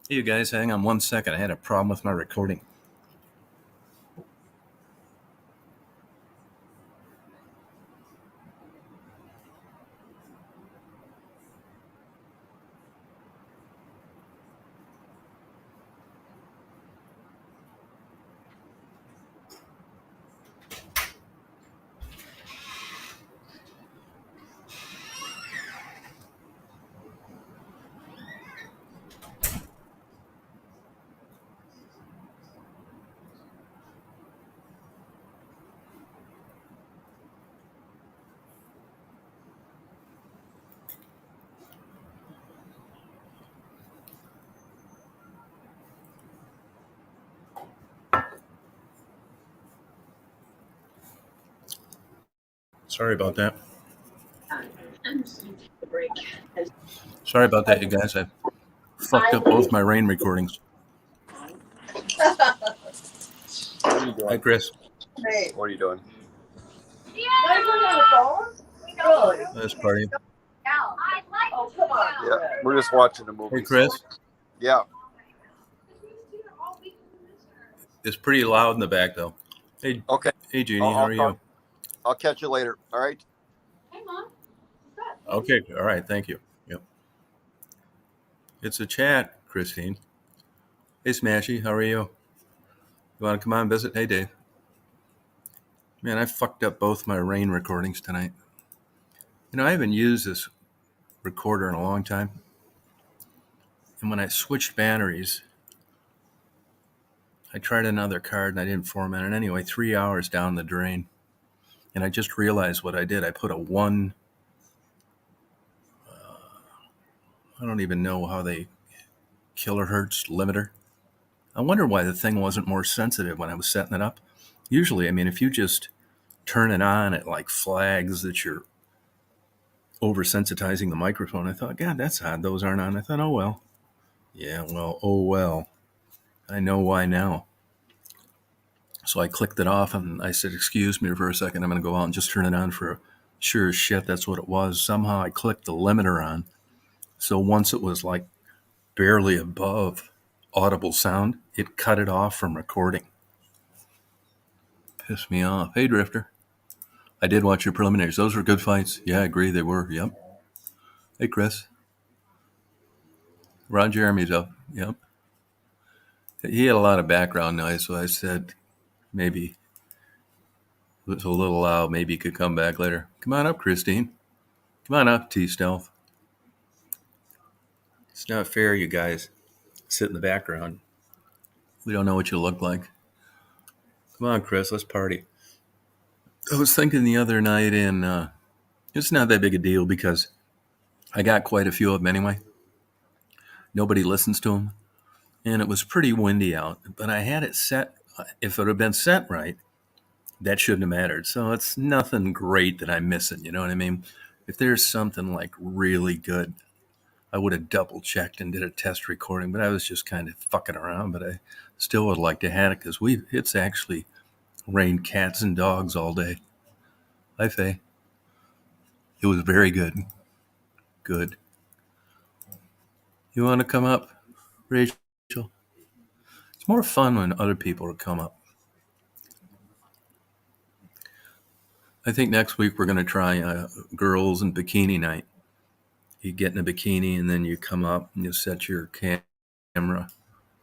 Hey, you guys, hang on 1 second. I had a problem with my recording. Sorry about that. Sorry about that, you guys. I fucked up both my rain recordings. What are you Hi, doing? Chris. Hey, What are you doing? why is it on the phone? Really? Nice party. Oh, come on. Yeah, we're just watching a movie. Hey, Chris. Yeah. It's pretty loud in the back, though. Hey, Okay. hey, Jeannie, how are you? I'll catch you later. All right. Okay, all right, thank you. Yep. It's a chat, Christine. Hey, Smashy, how are you? You want to come on and visit? Hey, Dave. Man, I fucked up both my rain recordings tonight. You know, I haven't used this recorder in a long time. And when I switched batteries, I tried another card and I didn't format it anyway. 3 hours down the drain. And I just realized what I did. I put a one, I don't even know how they, kilohertz limiter. I wonder why the thing wasn't more sensitive when I was setting it up. Usually, I mean, if you just turn it on, it like flags that you're oversensitizing the microphone. I thought, God, that's odd. Those aren't on. I thought, oh, well. Yeah, well, oh, well. I know why now. So I clicked it off and I said, excuse me for a second. I'm going to go out and just turn it on for sure as shit. That's what it was. Somehow I clicked the limiter on. So once it was like barely above audible sound, it cut it off from recording. Pissed me off. Hey, Drifter. I did watch your preliminaries. Those were good fights. Yeah, I agree. They were. Yep. Hey, Chris. Ron Jeremy's up. Yep. He had a lot of background noise, so I said maybe it was a little loud. Maybe he could come back later. Come on up, Christine. Come on up, T-Stealth. It's not fair, you guys sit in the background. We don't know what you look like. Come on, Chris. Let's party. I was thinking the other night it's not that big a deal because I got quite a few of them anyway. Nobody listens to them. And it was pretty windy out, but I had it set. If it had been set right, that shouldn't have mattered. So it's nothing great that I'm missing. You know what I mean? If there's something like really good, I would have double checked and did a test recording, but I was just kind of fucking around. But I still would like to have it because it's actually rained cats and dogs all day. Hi, Faye. It was very good. Good. You want to come up, Rachel? It's more fun when other people come up. I think next week we're going to try girls and bikini night. You get in a bikini and then you come up and you set your camera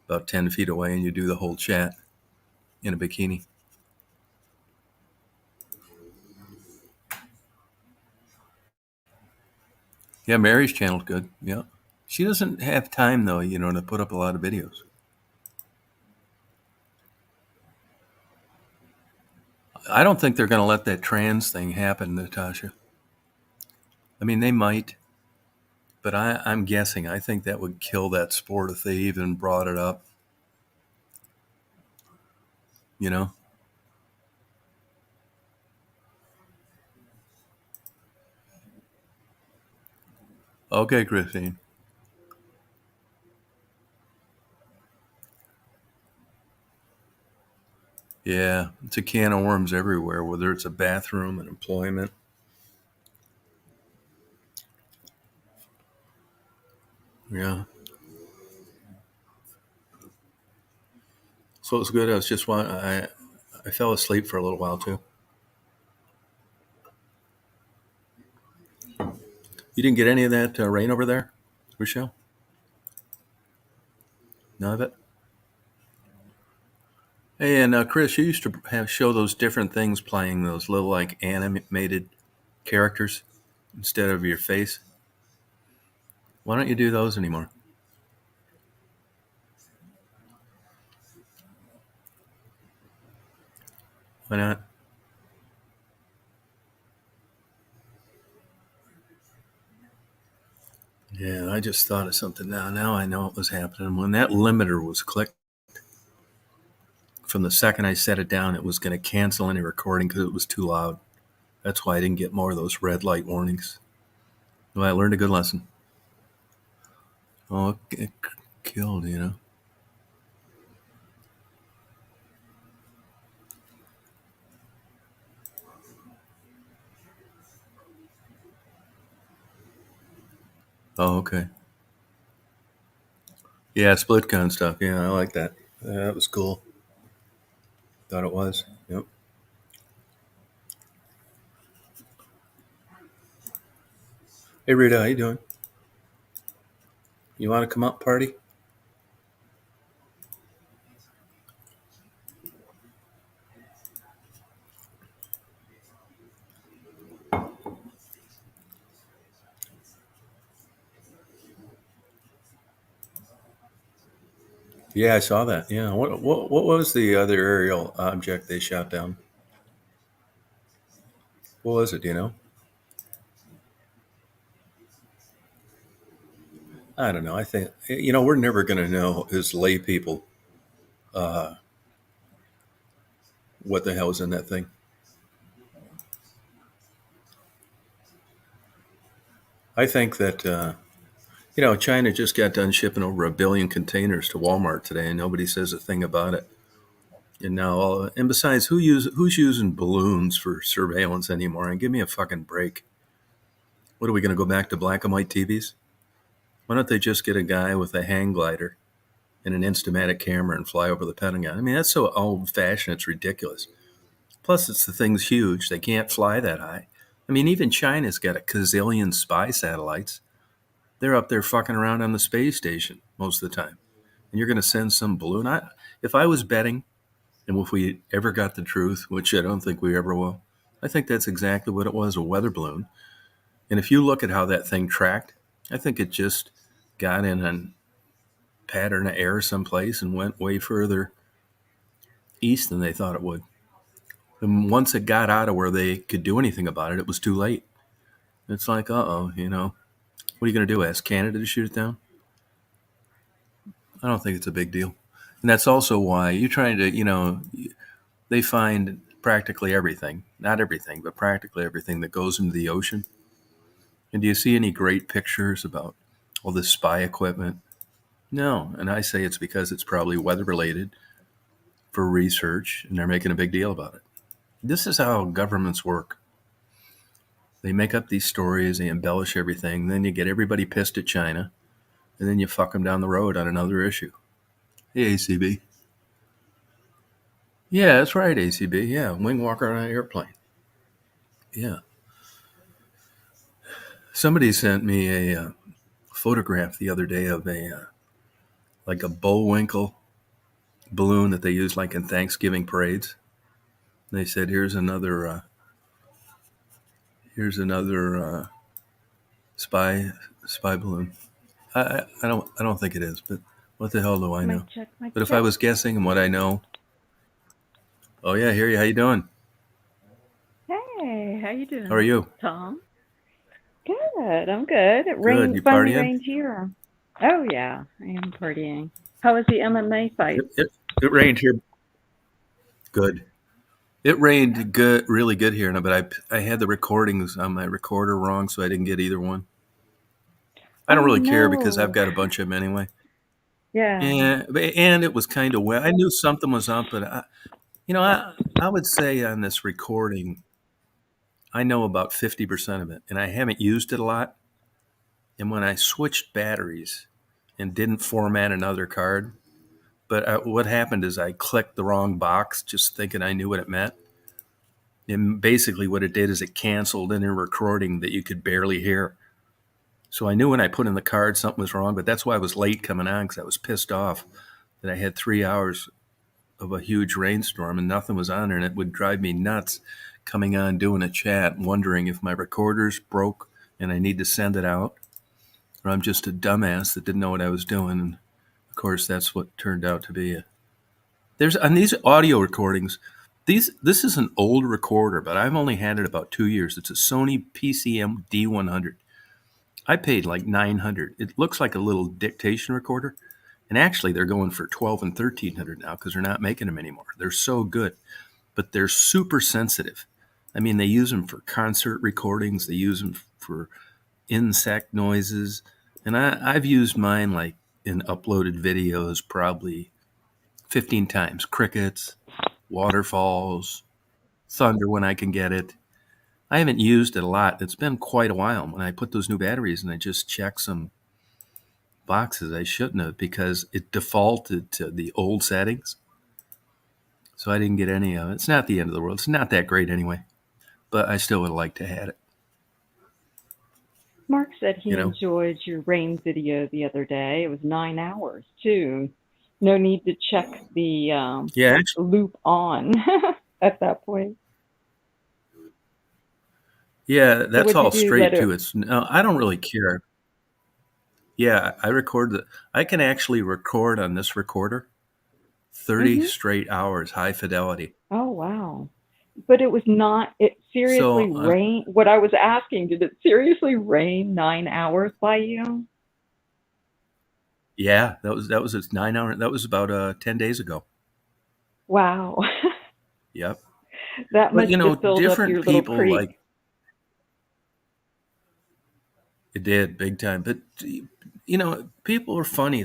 about 10 feet away and you do the whole chat in a bikini. Yeah, Mary's channel's good. Yeah. She doesn't have time, though, to put up a lot of videos. I don't think they're going to let that trans thing happen, Natasha. I mean, they might, but I'm guessing. I think that would kill that sport if they even brought it up. You know? Okay, Christine. Yeah, it's a can of worms everywhere, whether it's a bathroom and employment. Yeah. So it was good. I was just I fell asleep for a little while too. You didn't get any of that rain over there, Rochelle? None of it. Hey, and Chris, you used to have show those different things playing those little like animated characters instead of your face. Why don't you do those anymore? Why not? Yeah, I just thought of something now. Now I know what was happening. When that limiter was clicked, from the second I set it down, it was going to cancel any recording because it was too loud. That's why I didn't get more of those red light warnings. Well, I learned a good lesson. Oh, it killed, you know. Oh, okay. Yeah, split con stuff. Yeah, I like that. That was cool. Thought it was. Yep. Hey, Rita, how you doing? You want to come up, party? Yeah, I saw that. Yeah. What was the other aerial object they shot down? What was it? Do you know? I don't know. I think we're never going to know as lay people uh, what the hell was in that thing. I think that China just got done shipping over 1 billion containers to Walmart today, and nobody says a thing about it. And now, and besides, who's using balloons for surveillance anymore? And give me a fucking break. What are we going to go back to black and white TVs? Why don't they just get a guy with a hang glider and an Instamatic camera and fly over the Pentagon? I mean, that's so old fashioned, it's ridiculous. Plus, the thing's huge. They can't fly that high. I mean, even China's got a gazillion spy satellites. They're up there fucking around on the space station most of the time. And you're going to send some balloon? If I was betting, and if we ever got the truth, which I don't think we ever will, I think that's exactly what it was, a weather balloon. And if you look at how that thing tracked, I think it just got in a pattern of air someplace and went way further east than they thought it would. And once it got out of where they could do anything about it, it was too late. It's like, what are you going to do? Ask Canada to shoot it down? I don't think it's a big deal. And that's also why you're trying to, they find practically everything, not everything, but practically everything that goes into the ocean. And do you see any great pictures about all this spy equipment? No. And I say it's because it's probably weather related for research, and they're making a big deal about it. This is how governments work. They make up these stories, they embellish everything, then you get everybody pissed at China, and then you fuck them down the road on another issue. Hey, ACB. Yeah, that's right, ACB. Yeah, wing walker on an airplane. Yeah. Somebody sent me a photograph the other day of like a Bullwinkle balloon that they use like in Thanksgiving parades. And they said, "Here's another spy balloon." I don't think it is, but what the hell do I know? But if I was guessing and what I know, oh yeah, I hear you. How you doing? Hey, how you doing? How are you? Tom? Good, I'm good. It Good. You finally partying? rained here. Oh yeah, I am partying. How was the MMA fight? It rained here. Good. It rained good, really good here, but I had the recordings on my recorder wrong, so I didn't get either one. I don't really care because I've got a bunch of them anyway. Yeah. Yeah, and it was kind of wet. I knew something was up, but I would say on this recording, I know about 50% of it, and I haven't used it a lot. And when I switched batteries and didn't format another card, But what happened is I clicked the wrong box, just thinking I knew what it meant. And basically, what it did is it canceled in a recording that you could barely hear. So I knew when I put in the card something was wrong, but that's why I was late coming on, because I was pissed off that I had 3 hours of a huge rainstorm and nothing was on there, and it would drive me nuts coming on doing a chat, wondering if my recorder's broke and I need to send it out, or I'm just a dumbass that didn't know what I was doing. And of course, that's what turned out to be. There's on these audio recordings. This is an old recorder, but I've only had it about 2 years. It's a Sony PCM D100. I paid like $900. It looks like a little dictation recorder, and actually they're going for $1,200 and $1,300 now because they're not making them anymore. They're so good, but they're super sensitive. I mean, they use them for concert recordings. They use them for insect noises, and I've used mine like in uploaded videos probably 15 times. Crickets, waterfalls, thunder when I can get it. I haven't used it a lot. It's been quite a while. When I put those new batteries and I just checked some boxes, I shouldn't have, because it defaulted to the old settings. So I didn't get any of it. It's not the end of the world. It's not that great anyway, but I still would have liked to have had it, Mark said he you know? enjoyed your rain video the other day. It was 9 hours too. No need to check the Yeah, actually, loop on at that point. yeah, So that's what'd you all do? Let straight too. it. It's no, I don't really care. Yeah, I record the. I can actually record on this recorder 30 Mhm. straight hours, high fidelity. Oh wow. But it was not. It seriously So rained. What I was asking, did it seriously rain 9 hours by you? yeah, that was its 9 hour. That was about 10 days ago. Wow. Yep. That But must have filled up different your little people creek. like it did big time. But people are funny.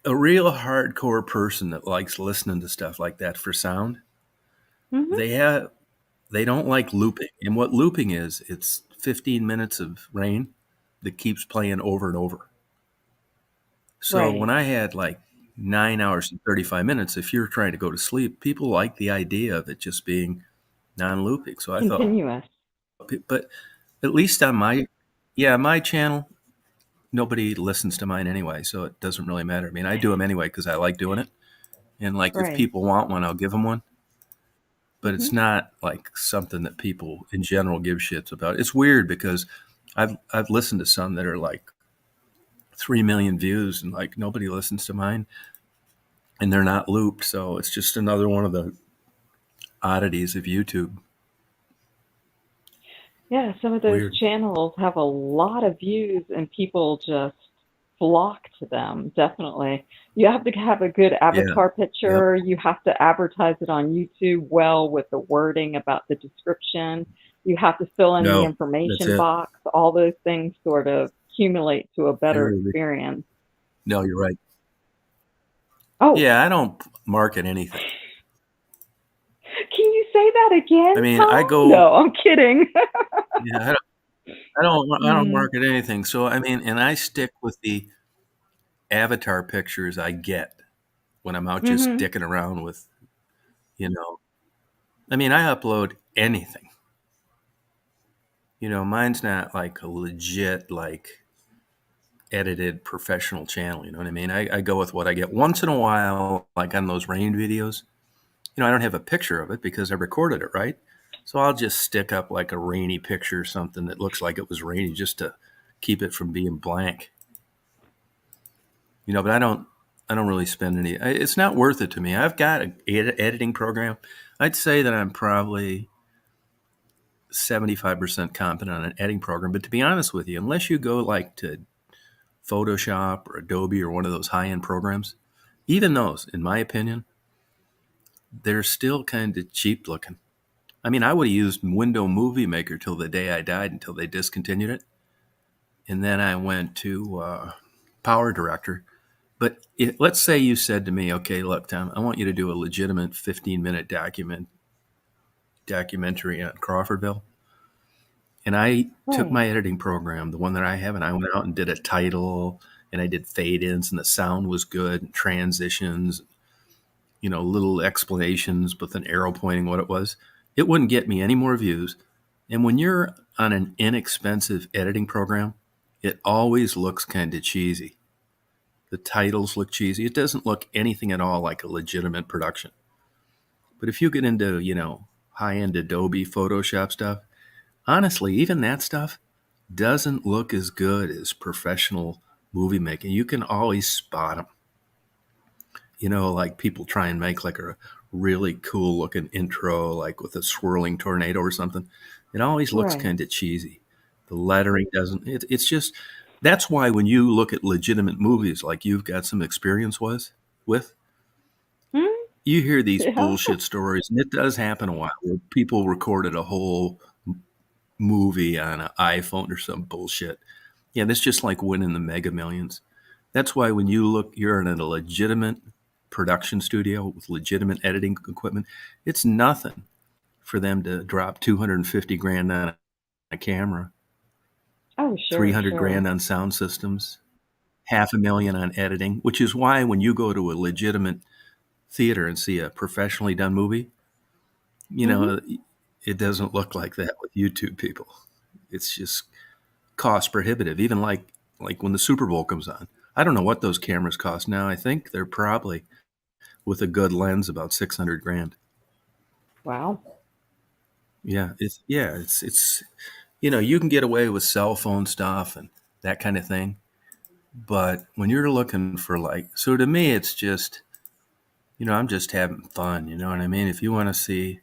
A real hardcore person that likes listening to stuff like that for sound, Mhm. they have they don't like looping. And what looping is, it's 15 minutes of rain that keeps playing over and over. So when Right. I had like 9 hours and 35 minutes, if you're trying to go to sleep, people like the idea of it just being non-looping. So I thought, Continuous. but at least on my channel, nobody listens to mine anyway, so it doesn't really matter. I mean, I do them anyway because I like doing it, and like if Right. people want one, I'll give them one. But it's Mhm. not like something that people in general give shits about. It's weird because I've listened to some that are like 3 million views, and like nobody listens to mine, and they're not looped. So it's just another one of the oddities of YouTube. Yeah, some of those Weird. channels have a lot of views and people just flock to them, definitely. You have to have a good Yeah. avatar Yep. picture. You have to advertise it on YouTube well with the wording about the description. You have to fill in the No, that's information it. box. All those things sort of accumulate to a better Everything. experience. No, you're right. Oh, Yeah, I don't market anything. can you say that I again, mean, I Tom? go. No, I'm kidding. Yeah, I don't Mm, market anything. So I mean, and I stick with the avatar pictures I get when I'm out just mm-hmm. dicking around with, you know. I mean, I upload anything. Mine's not like a legit like edited professional channel. You know what I mean? I go with what I get. Once in a while, like on those rain videos, I don't have a picture of it because I recorded it, right? So I'll just stick up like a rainy picture or something that looks like it was rainy just to keep it from being blank. But I don't really spend any. It's not worth it to me. I've got an editing program. I'd say that I'm probably 75% competent on an editing program. But to be honest with you, unless you go like to Photoshop or Adobe or one of those high-end programs, even those, in my opinion, they're still kind of cheap looking. I mean, I would have used Window Movie Maker till the day I died until they discontinued it. And then I went to Power Director. But let's say you said to me, okay, look, Tom, I want you to do a legitimate 15-minute documentary on Crawfordville. And I took Right. my editing program, the one that I have, and I went out and did a title and I did fade ins, and the sound was good, and transitions, little explanations with an arrow pointing what it was, it wouldn't get me any more views. And when you're on an inexpensive editing program, it always looks kind of cheesy. The titles look cheesy. It doesn't look anything at all like a legitimate production. But if you get into, high-end Adobe Photoshop stuff, honestly, even that stuff doesn't look as good as professional movie making. You can always spot them. Like people try and make like a really cool looking intro, like with a swirling tornado or something. It always looks Right. kind of cheesy. The lettering doesn't, it's just, that's why when you look at legitimate movies like you've got some experience with, Hmm? you hear these Yeah. bullshit stories, and it does happen a while where people recorded a whole movie on an iPhone or some bullshit. Yeah, that's just like winning the Mega Millions. That's why when you're in a legitimate production studio with legitimate editing equipment, it's nothing for them to drop 250 grand on a camera, Oh, sure, 300 sure. grand on sound systems, half a million on editing, which is why when you go to a legitimate theater and see a professionally done movie, you Hmm. know, it doesn't look like that with YouTube people. It's just cost prohibitive. Even like when the Super Bowl comes on, I don't know what those cameras cost now. I think they're probably with a good lens about 600 grand. Wow. It's you can get away with cell phone stuff and that kind of thing, but when you're looking for so to me it's just I'm just having fun. You know what I mean? If you want to see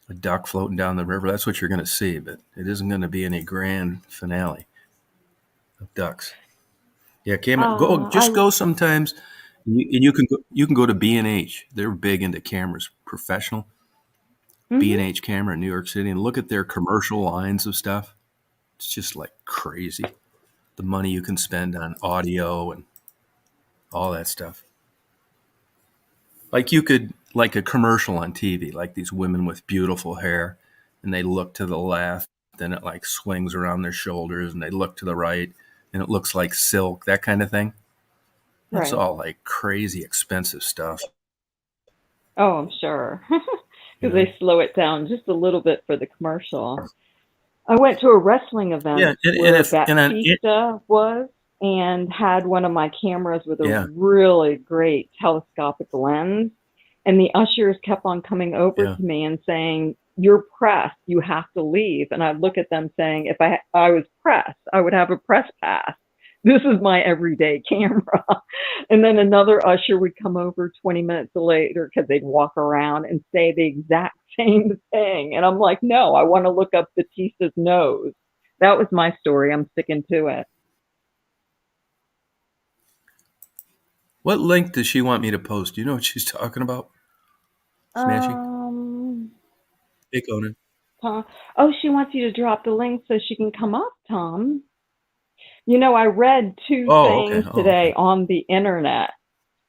a duck floating down the river, that's what you're going to see, but it isn't going to be any grand finale of ducks. Yeah, just I. go sometimes. And you can go to B&H. They're big into cameras, professional Hmm. B&H camera in New York City, and look at their commercial lines of stuff. It's just like crazy. The money you can spend on audio and all that stuff. Like you could like a commercial on TV, like these women with beautiful hair, and they look to the left, then it like swings around their shoulders, and they look to the right, and it looks like silk, that kind of thing. That's Right. all like crazy expensive stuff, Oh, I'm sure. you Because know. they slow it down just a little bit for the commercial. I went to a wrestling Yeah, event and where if Batista was and had one of my cameras with a yeah, really great telescopic lens. And the ushers kept on coming over yeah. to me and saying, "You're pressed. You have to leave." And I'd look at them saying, if I was pressed, I would have a press pass. This is my everyday camera. And then another usher would come over 20 minutes later because they'd walk around and say the exact same thing. And I'm like, no, I want to look up Batista's nose. That was my story. I'm sticking to it. What link does she want me to post? Do you know what she's talking about? Smashy? Um, Hey, Conan. Tom. Oh, she wants you to drop the link so she can come up, Tom. I read two Oh, okay. things Oh, okay. today on the internet,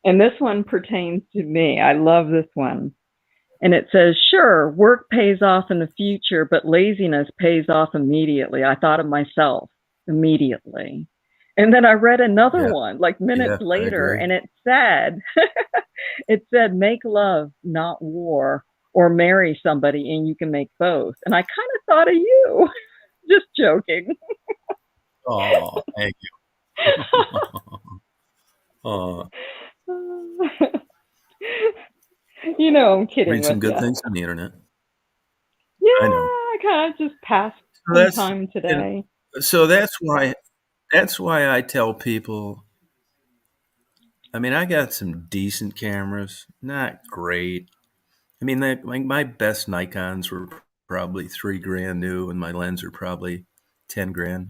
and this one pertains to me. I love this one. And it says, sure, work pays off in the future, but laziness pays off immediately. I thought of myself immediately. And then I read another Yeah, one like minutes yeah, I later, agree. and it said, make love, not war, or marry somebody and you can make both. And I kind of thought of you. Just joking. Oh, thank you. Oh, I'm kidding read with some you. good things on the internet. Yeah, I know. I kind of just passed So some that's time and today. so that's why I tell people. I mean, I got some decent cameras, not great. I mean, my best Nikons were probably 3 grand new, and my lens are probably 10 grand,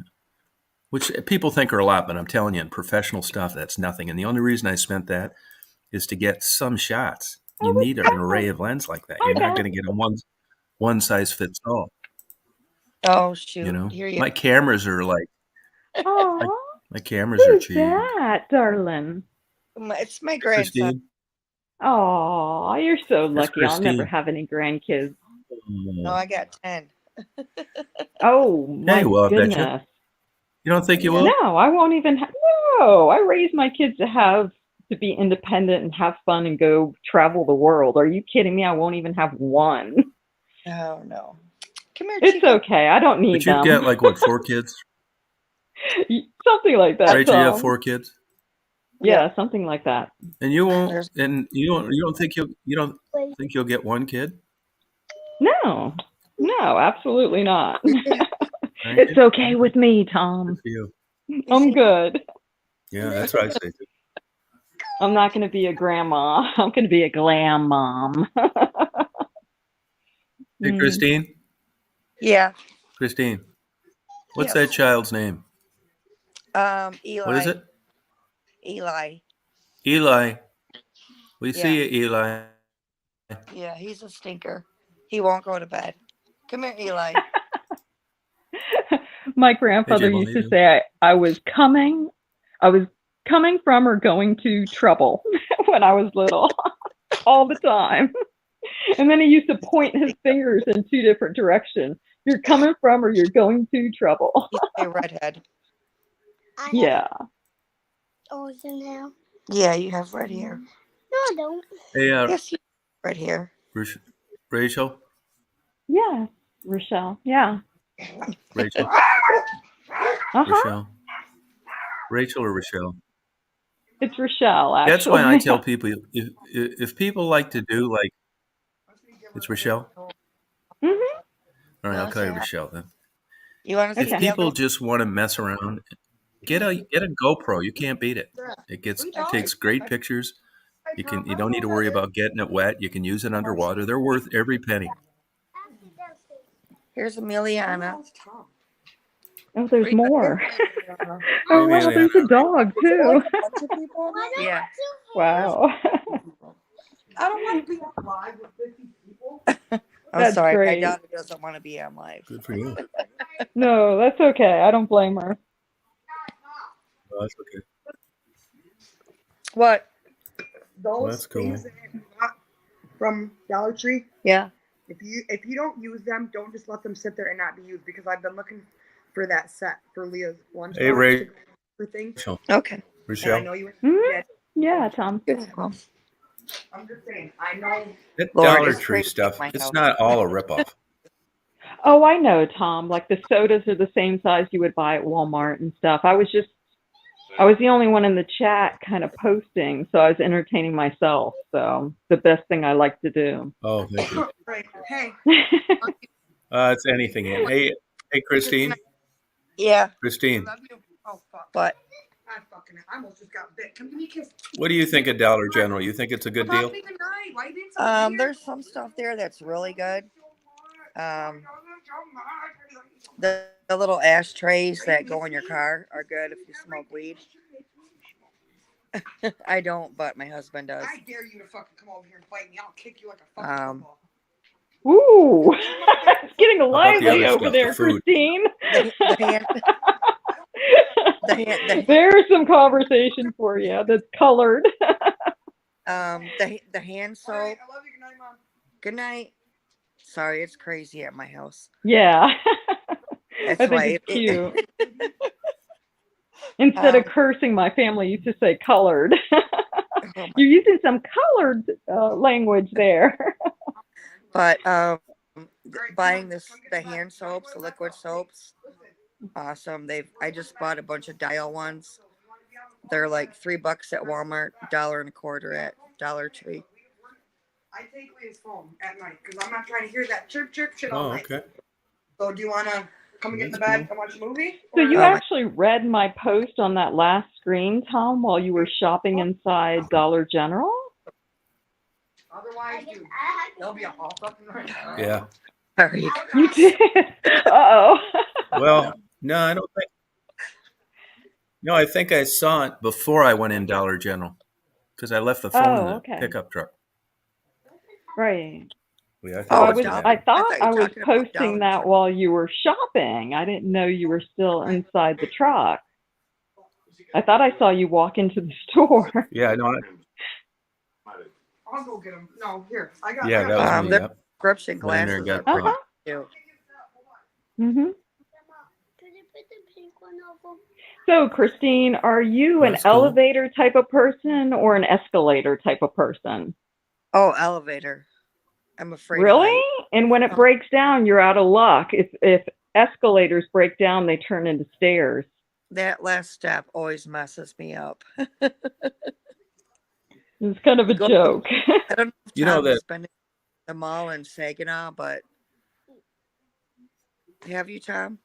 which people think are a lot, but I'm telling you, in professional stuff, that's nothing. And the only reason I spent that is to get some shots. You Oh, need an what's array up? of lens like that. Hi, You're not Beth. going to get a one size fits all. Oh You shoot! know, Here you. my cameras are like my, Aw, my cameras are who's cheap. that, darling? It's my grandson. Christine, Aw, you're so that's lucky. I'll never Christine. have any grandkids. No, Oh. I got 10. Oh, Yeah, my you will, I bet you. goodness. You don't think you will? No, I won't even. No, I raise my kids to be independent and have fun and go travel the world. Are you kidding me? I won't even have one. Oh no. Come here, It's Chica. okay. I don't need But you'd them. get like what, 4 kids? Something like that, Rachel, you have Tom. 4 kids, Yeah, something like that. and you won't, There's and you don't think you'll get 1 kid? No, no, absolutely not. Right? It's okay with me, Tom. Good for you. I'm good. Yeah, that's what I say too. I'm not going to be a grandma. I'm going to be a glam mom. Hey, Christine. Yeah. Christine, what's Yes. that child's name? Eli. What is it? Eli. Eli. We Yeah. see you, Eli. Yeah, he's a stinker. He won't go to bed. Come here, Eli. My grandfather Jay, used to say I was coming from or going to trouble when I was little, all the time. And then he used to point his fingers in 2 different directions. You're coming from or you're going to trouble. He's a redhead. Yeah. Oh, it's in there. Yeah, you have red hair. No, I don't. Hey, Yes, you have red hair. Rachel. Yeah, Rochelle. Yeah. Rachel. Rochelle. Rachel or Rochelle? It's Rochelle, actually. That's why I tell people if people like to do like, it's Rochelle. Mhm. All right, I'll call you Rochelle then. You want to see If the people other? just want to mess around, get a GoPro. You can't beat it. It takes great pictures. You don't need to worry about getting it wet. You can use it underwater. They're worth every penny. Here's Emiliana. Oh, there's more. Oh, Oh, wow, Amelia. there's a dog, too. Yeah. Wow. I don't want to be on live with 50 people. I'm That's sorry. great. My daughter doesn't want to be on live. Good for you. No, that's okay. I don't blame her. Oh, that's okay. What? Those That's cool. things that you got from Dollar Tree, Yeah. if you don't use them, don't just let them sit there and not be used, because I've been looking for that set for Leah's lunch. Hey, Ray. For things. Okay. And I Rochelle. know you. Mhm. Yeah, Tom. Good. Well, I'm just saying. I know. That Lord, Dollar it's Tree crazy stuff, at my it's house. not all a ripoff. Oh, I know, Tom. Like the sodas are the same size you would buy at Walmart and stuff. I was the only one in the chat kind of posting, so I was entertaining myself. So the best thing I like to do. Oh, thank you. Right. Hey. It's anything. Hey, Christine. yeah. Christine, I love you. Oh fuck. But I almost just got bit. Come give me a kiss. what do you think of Dollar General? You think it's a good I'm not deal? being nice. Why didn't somebody there's some stuff there that's really good. The little ashtrays that go in your car are good if you smoke weed. I don't, but my husband does. I dare you to fucking come over here and fight me. I'll kick you like a fucking football. Ooh, it's getting about the lively other over stuff, there, the food? Christine. The There's some conversation for you that's colored. the hand soap. All right, I love you. Good night, Mom. Good night. Sorry, it's crazy at my house. Yeah. That's I think why it's cute. Instead of cursing, my family used to say colored. You're using some colored language there. But buying the hand soaps, the liquid soaps, awesome. I just bought a bunch of Dial ones. They're like $3 at Walmart, $1.25 at Dollar Tree. I take Leah's phone at night because I'm not trying to hear that chirp chirp shit all Oh, night. okay. So do you want to come and get in the bed and watch a movie? So you Oh, my- actually read my post on that last screen, Tom, while you were shopping inside Dollar General? Otherwise, dude, they'll be all fucking right. Yeah. Sorry. You did. Uh-oh. Well, no, I don't think. No, I think I saw it before I went in Dollar General because I left the phone in the okay. pickup truck. Right. Yeah, I Oh, thought I it was. that. I thought I thought you I were was talking about posting Dollar that Tree. while you were shopping. I didn't know you were still inside the truck. I thought I saw you walk into the store. Yeah, no, I'll go get them. No, here. I got. yeah, I got that was me. There's Yep. prescription Went in there glasses and got are caught. cute. Mhm. So, Christine, are you an That's cool. elevator type of person or an escalator type of person? Oh, elevator. I'm afraid of Really? height. And when it breaks down, you're out of luck. If escalators break down, they turn into stairs. That last step always messes me up. It's kind of a Go- joke. I don't know if You know Tom that has been to the mall in Saginaw, but have you, Tom?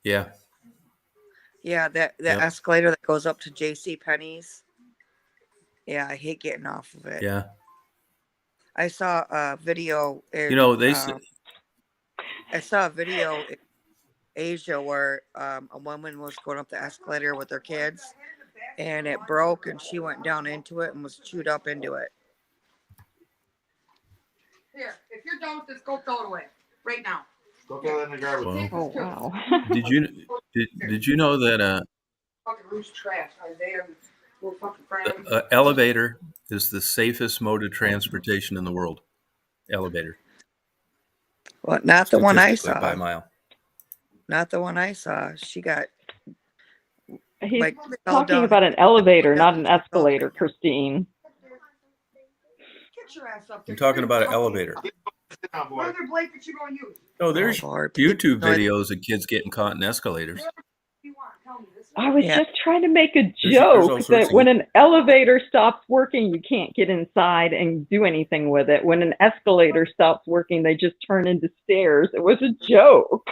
yeah. Yeah, that Yep. escalator that goes up to J.C. Penney's. Yeah, I hate getting off of it. Yeah. I saw a video in You know, they say, I saw a video in Asia where a woman was going up the escalator with her kids, and it broke, and she went down into it and was chewed up into it. Here, if you're done with this, go throw it away right now. Go throw it in the garbage. well, Oh, wow. did you know that Fucking loose trash. Isaiah, little fucking friend. elevator is the safest mode of transportation in the world? Elevator, Well, not the one I statistically by a saw. mile. Not the one I saw. She got He's like fell talking down. about an elevator, not an escalator, Christine. Get your ass up there. I'm talking about an elevator. Sit down, boy. What other blanket you gonna use? No, there's Oh, Lord. YouTube No, I- videos of kids getting caught in escalators. What do you want? Tell me this. I was Yeah. just trying to make a There's all joke sorts that of- when an elevator stops working, you can't get inside and do anything with it. When an escalator stops working, they just turn into stairs. It was a joke.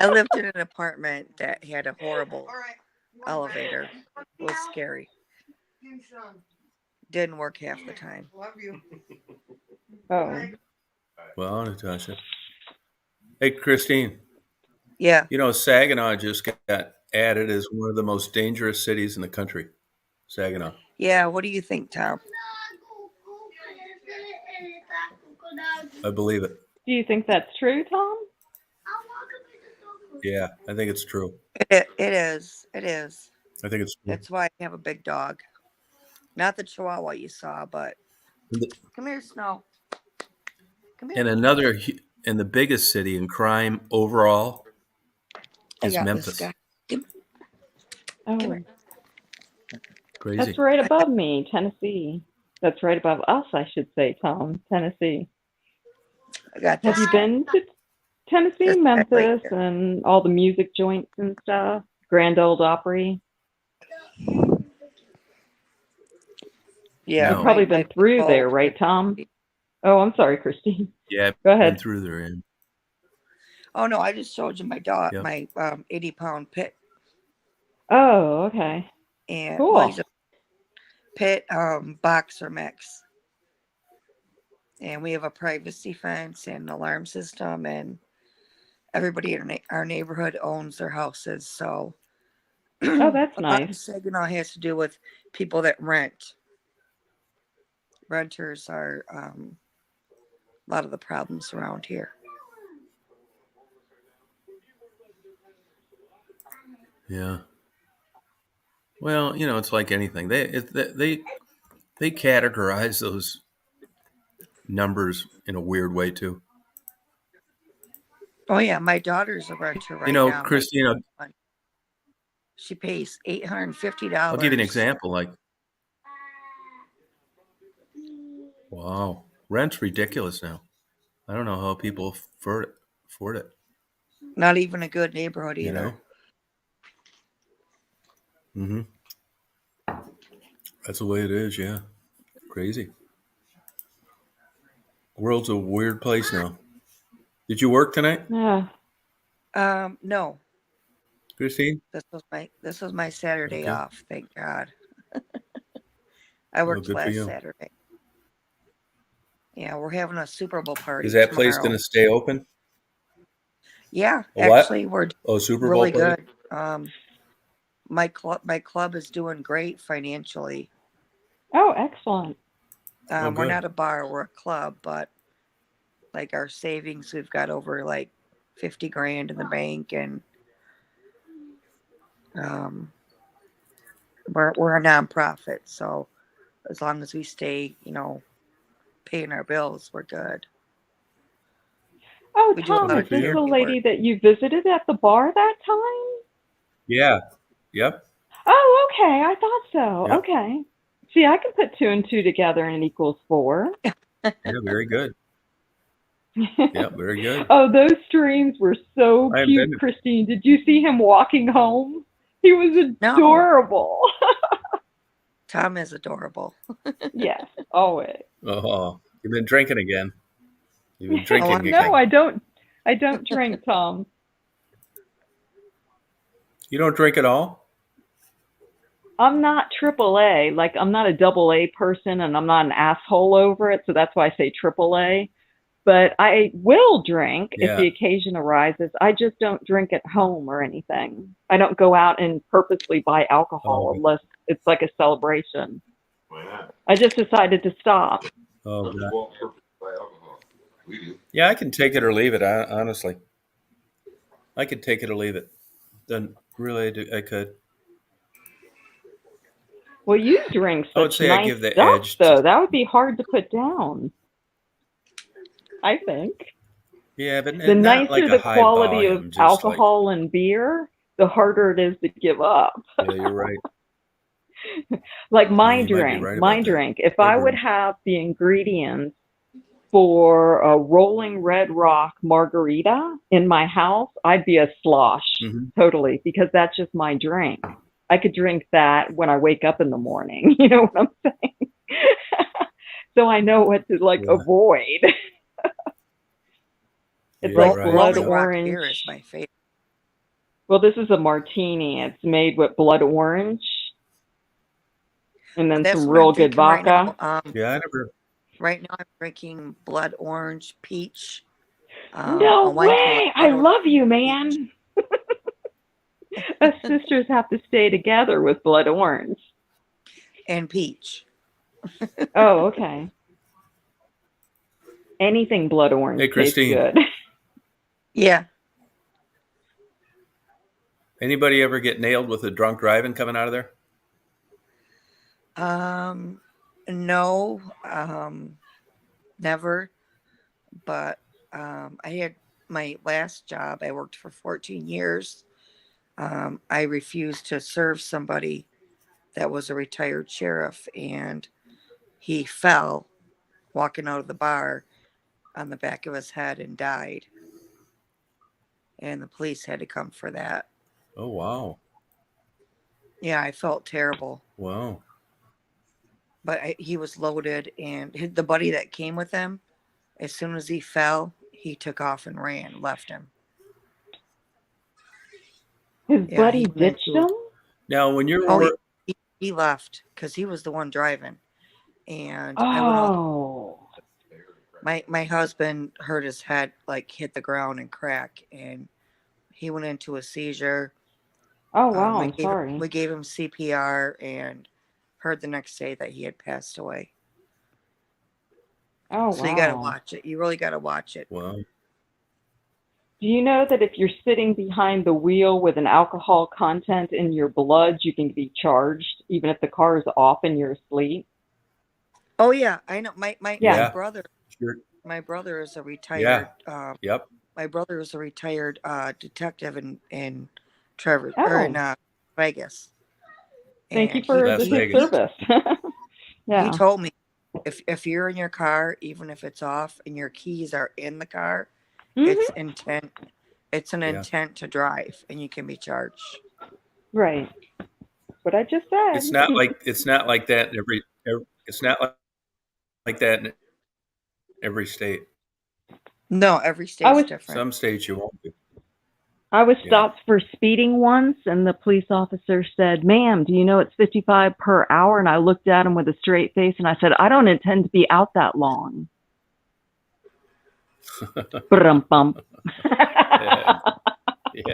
I lived in an apartment that had a horrible All right. elevator. It was scary. Give me some. Didn't work half the time. Love you. Oh, Well, Natasha. Hey, Christine. Yeah. You know, Saginaw just got added as one of the most dangerous cities in the country. Saginaw. Yeah. What do you think, Tom? I believe it. do you think that's true, Tom? Yeah, I think it's true. It is. It is. I think it's true. That's why I have a big dog. Not the Chihuahua you saw, but come here, Snow. Come here. And the biggest city in crime overall I is got this Memphis. guy. Oh, here. Crazy. that's right above me, Tennessee. That's right above us, I should say, Tom, Tennessee. I got Have this. you been to Tennessee, This guy right Memphis, here. and all the music joints and stuff? Grand Ole Opry? Yeah. No. You've probably my been through dog- there, right, Tom? Oh, I'm sorry, Christine. Yeah, Go been ahead. through there. And Oh no, I just showed you my dog, Yep. my 80-pound pit, Oh, okay. and Cool. well, he's a pit boxer mix, and we have a privacy fence and an alarm system, and everybody in our neighborhood owns their houses, so Oh, that's a lot of nice. Saginaw has to do with people that rent. Renters are a lot of the problems around here. yeah. Well, you know, it's like anything. They categorize those numbers in a weird way too. Oh yeah, my daughter's a renter right You know, now. Christina, She pays $850. I'll give you an example. Like, wow, rent's ridiculous now. I don't know how people afford it. Not even a good neighborhood You either. know. Mm-hmm. That's the way it is. Yeah, crazy. World's a weird place now. Did you work tonight, Yeah. No. Christine? This was my Saturday Okay. off, thank God. I worked good for last you. Saturday. Yeah, we're having a Super Bowl party. Is that place tomorrow. going to stay open? Yeah, A what? actually, we're Oh, Super really Bowl party? good. My club is doing great financially. Oh, excellent. Oh, We're good. not a bar, we're a club, but like our savings, we've got over like 50 grand in the bank, and we're a nonprofit, so as long as we stay, paying our bills, we're good. Oh, We do a Tom, lot is of this you. the charity lady work. that you visited at the bar that time? Yeah. Yep. Oh, okay. I thought so. Yep. Okay. See, I can put 2 and 2 together and it equals 4. Yeah. Very good. Yeah. Very good. Oh, those streams were so I haven't been cute, to. Christine. Did you see him walking home? He was No, adorable. Tom is adorable. Yes, always. Oh, you've been drinking again. You've been Oh, drinking I'm No, again. drinking. I don't. I don't drink, Tom. You don't drink at all? I'm not AAA. Like, I'm not a double A person, and I'm not an asshole over it. So that's why I say AAA. But I will drink if Yeah. the occasion arises. I just don't drink at home or anything. I don't go out and purposely buy alcohol Oh, unless it's like a celebration. Why not? I just decided to stop. oh Some God. people won't purposely buy alcohol. We do. Yeah, I can take it or leave it. Honestly, I could take it or leave it. Then really, I could. Well, you drink I would such say I nice give the stuff, edge to. though. That would be hard to put down, I think. Yeah, but The not like nicer a the high quality of volume. Just like. alcohol and beer, the harder it is to give up. Yeah, you're right. Like Yeah, you might be right about my that. drink, if I I would agree. have the ingredients for a Rolling Red Rock margarita in my house, I'd be a slosh, totally, because that's just my drink. I could drink that when I wake up in the morning. You know what I'm saying? So I know what to like Yeah. avoid. It's Yeah, like right. blood Rolling Rock orange. beer is my favorite. Well, this is a martini. It's made with blood orange and then That's some what real I'm good drinking right vodka. now. Yeah, I never. Right now I'm drinking blood orange peach. No A wine called way! I blood orange love you, peach. man. Us sisters have to stay together with blood orange. And peach. Oh, okay. Anything blood orange Hey, tastes Christine. good. Yeah. Anybody ever get nailed with a drunk driving coming out of there? No. Never. But I had my last job. I worked for 14 years. I refused to serve somebody that was a retired sheriff, and he fell walking out of the bar on the back of his head and died. And the police had to come for that. Oh wow, Yeah, I felt terrible. wow. But he was loaded, and the buddy that came with him, as soon as he fell, he took off and ran, left him. His Yeah, buddy he went ditched into. him? Now, when you're Oh, he left because he was the one driving, and I went out. Oh. My husband hurt his head, like hit the ground and crack, and he went into a seizure. Oh, wow, I'm sorry. We gave him CPR and heard the next day that he had passed away. Oh, So wow. you got to watch it. You really got to watch it. wow. Do you know that if you're sitting behind the wheel with an alcohol content in your blood, you can be charged even if the car is off and you're asleep? Oh yeah, I know. My Yeah. brother. Sure. My brother is a retired. Yep. My brother is a retired detective in Trevor Oh. or in Vegas. Thank you And for Las his Vegas. service. Yeah. he told me if you're in your car, even if it's off and your keys are in the car, it's intent. It's an intent to drive, and you can be charged. Right. What I just said. It's not like that in every. It's not like that in every state. No, every state's different. Some states you won't be. I was Yeah. stopped for speeding once, and the police officer said, "Ma'am, do you know it's 55 per hour?" And I looked at him with a straight face, and I said, "I don't intend to be out that long." Brum-bum. Yeah.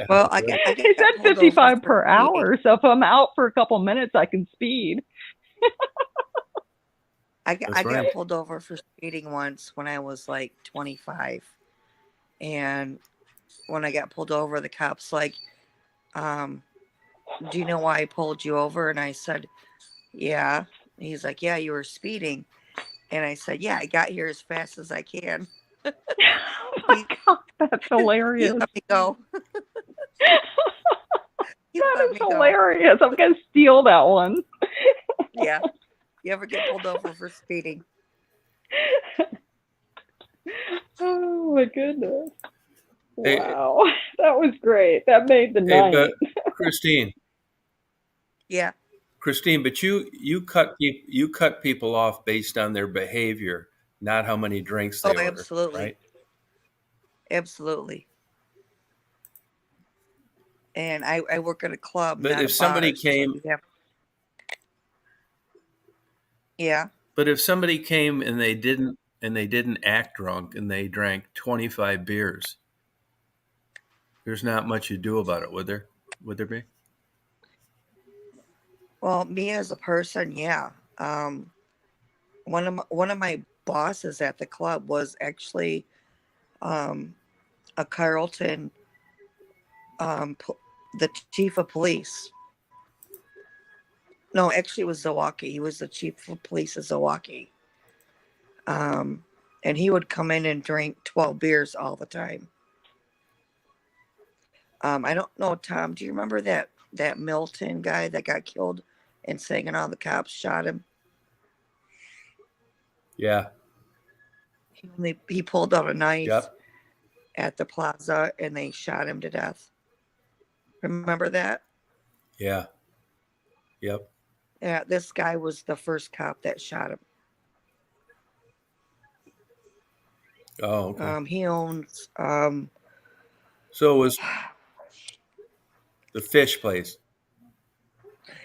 Well, I get He said 55 per hour, so if I'm out for a couple minutes, I can speed. I That's got right. pulled over for speeding once when I was like 25, and when I got pulled over, the cop's like, "Do you know why I pulled you over?" And I said, "Yeah." And he's like, "Yeah, you were speeding." And I said, "Yeah, I got here as fast as I can." He, God, that's he hilarious. let me go. He That let is me go. hilarious. I'm going to steal that one. Yeah. You ever get pulled over for speeding? Oh, my goodness. Hey, Wow. That was great. That made the hey, but night. Christine, Yeah. but you cut people off based on their behavior, not how many drinks Oh, they order, absolutely. right? Absolutely. And I work at a club, But not a if somebody bar. So came, you have, yeah. but if somebody came and they didn't act drunk and they drank 25 beers, there's not much you do about it, would there? Would there be? Well, me as a person, yeah. Um, one of my bosses at the club was actually um, a Carlton, the chief of police. No, actually, it was Zmilwaukee. He was the chief of police of Zmilwaukee. Um, and he would come in and drink 12 beers all the time. I don't know, Tom. Do you remember that Milton guy that got killed and saying all the cops shot him? Yeah. He pulled out a knife Yep. at the plaza and they shot him to death. Remember that? Yeah. Yep. Yeah, this guy was the first cop that shot him. Oh, okay. He owns So it was the fish place.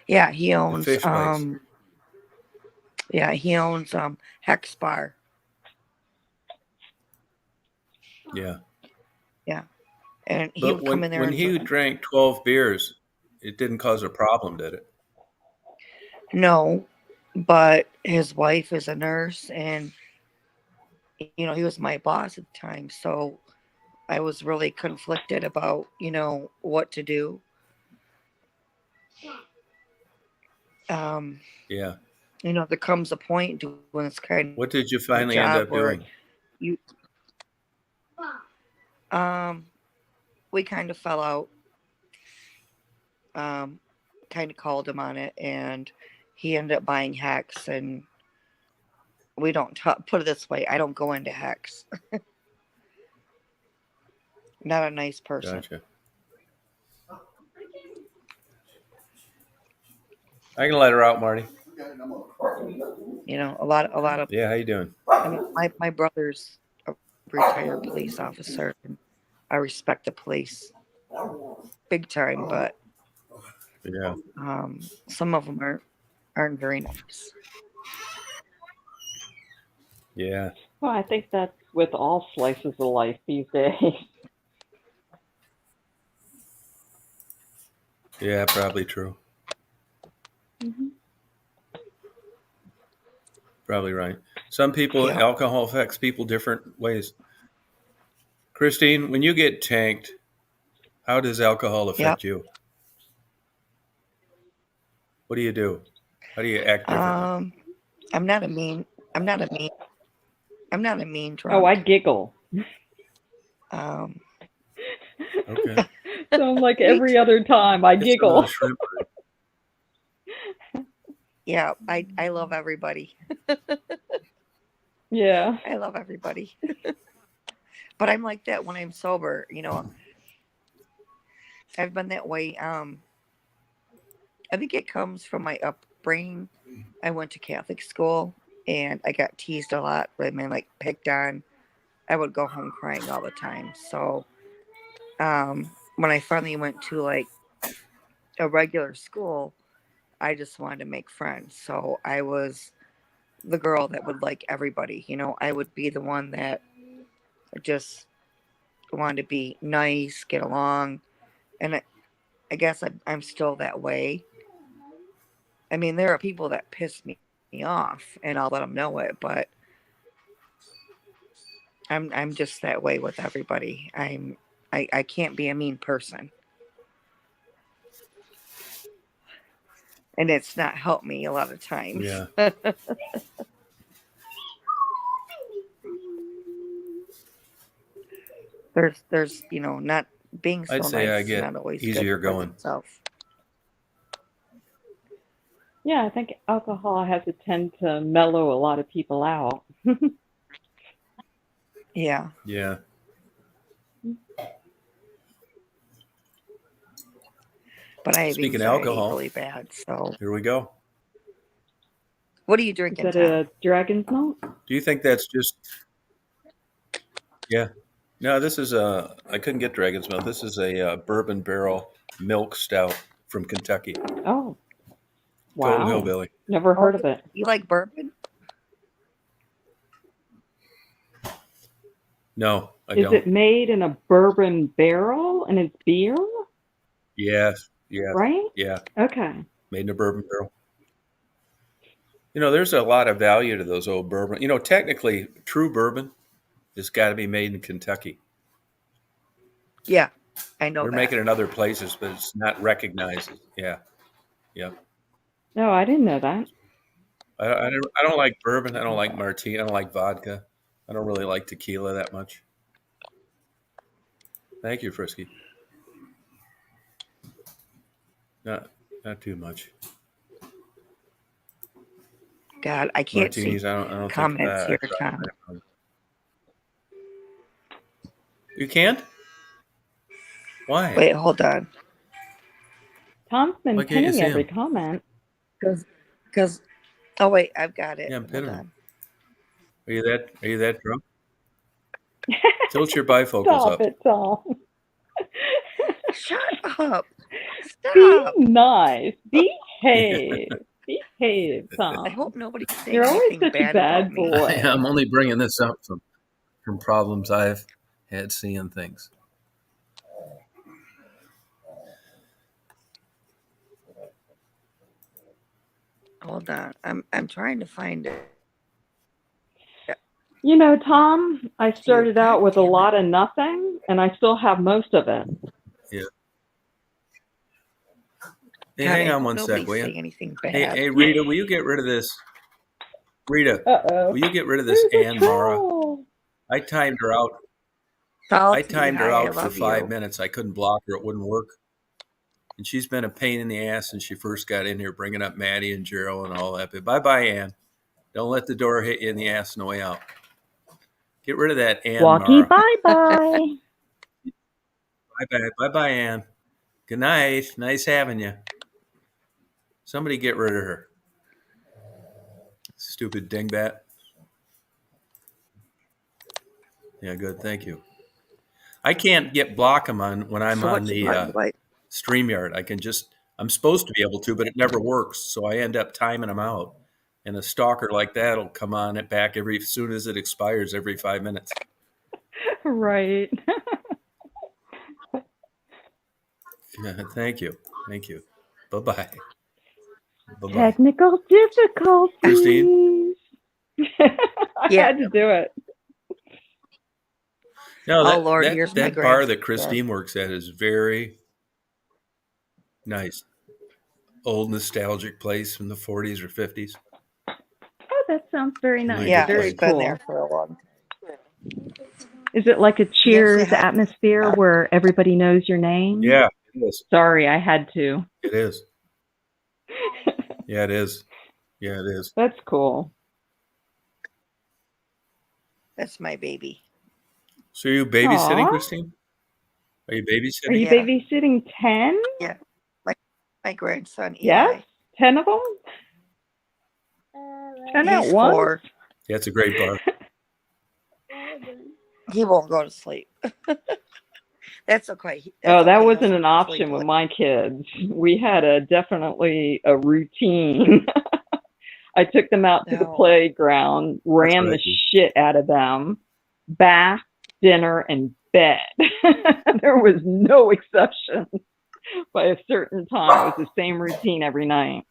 yeah, he The owns fish place. Hex Bar. Yeah. Yeah. And he But would come in there when and he drink. drank 12 beers, it didn't cause a problem, did it? No, but his wife is a nurse and he was my boss at the time, so I was really conflicted about, what to do. Um, Yeah. there comes a point doing this kind What did you of finally end job up where doing? you um we kind of fell out. Um kind of called him on it and he ended up buying Hex and we don't put it this way, I don't go into Hex. Not a nice person. Gotcha. I can let her out, Marty. A lot of Yeah, how you doing? I mean, my brother's a retired police officer and I respect the police big time, but Yeah. some of them aren't very nice. Yeah. Well, I think that's with all slices of life these days. Yeah, probably true. Mm-hmm. Probably right. Some people, Yeah. alcohol affects people different ways. Christine, when you get tanked, how does alcohol Yeah. affect you? What do you do? How do you act differently? I'm not a mean. I'm not a mean. I'm not a mean Oh, I drunk. giggle. Um, Okay. So I'm like me every too. other time I It's another giggle. shrimp. Yeah, I love everybody. Yeah. I love everybody. But I'm like that when I'm sober. I've been that way. I think it comes from my upbringing. I went to Catholic school and I got teased a lot. I mean, like picked on. I would go home crying all the time. So when I finally went to like a regular school, I just wanted to make friends. So I was the girl that would like everybody. I would be the one that just wanted to be nice, get along. And I guess I'm still that way. I mean, there are people that piss me off, and I'll let them know it. But I'm just that way with everybody. I can't be a mean person, and it's not helped me a lot of times. Yeah. there's not being so I'd say I nice is get not always easier good for going. themselves. Yeah, I think alcohol has a tend to mellow a lot of people out. Yeah, Yeah. but I have Speaking of anxiety alcohol, really bad. So, here we go. what are you Is drinking, that Tom? a dragon's milk? Do you think that's just? Yeah. No, this is a. I couldn't get Dragon's Milk. This is a bourbon barrel milk stout from Kentucky. Oh, Go wow. Hillbilly. Never Oh, heard of it. you like bourbon? No, I Is it don't. made in a bourbon barrel and it's beer, Yes. Yes. right? Yeah. Okay. Made in a bourbon barrel. There's a lot of value to those old bourbon. Technically, true bourbon has got to be made in Kentucky. Yeah, I know They're that. making it in other places, but it's not recognized. Yeah. Yeah. No, I didn't know that. I don't like bourbon. I don't like martini. I don't like vodka. I don't really like tequila that much. Thank you, Frisky. Not too much. God, I can't see Martinis. I don't think comments I here, tried. Tom. You can't? Why? Wait, hold on. Tom's been Why can't you pinning see every him? comment. Because oh wait, I've got it. Yeah, I'm Hold pinning on. him. Are you that drunk? Tilt your bifocals Stop up. it, Tom. Shut up. Be Stop. nice. Behave. Behave, I Tom. hope nobody's saying You're always anything such a bad about bad me. boy. I'm only bringing this up from problems I've had seeing things. Hold on. I'm trying to find it. You know, Tom, I started God out with a damn it. lot of nothing, and I still have most of it. Yeah. Hey, God, hang I on hope one sec, nobody's will you? saying anything bad. Hey, Rita, will you get rid of this? Rita, Uh-oh. will you get rid of this There's a Ann Mara? troll. I timed her out. Salty, hi, I for love 5 you. minutes. I couldn't block her; it wouldn't work. And she's been a pain in the ass since she first got in here, bringing up Maddie and Gerald and all that. But bye, Ann. Don't let the door hit you in the ass on the way out. Get rid of that Ann Walkie, Mara. bye-bye. Bye, Ann. Good night. Nice having you. Somebody get rid of her. Stupid dingbat. Yeah, good. Thank you. I can't block them when I'm So on what the you like? StreamYard. I'm supposed to be able to, but it never works. So I end up timing them out. And a stalker like that will come on it back as soon as it expires every 5 minutes. Right. Thank you. Bye-bye. Technical difficulties. Christine? I had to do it. No, Oh, Lord, here's my that bar that grandson. Christine works at is very nice. Old nostalgic place from the 40s or 50s. Oh, that sounds very nice. Yeah, Very it's been cool. there for a long time. Is it like a You gonna say Cheers hi? atmosphere where everybody knows your name? Yeah, it is. Sorry, I had to. It is. Yeah, it is. That's cool. That's my baby. So are you babysitting, Aw. Christine? Are you babysitting? Are you Yeah. babysitting 10? Yeah. My grandson, Eli. Yes? 10 of them? 10 at He's once? 4. Yeah, it's a great bar. He won't go to sleep. That's okay. Oh, that okay. wasn't He'll an option sleep with late. my kids. We had definitely a routine. I took them out to the No. playground, ran what I the do. shit out of them, bath, dinner, and bed. There was no exception. By a certain time, it was the same routine every night.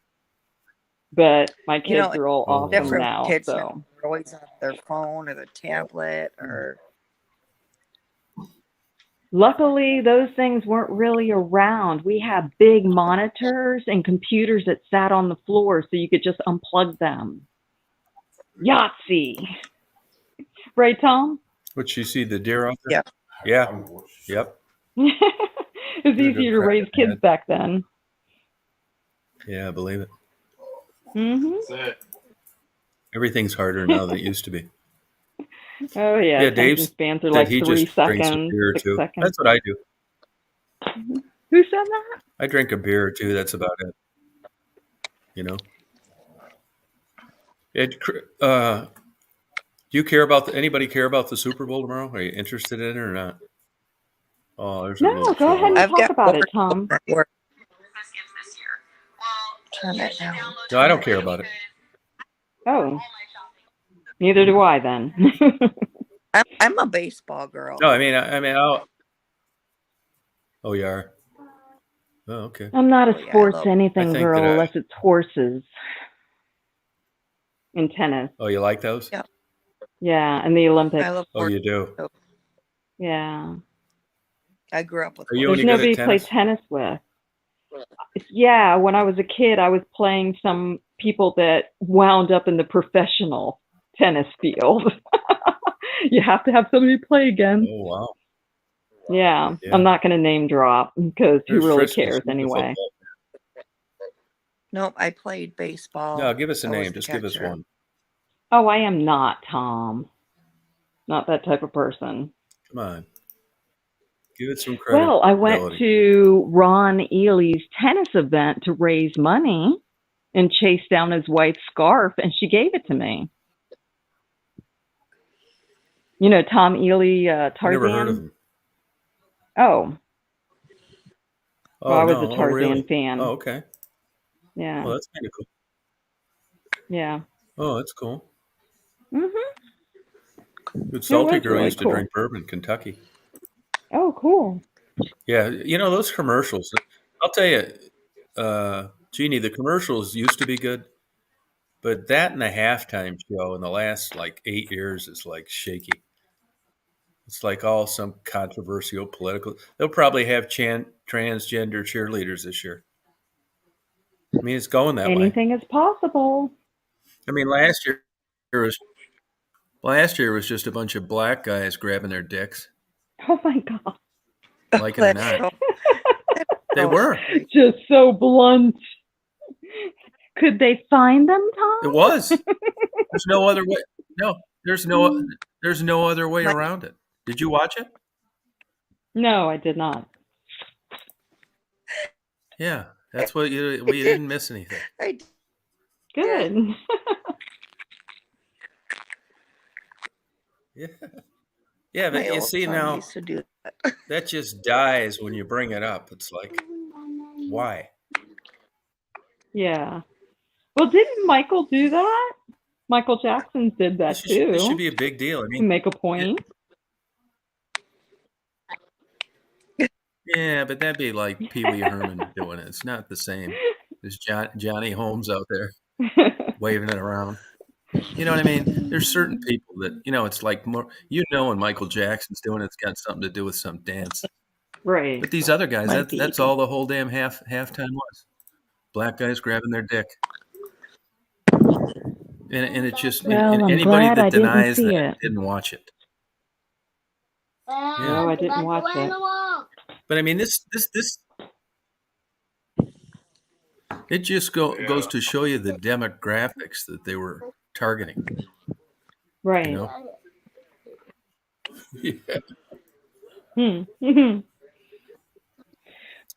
But my kids are all Oh, awesome Different now, kids so. now are always on their phone or their tablet or. Luckily, those things weren't really around. We had big monitors and computers that sat on the floor so you could just unplug them. Yahtzee. Right, Tom? Would she see the deer out there? Yeah. Yeah. Yep. It was You're a good easier to raise crackhead. kids back then. Yeah, I believe it. Hmm. That's it. Everything's harder now than it used to be. Oh yeah, Yeah, attention Dave spans are said like he 3 just drinks a seconds, beer or 6 two. seconds. That's what I do. Who said that? I drink a beer or two. That's about it. You know. Do you care about anybody care about the Super Bowl tomorrow? Are you interested in it or not? Oh, there's a No, little go ahead kid. and I've talk got about it, bored Tom. at work. Turn it down. No, I don't care about it. Oh, neither do I then. I'm a baseball girl. No, I mean, oh, you are. Oh, okay. I'm not a Oh, yeah, I sports love- I anything think that girl unless it's horses and tennis. Oh, you like those? Yeah. Yeah, and the Olympics. I love Oh, you do. Yeah. I grew up with Are you There's any good nobody at to play tennis? tennis with. Yeah, when I was a kid, I was playing some people that wound up in the professional tennis field. You have to have somebody to play against. Oh, wow. Yeah, Yeah. I'm not going to name drop because who There's really Frisky. cares She's a anyway? football. Nope, I played baseball. No, give us a I was name. the Just give us catcher. one. Oh, I am not, Tom. Not that type of person. Come on. Give it some credit. Well, I went to Ron Ely's tennis event to raise money and chase down his wife's scarf, and she gave it to me. You know Tom Ely, Tarzan? I never heard of him. Oh. Oh, Well, I was no. a Tarzan really? fan. Oh, okay. Yeah. Well, that's kind of cool. Yeah. Oh, that's cool. Mm-hmm. Good salty was girl really used to cool. drink bourbon, Kentucky. Oh, cool. Yeah, you know those commercials. I'll tell you, Jeannie, the commercials used to be good, but that and the halftime show in the last like 8 years is like shaky. It's like all some controversial political. They'll probably have transgender cheerleaders this year. I mean, it's going that way. Anything is possible. I mean, last year was just a bunch of black guys grabbing their dicks, Oh my God. like it or That's not. so- They so were. scary. Just so blunt. Could they find them, Tom? It was. There's no other way. No, there's no other way Like- around it. Did you watch it? No, I did not. Yeah, that's what we didn't miss anything. I Good. Yeah, yeah, my but you old see son now used to do that. that just dies when you bring it up. It's like, why? Yeah. Well, didn't Michael do that? Michael Jackson did that too. This should be a big deal. I To mean, make a point. yeah, but that'd be like Pee Wee Herman doing it. It's not the same. There's Johnny Holmes out there waving it around. You know what I mean? There's certain people that, it's like more, when Michael Jackson's doing it, it's got something to do with some dance. Right. But these other guys, My that's baby. all the whole damn halftime was. Black guys grabbing their dick. And it's just, Well, and I'm anybody glad I that didn't denies see that it. didn't watch it. No, I didn't watch it. But I mean, this it just goes to show you the demographics that they were targeting. Right. You know? Hmm.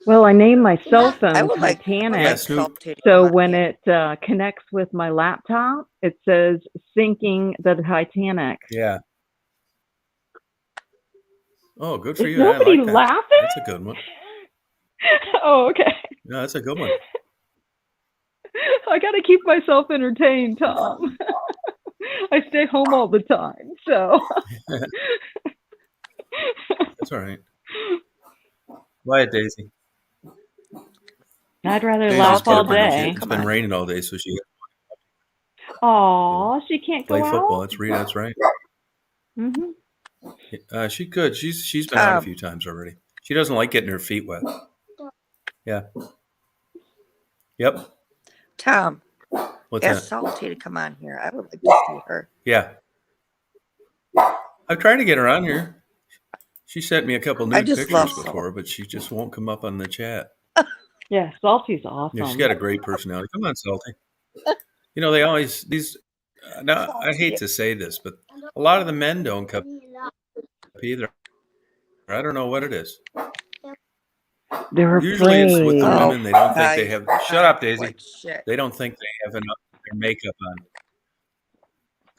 Well, I named my cell phone I would like Titanic. Yeah, Snoop. salty So on when here. it connects with my laptop, it says sinking the Titanic. Yeah. Oh, good for Is you. I nobody like that. laughing? That's a good one. Oh, okay. No, that's a good one. I got to keep myself entertained, Tom. I stay home all the time, so. That's all right. Quiet, Daisy. I'd rather Daisy's laugh all working. day. It's been raining all day, so she Aw, she can't play go football. out? That's right. Mm-hmm. She could. She's been out a few times already. She doesn't like getting her feet wet. Yeah. Yep. Tom, What's ask that? Salty to come on here. I would like to see her. Yeah. I've tried to get her on here. She sent me a couple I nude just love pictures before, but she just won't come up on the chat. Yeah, Salty's Yeah, awesome. she's got a great personality. Come on, Salty. You know, they always these. Now, I hate to say this, but a lot of the men don't come up either. I don't know what it is. They're Usually, it's with the afraid. Oh, women. They don't think they guys, have. Shut up, Daisy. like shit. They don't think they have enough of their makeup on.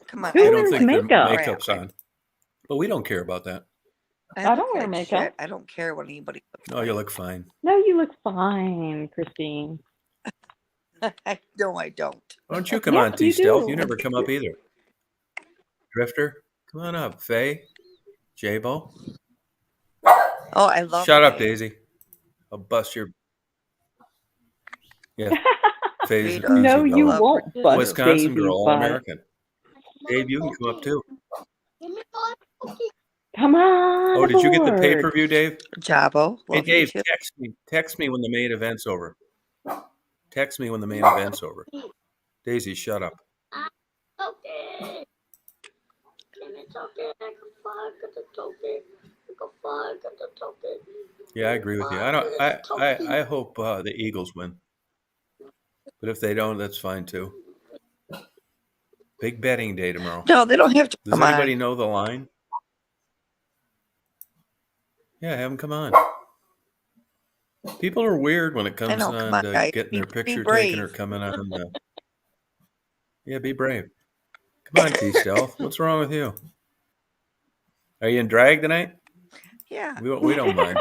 Come on, Who I They look don't wears like think their makeup? makeup's crap. on. But we don't care about that. I I look don't wear like makeup. shit. I don't care what anybody looks No, you look fine. No, you look fine, Christine. like. No, I don't. Why don't you come Yes, on, T you Stealth? do. You never come up either. Drifter, come on up. Faye, J-Bo. Oh, I love Shut up, Faye. Daisy. I'll bust your. Yeah, Faye's She an does. easy No, you going. Love her won't too. bust Wisconsin Daisy's girl, all butt. American. Dave, you can come up too. Come on Oh, did you get the aboard. pay-per-view, Dave? Jabo, Hey, love you Dave, too. text me when the main event's over. Text me when the main event's over. Daisy, shut up. Yeah, I agree with you. I hope the Eagles win, but if they don't, that's fine too. Big betting day tomorrow. No, they don't have to Does come anybody on. know the line? Yeah, have them come on. People are weird when it I comes know. Come on on, to guys. getting Be their picture taken or brave. coming on. Yeah, be brave. Come on, T Stealth. What's wrong with you? Are you in drag tonight? Yeah. We don't mind.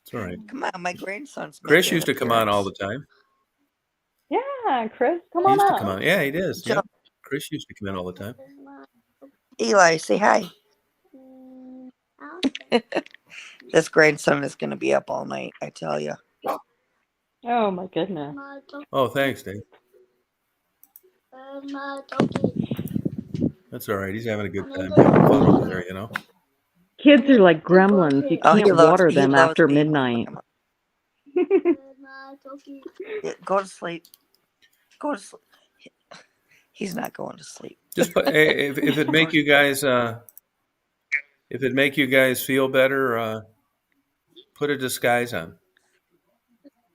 It's all right. Come on, my grandson's Chris making used an to come on all appearance. the time. Yeah, Chris, come He on used to up. come on. Yeah, he does. Joe, Yep. Chris used to come in all the time. Eli, say hi. This grandson is going to be up all night, I tell you. Oh my goodness. Oh, thanks, Dave. That's all right. He's having a good time having fun over there, you know. Kids are like gremlins. You Oh, can't water them after me. midnight. Yeah, go to sleep. Go to sleep. He's not going to sleep. Just put, if it make you guys feel better, put a disguise on.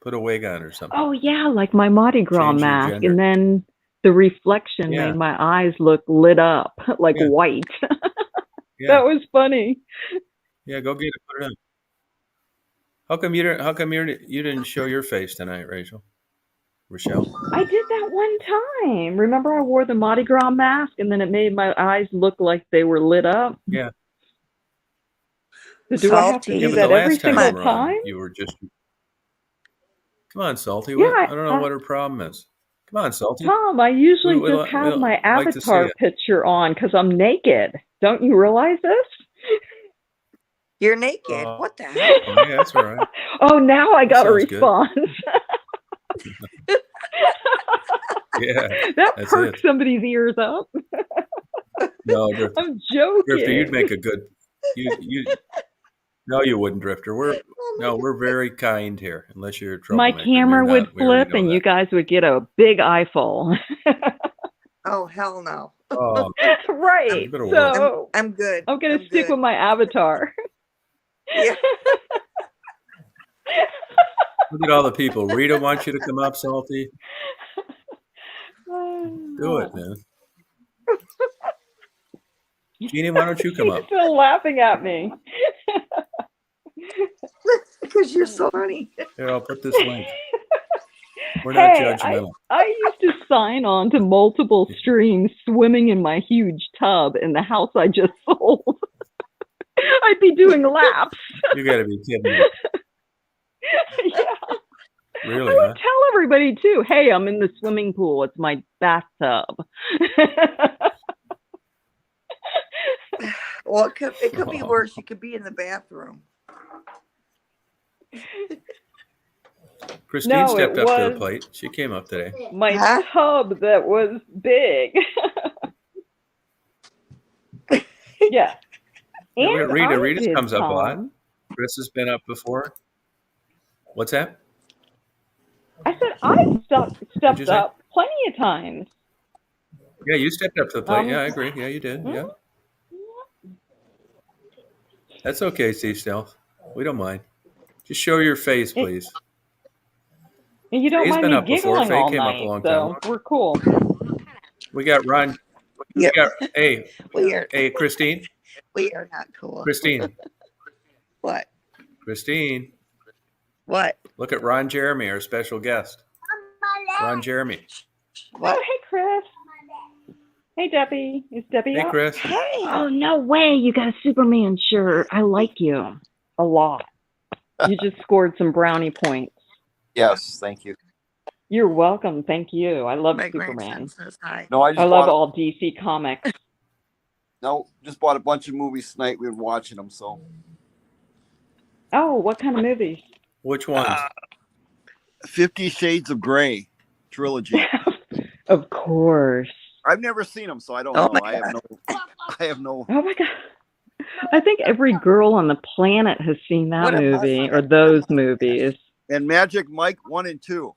Put a wig on or something. Oh yeah, like my Mardi Gras Change your mask, gender. and then the reflection Yeah. made my eyes look lit up like Yeah. white. Yeah. That was funny. Yeah, go get it. Put it on. How come you didn't show your face tonight, Rachel? Rochelle? I did that one time. Remember, I wore the Mardi Gras mask, and then it made my eyes look like they were lit up. Yeah. So do I have to Salty. Yeah, do but that the every last time single you were on, time? you were just. Come on, Salty. Yeah, I don't know what her problem is. Come on, Salty. Tom, I usually We just have my like to see avatar it. picture on because I'm naked. Don't you realize this? You're naked. What the hell? Yeah, that's all right. Oh, now I got a sounds good. response. Yeah, That that's perked it. somebody's ears up. No, Drifter. I'm joking. Drifter, you'd make a good. You. No, you wouldn't, Drifter. We're very kind here, unless you're a My troublemaker. camera You're would not. We already flip, know and that. you guys would get a big eyeful. Oh, hell no. Oh, Right. you better work. So I'm good. I'm gonna stick good. with my avatar. Yeah. Look at all the people. Rita wants you to come up, Salty. Do it, man. Jeannie, why don't you come She's up? still laughing at me. Because you're so funny. Here, I'll put this link. We're not judgmental. I used to sign on to multiple streams swimming in my huge tub in the house I just sold. I'd be doing laps. You got to be kidding me. Yeah. Really, I would huh? tell everybody too, hey, I'm in the swimming pool. It's my bathtub. Well, it could be worse. You could be in the bathroom. Christine No, stepped it up to the was- plate. She came up today. My Huh? tub that was big. Yeah. Yeah, And Rita I did, comes up a lot. Tom. Chris has been up before. What's that? I said I stepped you say? up plenty of times. Yeah, you stepped up to the plate. Um, Yeah, I agree. Yeah, you did. Yeah. That's okay, Sea Stealth. We don't mind. Just show your face, please. And you don't Faye's mind been me up before. giggling Faye all came up a night, long time so ago. we're cool. We got Ron. Yeah. We got, hey, Christine. We are not cool. Christine. What? Christine. What? Look at Ron Jeremy, our special guest. Ron Jeremy. What? Oh, hey, Chris. Hey, Debbie. Is Debbie Hey, up? Chris. Hey. Oh, no way. You got a Superman shirt. I like you a lot. You just scored some brownie points. Yes, thank you. You're welcome. Thank you. I love My Superman. grandson says hi. No, I I just love bought all DC comics. just bought a bunch of movies tonight. We've been watching them, so Oh, what kind of movies? Which ones? 50 Shades of Grey trilogy. Of course. I've never seen them, so I don't Oh know. my I have no. Oh my God. I think every girl on the planet has seen that What a movie mustache. or those movies. And Magic Mike 1 and 2,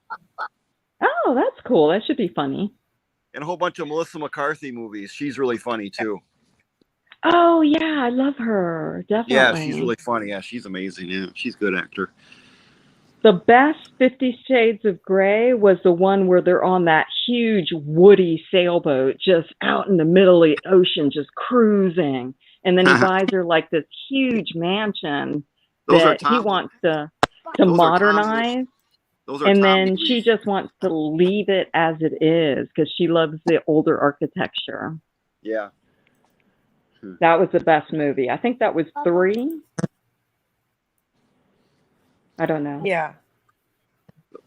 Oh, that's cool. That should be funny. and a whole bunch of Melissa McCarthy movies. She's really funny too. Oh, yeah. I love her. Definitely. Yeah, she's really funny. Yeah, she's amazing. Yeah, she's a good actor. The best 50 Shades of Grey was the one where they're on that huge woody sailboat just out in the middle of the ocean, just cruising. And then he buys her like this huge mansion Those are that he Tom. wants to Those are modernize. Those are And Tom then movies. she just wants to leave it as it is because she loves the older architecture. Yeah. That was the best movie. I think that was 3. I don't know. Yeah.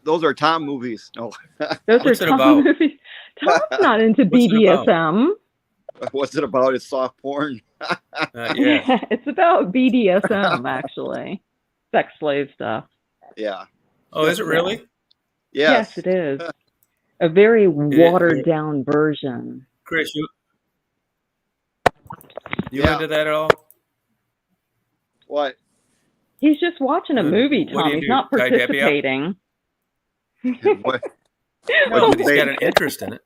Those are Tom movies. No. Those What's are it Tom about? movies. Tom's not into What's it about? BDSM. What's it about? It's soft porn. Yeah. It's about BDSM, actually. Sex slave stuff. Yeah. Oh, is it really? Yes. Yes, it is. A very watered down version. Chris, you Yeah. into that at all? What? He's just watching a movie, What do Tom. you He's do? not Tie Debbie up? participating. What? No, What'd but you he's got say? an interest in it.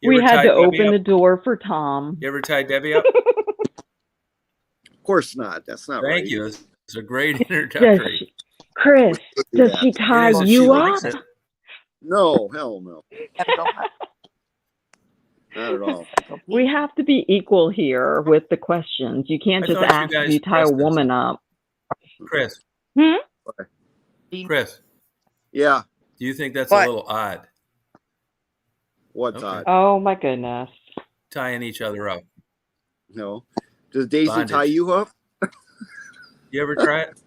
You We ever had tie to Debbie open up? the door for Tom. You ever tie Debbie up? Of course not. That's not right. Thank you. It's a great Does introductory. she, Chris, does Yeah. she It tie is if she you likes up? it. No, hell no. Gotta go hunt. Not at all. We have to be equal here with the questions. You can't I just thought you ask if guys you tie a discussed this. woman up. Chris, Hmm? Chris, Yeah. do you think that's What? a little odd, What's Okay. odd? Oh, my goodness. tying each other up? No. Does Daisy Bondage. tie you up? You ever try it?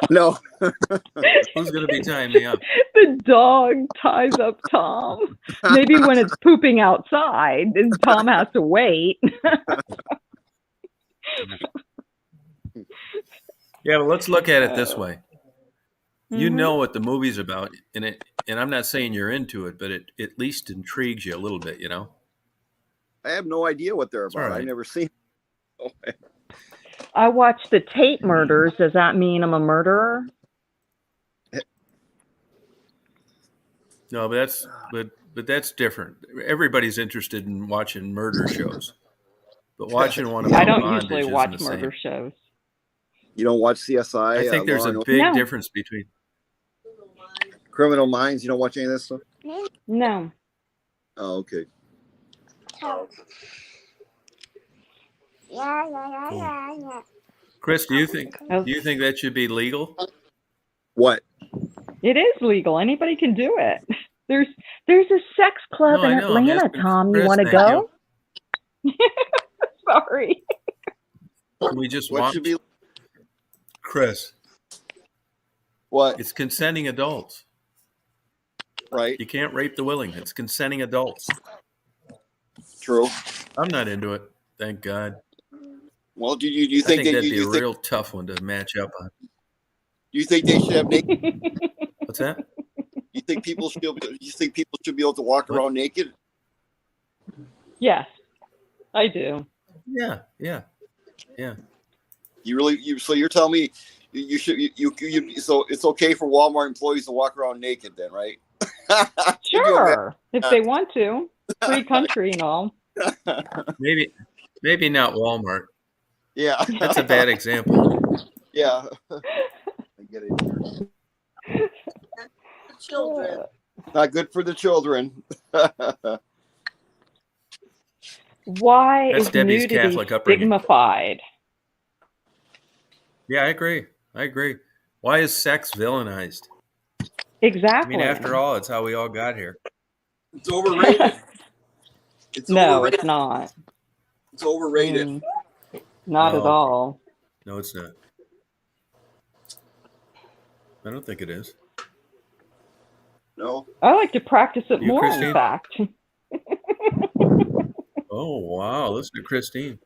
No. Who's going to be tying me up? The dog ties up Tom. Maybe when it's pooping outside, then Tom has to wait. Yeah, but let's look at it this way. You Mhm. know what the movie's about, and I'm not saying you're into it, but it at least intrigues you a little bit, you know? I have no idea what they're It's all about. right. I've never seen. I watched the Tate murders. Does that mean I'm a murderer? No, but that's different. Everybody's interested in watching murder shows, but watching one about I don't bondage usually isn't watch the same. murder shows. You don't watch CSI? I think there's Law a and big No. difference between. Criminal Minds. You don't watch any of this stuff? No. Oh, okay. Chris, do you think Oh. that should be legal? What? It is legal. Anybody can do it. There's a sex club No, I in know. I'm Atlanta, asking Tom. You Chris, want to thank go? Sorry. Can we just What watch? should be? Chris, What? it's consenting adults. Right. You can't rape the willing. It's consenting adults. True. I'm not into it. Thank God. Well, do you I think think that that'd be you a think real tough one to match up on. you think they should have naked? What's that? You think people should be able to walk What? around naked? Yes, I do. Yeah. So you're telling me you should so it's okay for Walmart employees to walk around naked then, right? Can you Sure, if they want to. Free country and all. Maybe not Walmart. Yeah. That's a bad example. Yeah. I get it here. Children. Not good for the children. Why That's is Debbie's nudity Catholic upbringing. stigmatized? Yeah, I agree. Why is sex villainized? I Exactly. mean, after all, it's how we all got here. It's overrated. It's No, overrated. it's not. It's overrated. Not at No. all. No, it's not. I don't think it is. No. I like to practice it You, more, Christine? in fact. Oh, wow. Listen to Christine.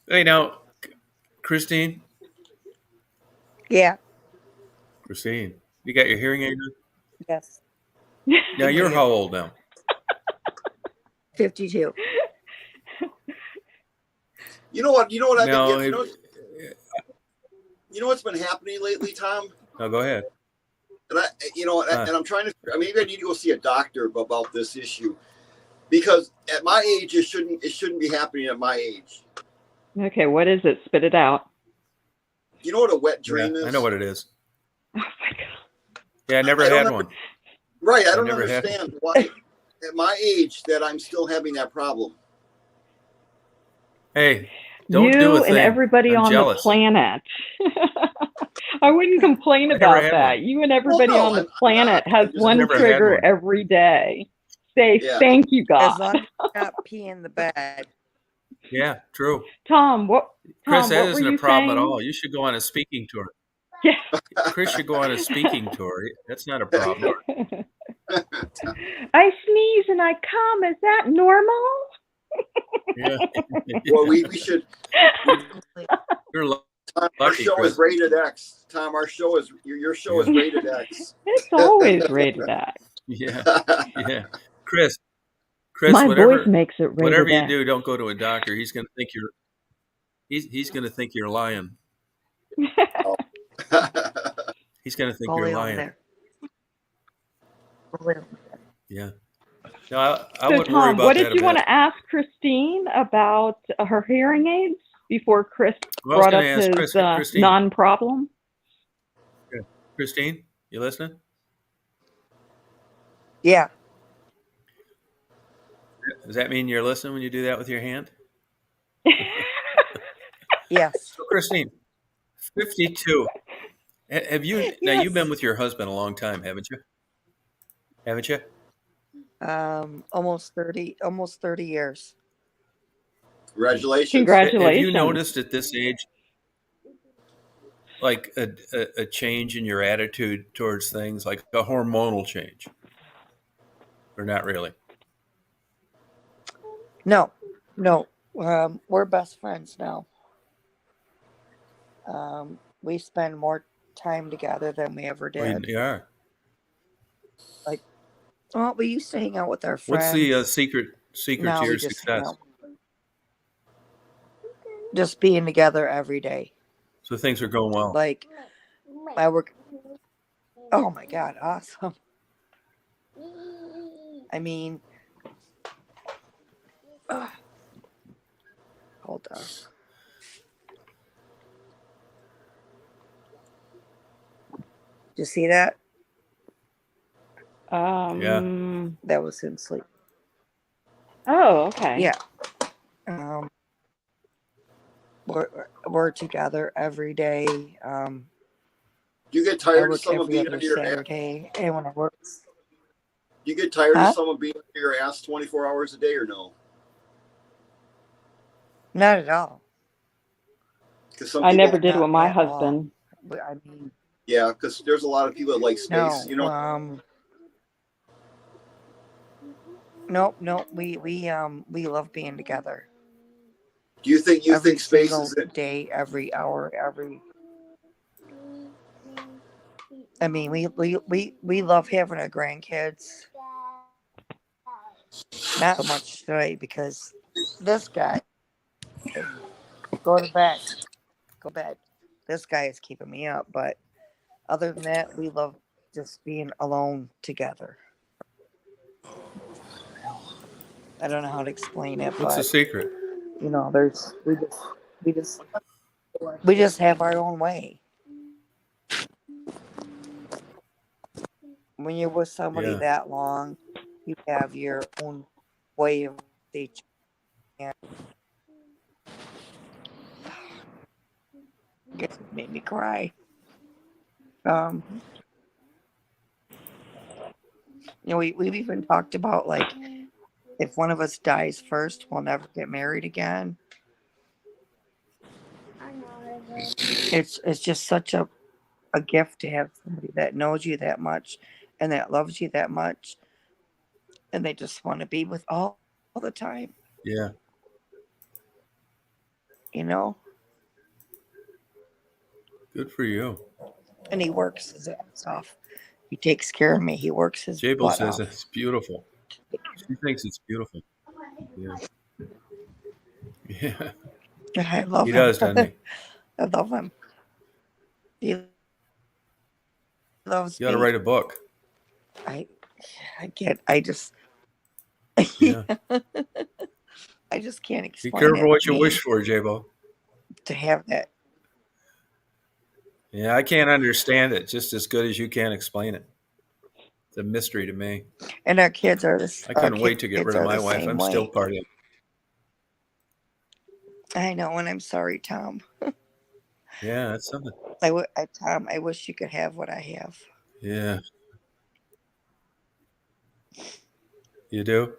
Hey, now, Christine, Yeah. you got your hearing aid on? Yes. Now, Can hear you're you. how old now? 52. You know what I've been No, getting? You know what's been happening lately, Tom? no, go ahead. And I'm trying to. Maybe I need to go see a doctor about this issue, because at my age, it shouldn't be happening at my age. Okay, what is it? Spit it out. You know what a wet Yeah, dream is? I know what it is. Oh my God. Yeah, I never had one. Right, I don't never had understand why at my age that I'm still having that problem. Hey, don't do a You thing. and everybody I'm on jealous. the planet. I wouldn't complain I never about had that. one. You and everybody on the I'm planet not. has I just one never had trigger one. every day. Say Yeah. thank you, God. As long as you not pee in the bed. Yeah, true. Tom, what Chris, that were isn't a you problem saying? at all. You should go on a speaking tour. Yeah. Chris should go on a speaking tour. That's not a problem. I sneeze and I come. Is that normal? Yeah. Well, we should. You're Tom, our lucky, show Chris. is rated X. Tom, our show is your show is rated X. It's always rated X. Yeah. Yeah. Chris, My whatever voice makes it rated you X. do, don't go to a doctor. He's going to think he's going to think you're lying. He's going to think you're Only on lying. there. Only on there. Yeah. No, I So, wouldn't worry Tom, about what that did a you bit. want to ask Christine about her hearing aids before Chris Well, I was brought up going to ask his Christine. non-problem? Yeah. Christine, you listening? Yeah. Does that mean you're listening when you do that with your hand? Yes. So, Christine, 52. Have you now? Yes. You've been with your husband a long time, haven't you? Haven't you? Almost 30 years. Congratulations. Congratulations. Have you noticed at this age, like a change in your attitude towards things, like a hormonal change, or not really? No. We're best friends now. We spend more time together than we ever Well, did. you are. Well, we used to hang out with our friends. What's the secret Now to we your just hang success? out. Just being together every day. So things are going well. Like, I work. Oh my God, awesome. I mean, hold on. Did you see that? Yeah. That was him sleep. Oh, okay. Yeah. We're together every day. Do you get I tired of work someone every being other under your ass? Saturday, and when I work, Do you get tired Huh? of someone being under your ass 24 hours a day, or no? not at all. Because some I people, never did Not with my at all. husband. But I mean, yeah, because there's a lot of people that like no. space. You know, No. We love being together. do you think Every space single is it? day, every hour, every. I mean, we love having our grandkids. Not so much today because this guy, go to bed. This guy is keeping me up, but other than that, we love just being alone together. I don't know how to explain it, What's the but secret? we We just have our own way. When you're with somebody Yeah. that long, you have your own way of nature. It made me cry. We've even talked about, like, if one of us dies first, we'll never get married again. It's just such a gift to have somebody that knows you that much and that loves you that much, and they just want to be with all the time. Yeah. Good for you. And he works his ass off. He takes care of me. He works his Jabel butt says off. it's beautiful. She thinks it's beautiful. Yeah. Yeah. I love He him. does, doesn't he? I love him. He loves You got to me. write a book. I can't. I just Yeah. I just can't Be explain careful it. what you wish for, Jabo. To have that. Yeah, I can't understand it just as good as you can't explain it. It's a mystery to me. And our kids are I couldn't wait to get rid of my the wife. same I'm way. still part of it. I know, and I'm sorry, Tom. Yeah, that's something. Tom, I wish you could have what I have. Yeah. You do?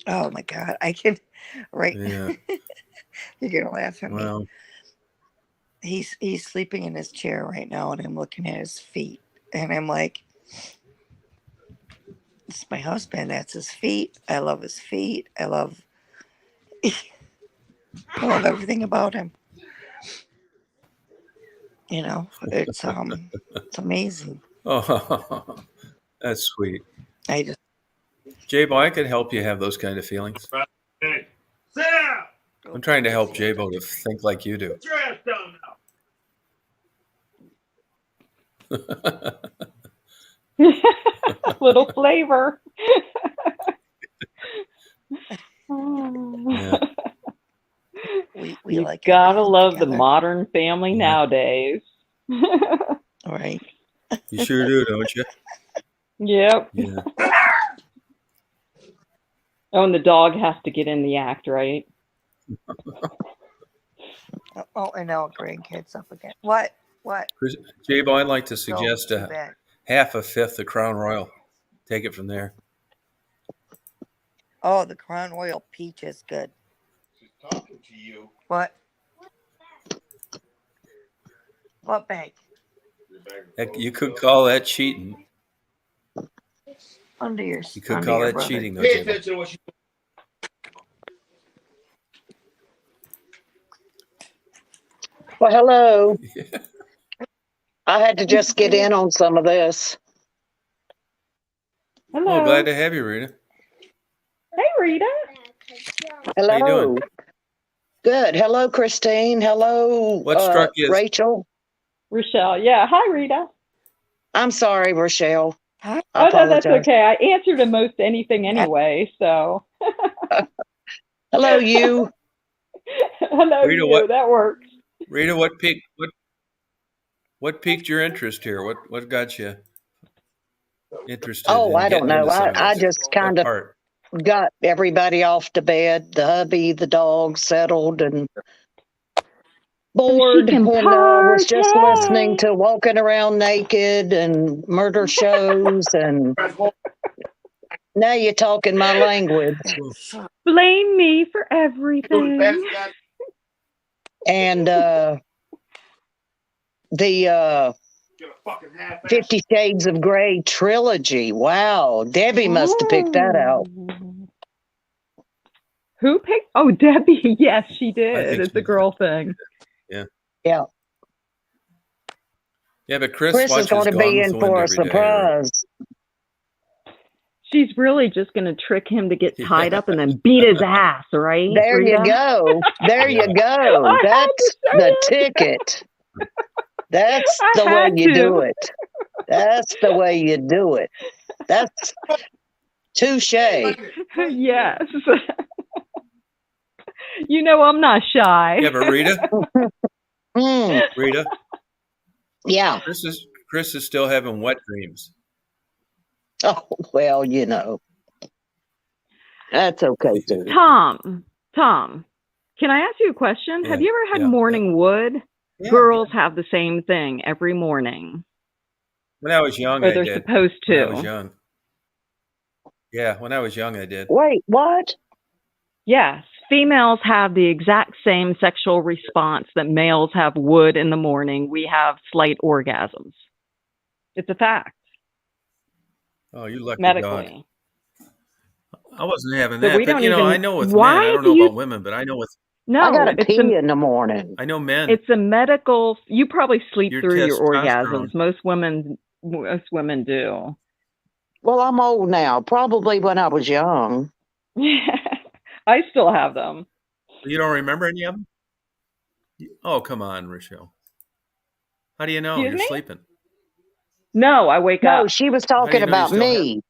Oh my God, I can. Right? Yeah. You're gonna laugh at me. Well, He's sleeping in his chair right now, and I'm looking at his feet, and I'm like, "It's my husband. That's his feet. I love his feet. I love everything about him. It's amazing. oh, that's sweet. I just Jabo, I could help you have those kind of feelings. Hey, sit down. I'm trying to help Jabo to think like you do. Put your ass down now. Little flavor. Yeah. we You like gotta everything love the together. modern family Yeah. nowadays. Right. You sure do, don't you? Yep. Yeah. Oh, and the dog has to get in the act, right? Oh, and now grandkids up again. What? Jabo, I'd like to Oh, suggest too bad. half a fifth of Crown Royal. Take it from there. Oh, the Crown Royal peach is good. She's talking to you. What? What bag? Heck, you could call that cheating. Under your. You could under call your that brother. cheating, though, Pay Jabo. attention to what you. Well, hello. I had to just get in on some of this. Hello. Oh, glad to have you, Rita. Hey, Rita. Hello. How you doing? Good. Hello, Christine. Hello, What struck you? Rachel. Rochelle. Yeah. Hi, Rita. I'm sorry, Rochelle. Hi. I Oh, no, that's apologize. okay. I answer to most anything anyway, so. Hello, you. Hello, Rita, you. what- That works. Rita, what piqued your interest here? What got you interested Oh, in I don't getting know. into some of I this? just kind What of part? got everybody off to bed, the hubby, the dog settled, and bored, can and was just party. listening to Walking Around Naked and murder shows, and now you're talking my language. Blame me for everything. And the Get a fucking half ass. 50 Shades of Grey trilogy. Wow, Debbie must have picked that out. Who picked? Oh, Debbie. Yes, she I did. think It's she a girl thing. Yeah. Yeah, Yeah, but Chris Chris is watches going to Gone be with in the for Wind a every day. surprise. She's really just going to trick him to get Yeah. tied up and then beat his ass, right? There Rita? you go. There Yeah. you go. I had That's to say the it. ticket. That's I the way had you to. do it. That's the way you do it. That's touche. Yes. You know I'm not shy. Yeah, but Rita, Rita, Yeah. Chris is still having wet dreams. Oh, well, you know. That's okay, too. Tom, can I ask you a question? Yeah, Have you ever had yeah, morning wood? yeah. Girls have the same thing every morning. When I was young, Or I they're did. supposed When I was to. young. Yeah, when I was young, I did. Wait, what? Yes, females have the exact same sexual response that males have wood in the morning. We have slight orgasms. It's a fact, Oh, you lucky dog. medically. I wasn't having So that, we but don't you know, even. I know with men. I Why don't do know you? about women, but I know with I No, gotta it's pee in the morning. I know men. it's a medical. You probably sleep Your through your testosterone. orgasms. Most women do. Well, I'm old now. Probably when I was young. I still have them. You don't remember any of them? Oh, come on, Rochelle. How do you know? Excuse You're me? sleeping. No, I wake No, up. she was How do talking you know you about still have? me.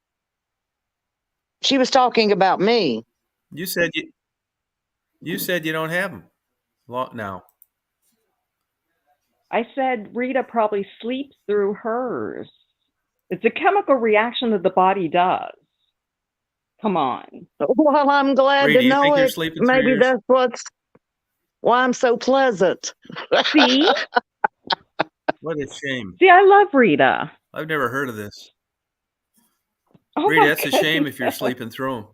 She was talking about me. You said you don't have them. Now. I said Rita probably sleeps through hers. It's a chemical reaction that the body does. Come on. Well, I'm glad Rita, to you know think you're it. sleeping through Maybe yours? that's why I'm so pleasant. See? What a shame. See, I love Rita. I've never heard of this. Oh Rita, my that's a shame if you're goodness. sleeping through them.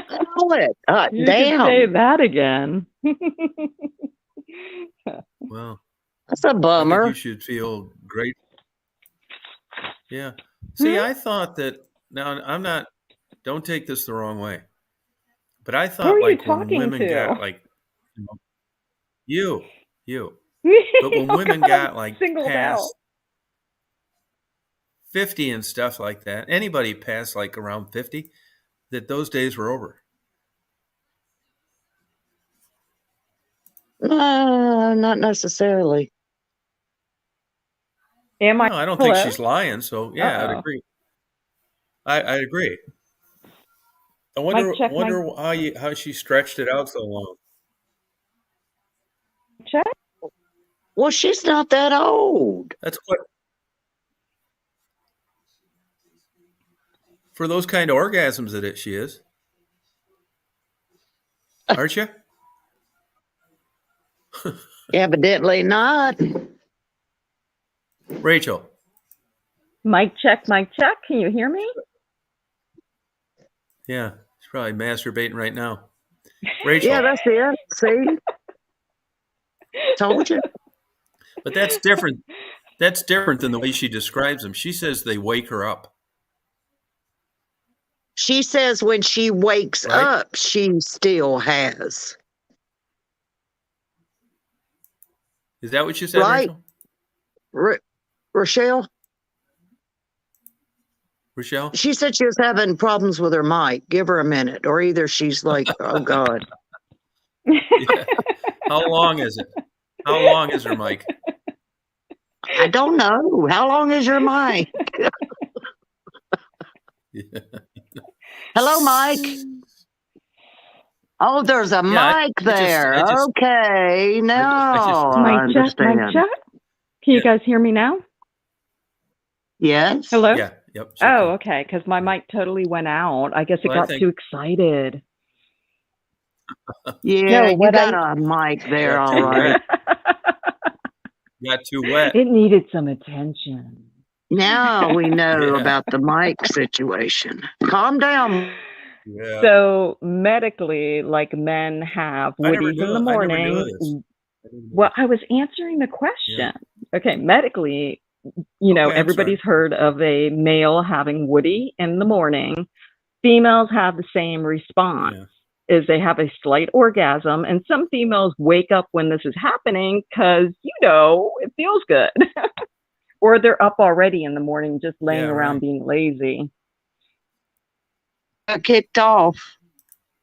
I know it. You could say Damn. that again. Well, That's a I think bummer. you should feel great. Yeah. See, Hmm? I thought that now I'm not. Don't take this the wrong way, but I Who thought are you like when talking women to? got like you, but when Oh women God, I'm got like singled out. past 50 and stuff like that, anybody past like around 50, that those days were over. Not necessarily. Am I? No, I don't think Hello? she's lying. So yeah, I'd Uh-oh. agree. I agree. I Mic check, wonder how she stretched it out so long. check. Well, she's not that old. That's what for those kind of orgasms that she is, aren't you? Evidently not. Rachel. Mic check, mic check. Can you hear me? Yeah, she's probably masturbating right now. Rachel. Yeah, that's it. See? Told you. But that's different. That's different than the way she describes them. She says they wake her up. She says when she wakes Right? up, she still has. Is that what you said, Right? Rachel? Rochelle? Rochelle? She said she was having problems with her mic. Give her a minute. Or either she's like, oh, God. Yeah. How long is it? How long is her mic? I don't know. How long is your mic? Yeah. Hello, Mike. Oh, there's a mic there. Okay, now I Mic check, mic understand. check. Can you guys hear me now? Yes. Hello? Yeah. Yep. Oh, okay. Because my mic totally went out. I guess it got too excited. Yeah, No, you got a mic there, Got all too right. Got too wet. It needed some attention. Now we know Yeah. about the mic situation. Calm down. Yeah. So medically, like men have woodies in the morning. Well, I was answering the question. Yeah. Okay, medically, you know, everybody's heard of a male having woody in the morning. Females have the same response. Yeah. Is they have a slight orgasm, and some females wake up when this is happening because, you know, it feels good. Or they're up already in the morning just laying around being lazy. I kicked off.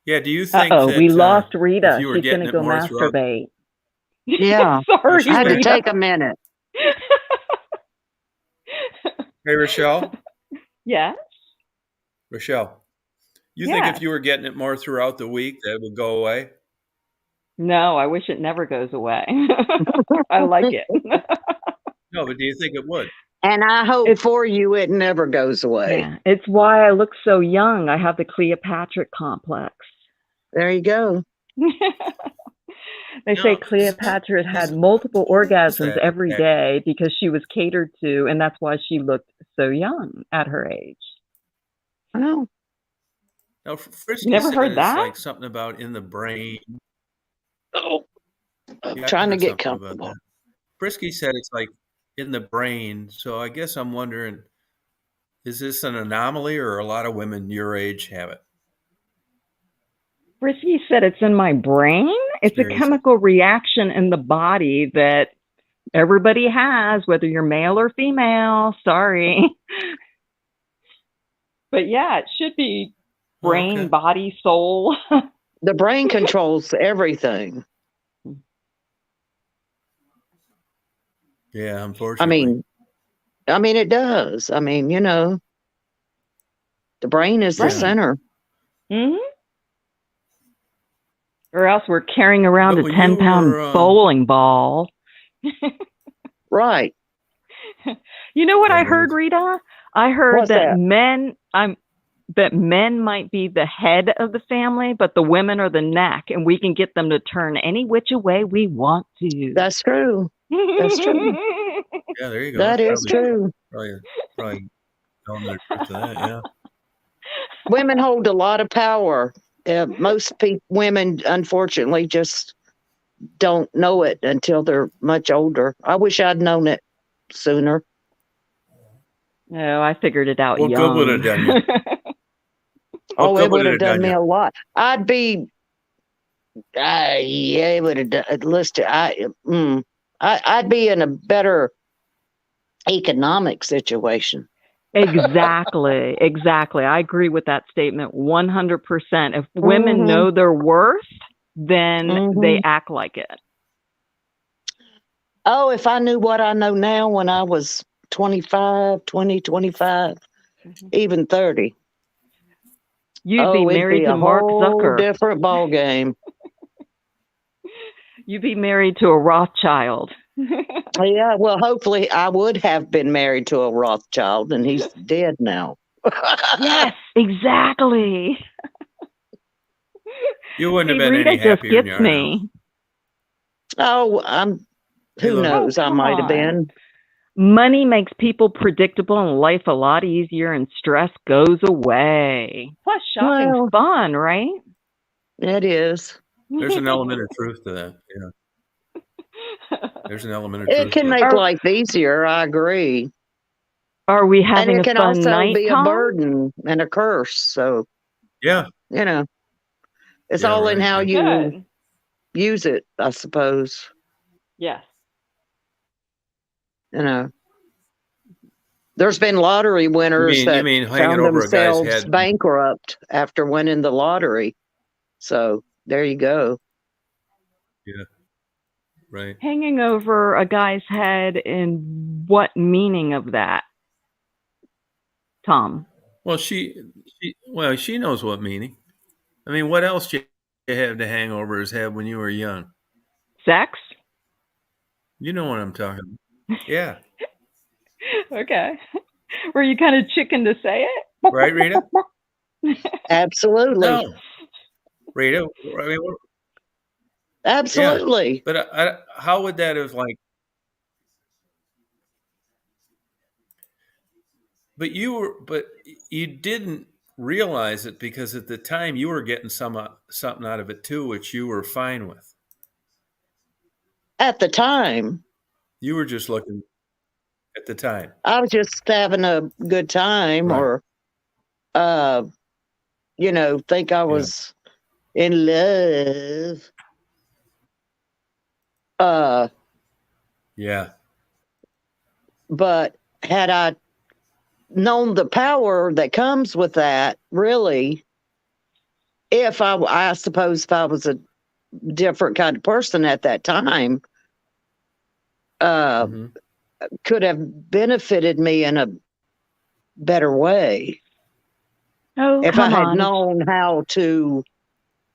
Yeah, do you think that we lost Rita. She's going to go masturbate. Yeah. Sorry, I had Rita. to take a minute. Hey, Rochelle? Yes? Rochelle, You think if you were getting it more throughout the week, that would go away? No, I wish it never goes away. I like it. No, but do you think it would? And I hope for you it never goes away. Yeah, it's why I look so young. I have the Cleopatra complex. There you go. They say Cleopatra had multiple orgasms every day because she was catered to, and that's why she looked so young at her age. Oh. No, Frisky never said heard it's that? like something about in the brain. Oh, I'm Yeah, trying to heard get something about comfortable. that. Frisky said it's like in the brain. So I guess I'm wondering, is this an anomaly or a lot of women your age have it? Frisky said it's in my brain. It's a Seriously. chemical reaction in the body that everybody has, whether you're male or female. Sorry. But yeah, it should be brain, okay. body, soul. The brain controls everything. Yeah, unfortunately. I mean, it does. I mean, you know, the brain is the center. Mm-hmm. Or else we're carrying around But a when 10-pound bowling ball. Right. You know what I heard, Rita? I heard What's that that? that men might be the head of the family, but the women are the neck, and we can get them to turn any which way we want to. That's true. That's true. Yeah, there you go. That That's is true. Probably element of truth to that, yeah. Women hold a lot of power. Most women, unfortunately, just don't know it until they're much older. I wish I'd known it sooner. No, I figured it out What young. good would it have done you? Oh, it would have done me a lot. I'd be, yeah, it would have done, I'd be in a better economic situation. Exactly. I agree with that statement 100%. If women know their worth, then they act like it. Oh, if I knew what I know now when I was 25, even 30. You'd be married to Mark Zucker. Different ball game. You'd be married to a Rothschild. Yeah, well, hopefully I would have been married to a Rothschild, and he's dead now. Yes, exactly. You wouldn't have been any happier than you are now. Oh, who knows? I might have been. Money makes people predictable and life a lot easier, and stress goes away. Plus, shopping's fun, right? It is. There's an element of truth to that. Yeah. There's an element of truth. It can make life easier. I agree. Are we having a fun night, Tom? And it can also be a burden and a curse. So, yeah, you know, it's all in how you use it, I suppose. Yes. You know, there's been lottery winners that found themselves bankrupt after winning the lottery. So there you go. Yeah. Right. Hanging over a guy's head, and what meaning of that, Tom? Well, she knows what meaning. I mean, what else did you have to hang over his head when you were young? Sex? You know what I'm talking about. Yeah. Okay. Were you kind of chicken to say it? Right, Rita? Absolutely. No. Rita, I mean, absolutely. Yeah. But how would that have But you didn't realize it because at the time you were getting something out of it too, which you were fine with. At the time. You were just looking at the time. I was just having a good time, or, you know, think I was in love. Yeah. But had I known the power that comes with that, really, I suppose if I was a different kind of person at that time, could have benefited me in a better way. Oh, if I come had on. known how to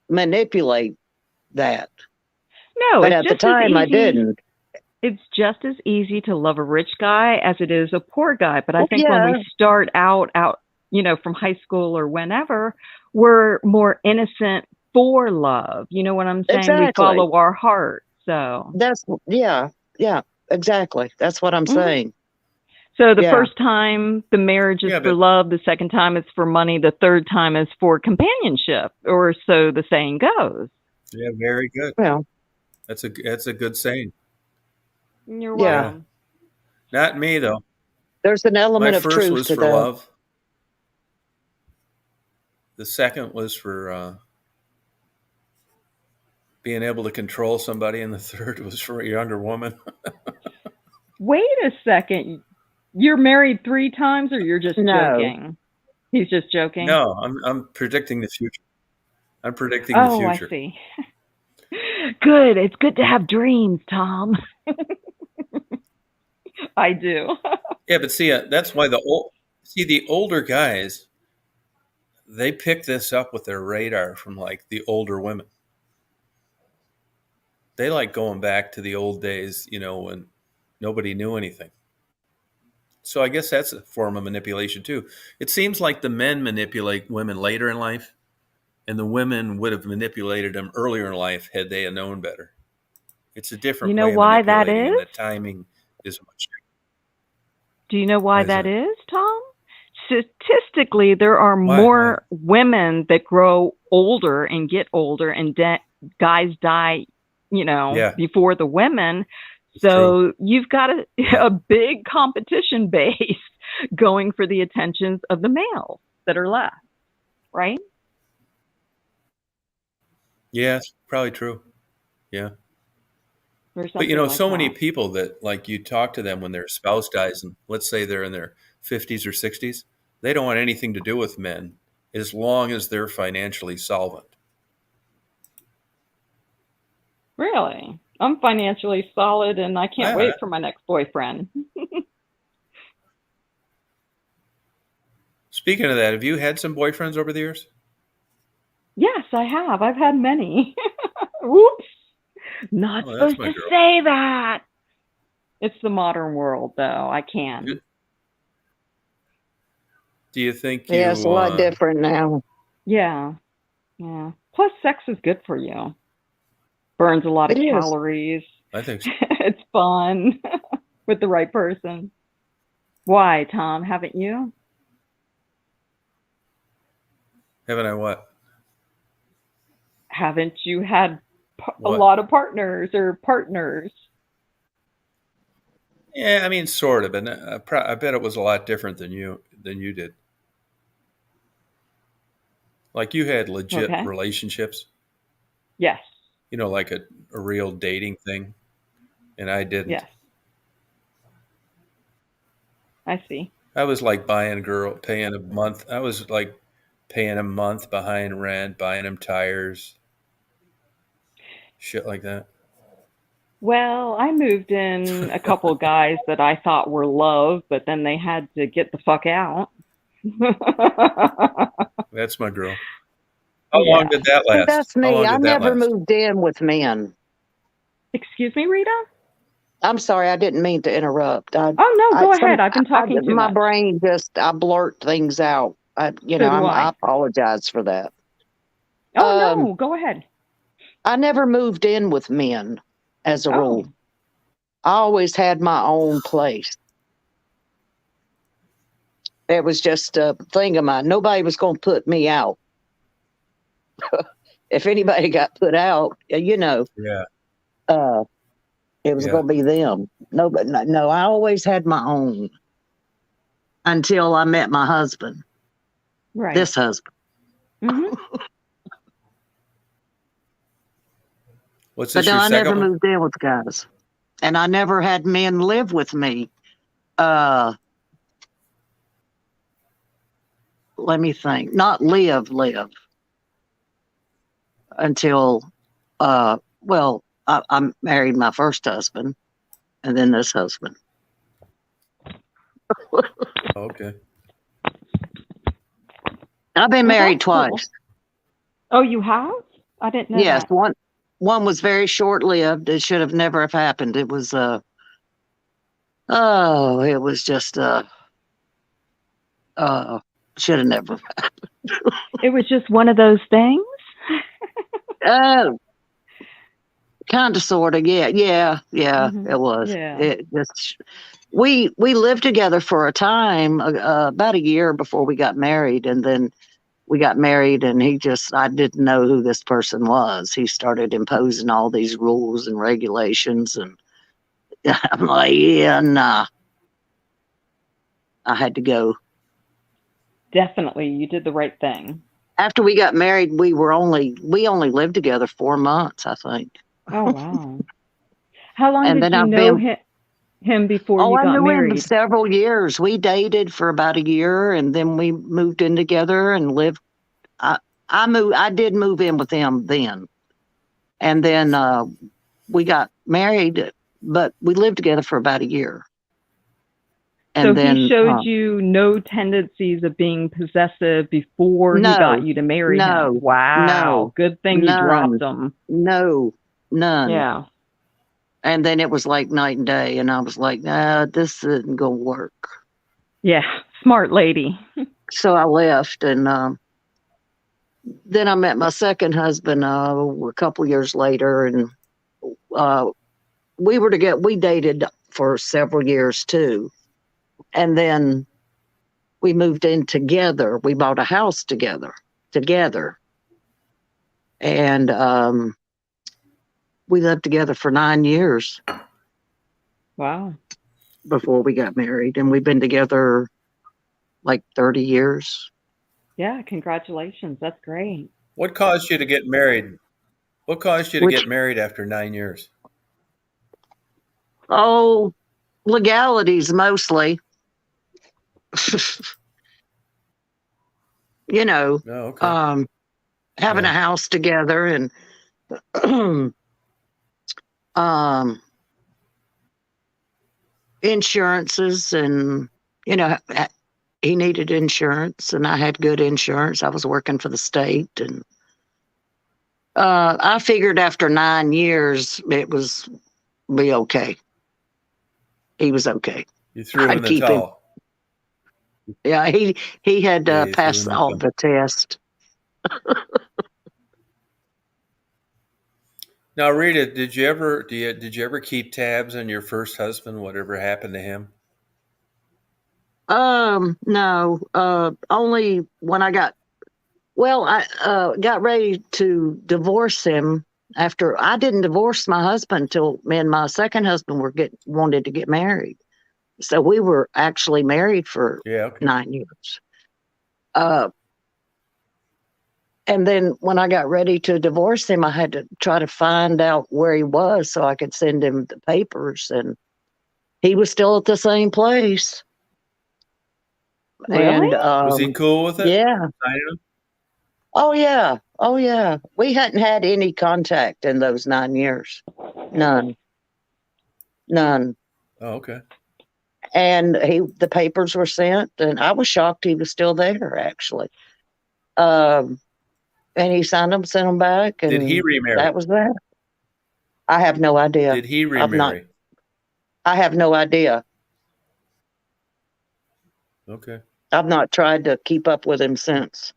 manipulate that. No, But it's at the just as time, I easy. didn't. It's just as easy to love a rich guy as it is a poor guy. But I Well, think when yeah, we start out, from high school or whenever, we're more innocent for love. You know what I'm saying? We exactly. follow our heart. So, Yeah, exactly. That's what I'm mhm. saying. So the Yeah. first time the marriage is Yeah, for but love, the second time it's for money, the third time is for companionship, or so the saying goes. yeah, very good. Well, That's a good saying. You're yeah. Yeah, welcome. not me though. There's an My element of first truth was to for that. love. The second was for being able to control somebody, and the third was for a younger woman. Wait a second. You're married 3 times, or you're just No. joking? He's just joking. No, I'm predicting the future. I'm predicting the Oh, I future. see. Good. It's good to have dreams, Tom. I do. Yeah, but see, that's why the older guys, they pick this up with their radar from like the older women. They like going back to the old days, when nobody knew anything. So I guess that's a form of manipulation too. It seems like the men manipulate women later in life, and the women would have manipulated them earlier in life had they have known better. It's a You different know way of why that manipulating, and is? the timing is much. Do you know why Why is that that? is, Tom? Statistically, there are Why? more women that grow older and get older, and guys die, Yeah, before the women. it's true. So you've got Yeah, a big competition base going for the attentions of the males that are left, right? yeah, it's probably true. Yeah. Or But something like so many that. people that like you talk to them when their spouse dies, and let's say they're in their 50s or 60s, they don't want anything to do with men as long as they're financially solvent. Really? I'm financially solid and I can't I, wait for my next boyfriend. Speaking of that, have you had some boyfriends over the years? Yes, I have. I've had many. Whoops. Not Oh, that's supposed my to girl. say that. It's the modern world, though. I can. Do you think Yeah, it's a you? lot different now. Yeah. Yeah. Plus, sex is good for you. Burns a lot of It is. calories. I think so. It's fun with the right person. Why, Tom? Haven't you? Haven't I what? Haven't you had a What? lot of partners or partners? Yeah, I mean, sort of, and I bet it was a lot different than you did. Like you had legit Okay. relationships, Yes. like a real dating thing, and I didn't. Yes. I see. I was like buying a girl, paying a month. I was like paying a month behind rent, buying them tires, shit like that. Well, I moved in a couple guys that I thought were love, but then they had to get the fuck out. That's my girl. How long Yeah. did that See, last? that's How me. long I did that never last? moved in with men. Excuse me, Rita? I'm sorry, I didn't mean to interrupt. Oh, no, go ahead. I've been talking too My much. brain I blurt things out. So do I I. apologize for that. Oh, Um, no, go ahead. I never moved in with men as a rule. Oh, I always had my own place. It was just a thing of mine. Nobody was going to put me out. If anybody got put out, Yeah, uh, it was yeah. going to be them. No, I always had my own until I met my husband, right. this husband. Mm-hmm. What's But this? no, Your I never second one? moved in with guys. And I never had men live with me. Let me think. Not live until I married my first husband and then this husband. Okay. I've been Well, married that's cool. twice. Oh, you have? I didn't know Yes, that. one was very short lived. It should have never have happened. It was oh, it was just should have never. It was just one of those things. Uh, kind of, sort of, yeah. It was. Yeah. It just we lived together for a time, about a year before we got married, and then we got married, and I didn't know who this person was. He started imposing all these rules and regulations, and I'm like, yeah, nah. I had to go. Definitely, you did the right thing. After we got married, we only lived together 4 months, I think. Oh wow! How long And did then you I've know been. him before Oh, you I got knew him married? several years. We dated for about a year, and then we moved in together and lived. I did move in with him then, and then we got married, but we lived together for about a year. And So then he showed you no tendencies of being possessive before he got no, you to marry him. no, Wow, good thing you dropped none, him. no, none. Yeah. And then it was like night and day, and I was like, nah, this isn't gonna work. Yeah, smart lady. So I left, and then I met my second husband a couple years later, and we dated for several years too, and then we moved in together. We bought a house together, and we lived together for 9 years. Wow. Before we got married, and we've been together like 30 years. Yeah, congratulations. That's great. What caused you to get married? What caused you to get married after 9 years? Oh, legalities mostly. You know, Oh, okay. having a house together, and insurances, and he needed insurance, and I had good insurance. I was working for the state, and I figured after 9 years it was be okay. He was okay. You threw in I'd the keep him. towel. Yeah, he had you passed threw in all the test. Now, Rita, did you ever keep tabs on your first husband? Whatever happened to him? No. Only when I got ready to divorce him. After I didn't divorce my husband until me and my second husband wanted to get married. So we were actually married for 9 years. And then when I got ready to divorce him, I had to try to find out where he was so I could send him the papers, and he was still at the same place. Really? And was he cool with it? Yeah. Oh yeah. We hadn't had any contact in those 9 years. None. Oh, okay. And the papers were sent, and I was shocked he was still there, actually. And he signed them, sent them back, and did he remarry? That was that. I have no idea. Did he remarry? I have no idea. Okay. I've not tried to keep up with him since.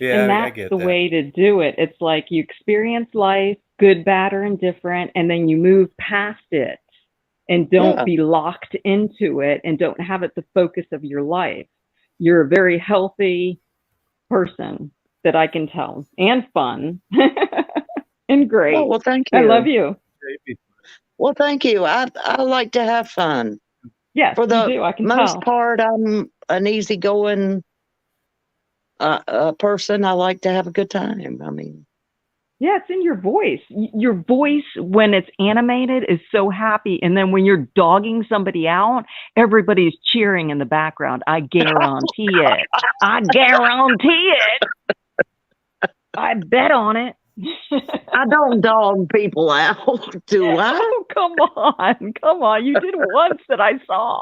Yeah, and I that's get the that. way to do it. It's like you experience life, good, bad, or indifferent, and then you move past it and don't be locked into it and don't have it the focus of your life. You're a very healthy person that I can tell, and fun and great. Oh, well, thank you. I love you. Well, thank you. I like to have fun. Yes, For the you do. I can most tell. part, I'm an easygoing person. I like to have a good time. I mean, yeah, it's in your voice. Your voice, when it's animated, is so happy. And then when you're dogging somebody out, everybody's cheering in the background. I guarantee it. I guarantee it. I bet on it. I don't dog people out, do I? Oh, come on. Come on. You did once that I saw.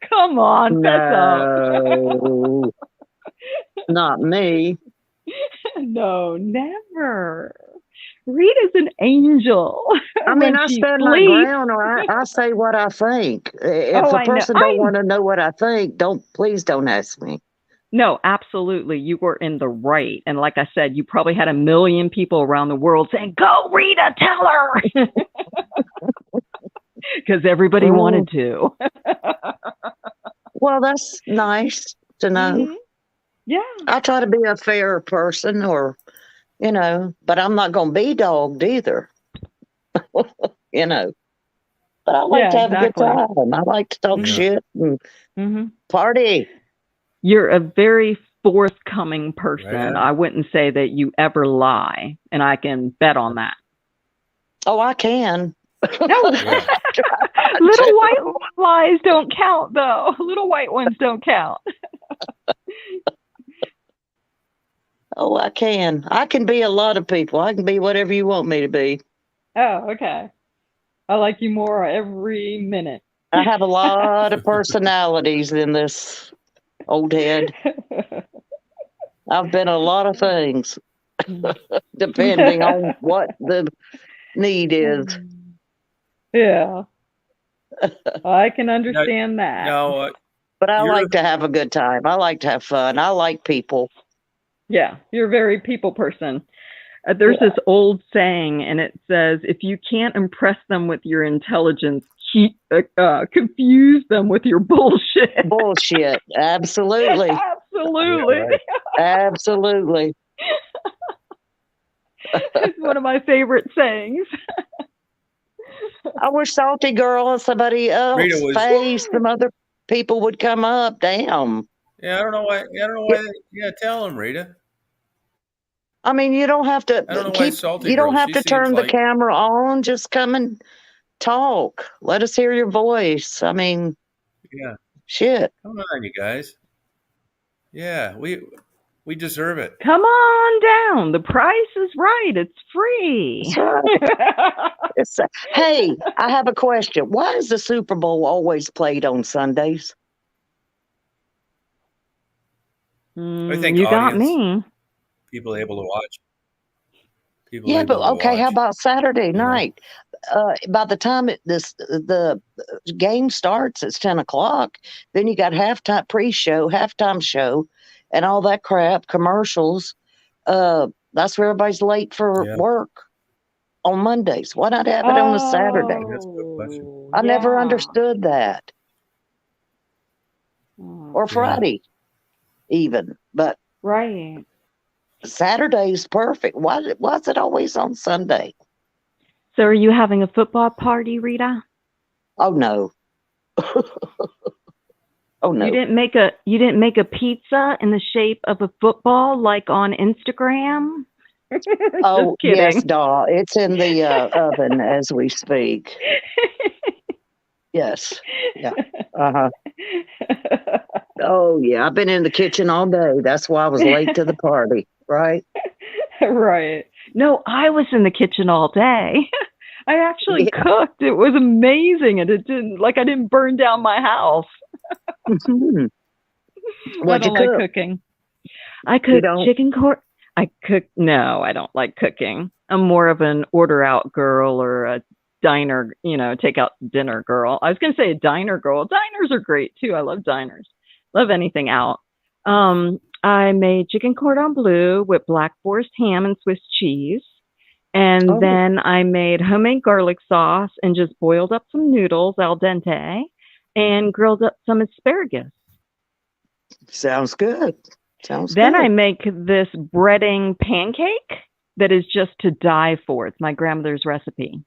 Come on, fess up. No, not me. No, never. Rita's an angel. I mean, When I she stand my sleeps. ground, or I say what I think. If Oh, a I know. person don't want to know what I think, please don't ask me. No, absolutely. You were in the right. And like I said, you probably had a million people around the world saying, go, Rita, tell her. Because everybody wanted to. Well, that's nice to know. Mhm. Yeah. I try to be a fair person, or, but I'm not going to be dogged either, you know. But I like Yeah, to have a good exactly. time. I like to talk shit and party. You're a very forthcoming person. Right on. I wouldn't say that you ever lie, and I can bet on that. Oh, I can. No. Yeah. Little white lies don't count, though. Little white ones don't count. Oh, I can. I can be a lot of people. I can be whatever you want me to be. Oh, okay. I like you more every minute. I have a lot of personalities in this old head. I've been a lot of things, depending on what the need is. Yeah. I can understand that. No, but I like to have a good time. I like to have fun. I like people. Yeah, you're a very people person. There's this old saying, and it says, if you can't impress them with your intelligence, confuse them with your bullshit. Bullshit. Absolutely. Absolutely. Yeah, right. Absolutely. It's one of my favorite sayings. I wish Salty Girl and somebody else face some other people would come up. Damn. Yeah, I don't know why. Yeah, tell him, Rita. I mean, you don't have to I don't know why Salty you don't Girl, have she to seems turn the like- camera on. Just come and talk. Let us hear your voice. I mean, Yeah. shit. Come on, you guys. Yeah, we deserve it. Come on down. The price is right. It's free. That's right. Hey, I have a question. Why is the Super Bowl always played on Sundays? I think you got me. People able to watch. People Yeah, able but to okay, watch. how about Saturday night? By the time the game starts, it's 10 o'clock. Then you got halftime pre-show, halftime show, and all that crap, commercials. That's where everybody's late for work on Mondays. Why not have it on a Saturday? That's a good question. I never understood that. Or Friday, even. But right. Saturday's perfect. Why's it always on Sunday? So are you having a football party, Rita? Oh no. Oh no. You didn't make a pizza in the shape of a football like on Instagram? Oh Just kidding. yes, doll. It's in the oven as we speak. Yes. Yeah. Uh-huh. Oh yeah. I've been in the kitchen all day. That's why I was late to the party, right? Right. No, I was in the kitchen all day. I actually cooked. It was amazing, and I didn't burn down my house. What'd I don't like cooking. I cook chicken court. No, I don't like cooking. I'm more of an order out girl or a diner, take out dinner girl. I was going to say a diner girl. Diners are great too. I love diners. Love anything out. I made chicken cordon bleu with black forest ham and Swiss cheese. And then I made homemade garlic sauce and just boiled up some noodles al dente and grilled up some asparagus. Sounds good. Then I make this breading pancake that is just to die for. It's my grandmother's recipe.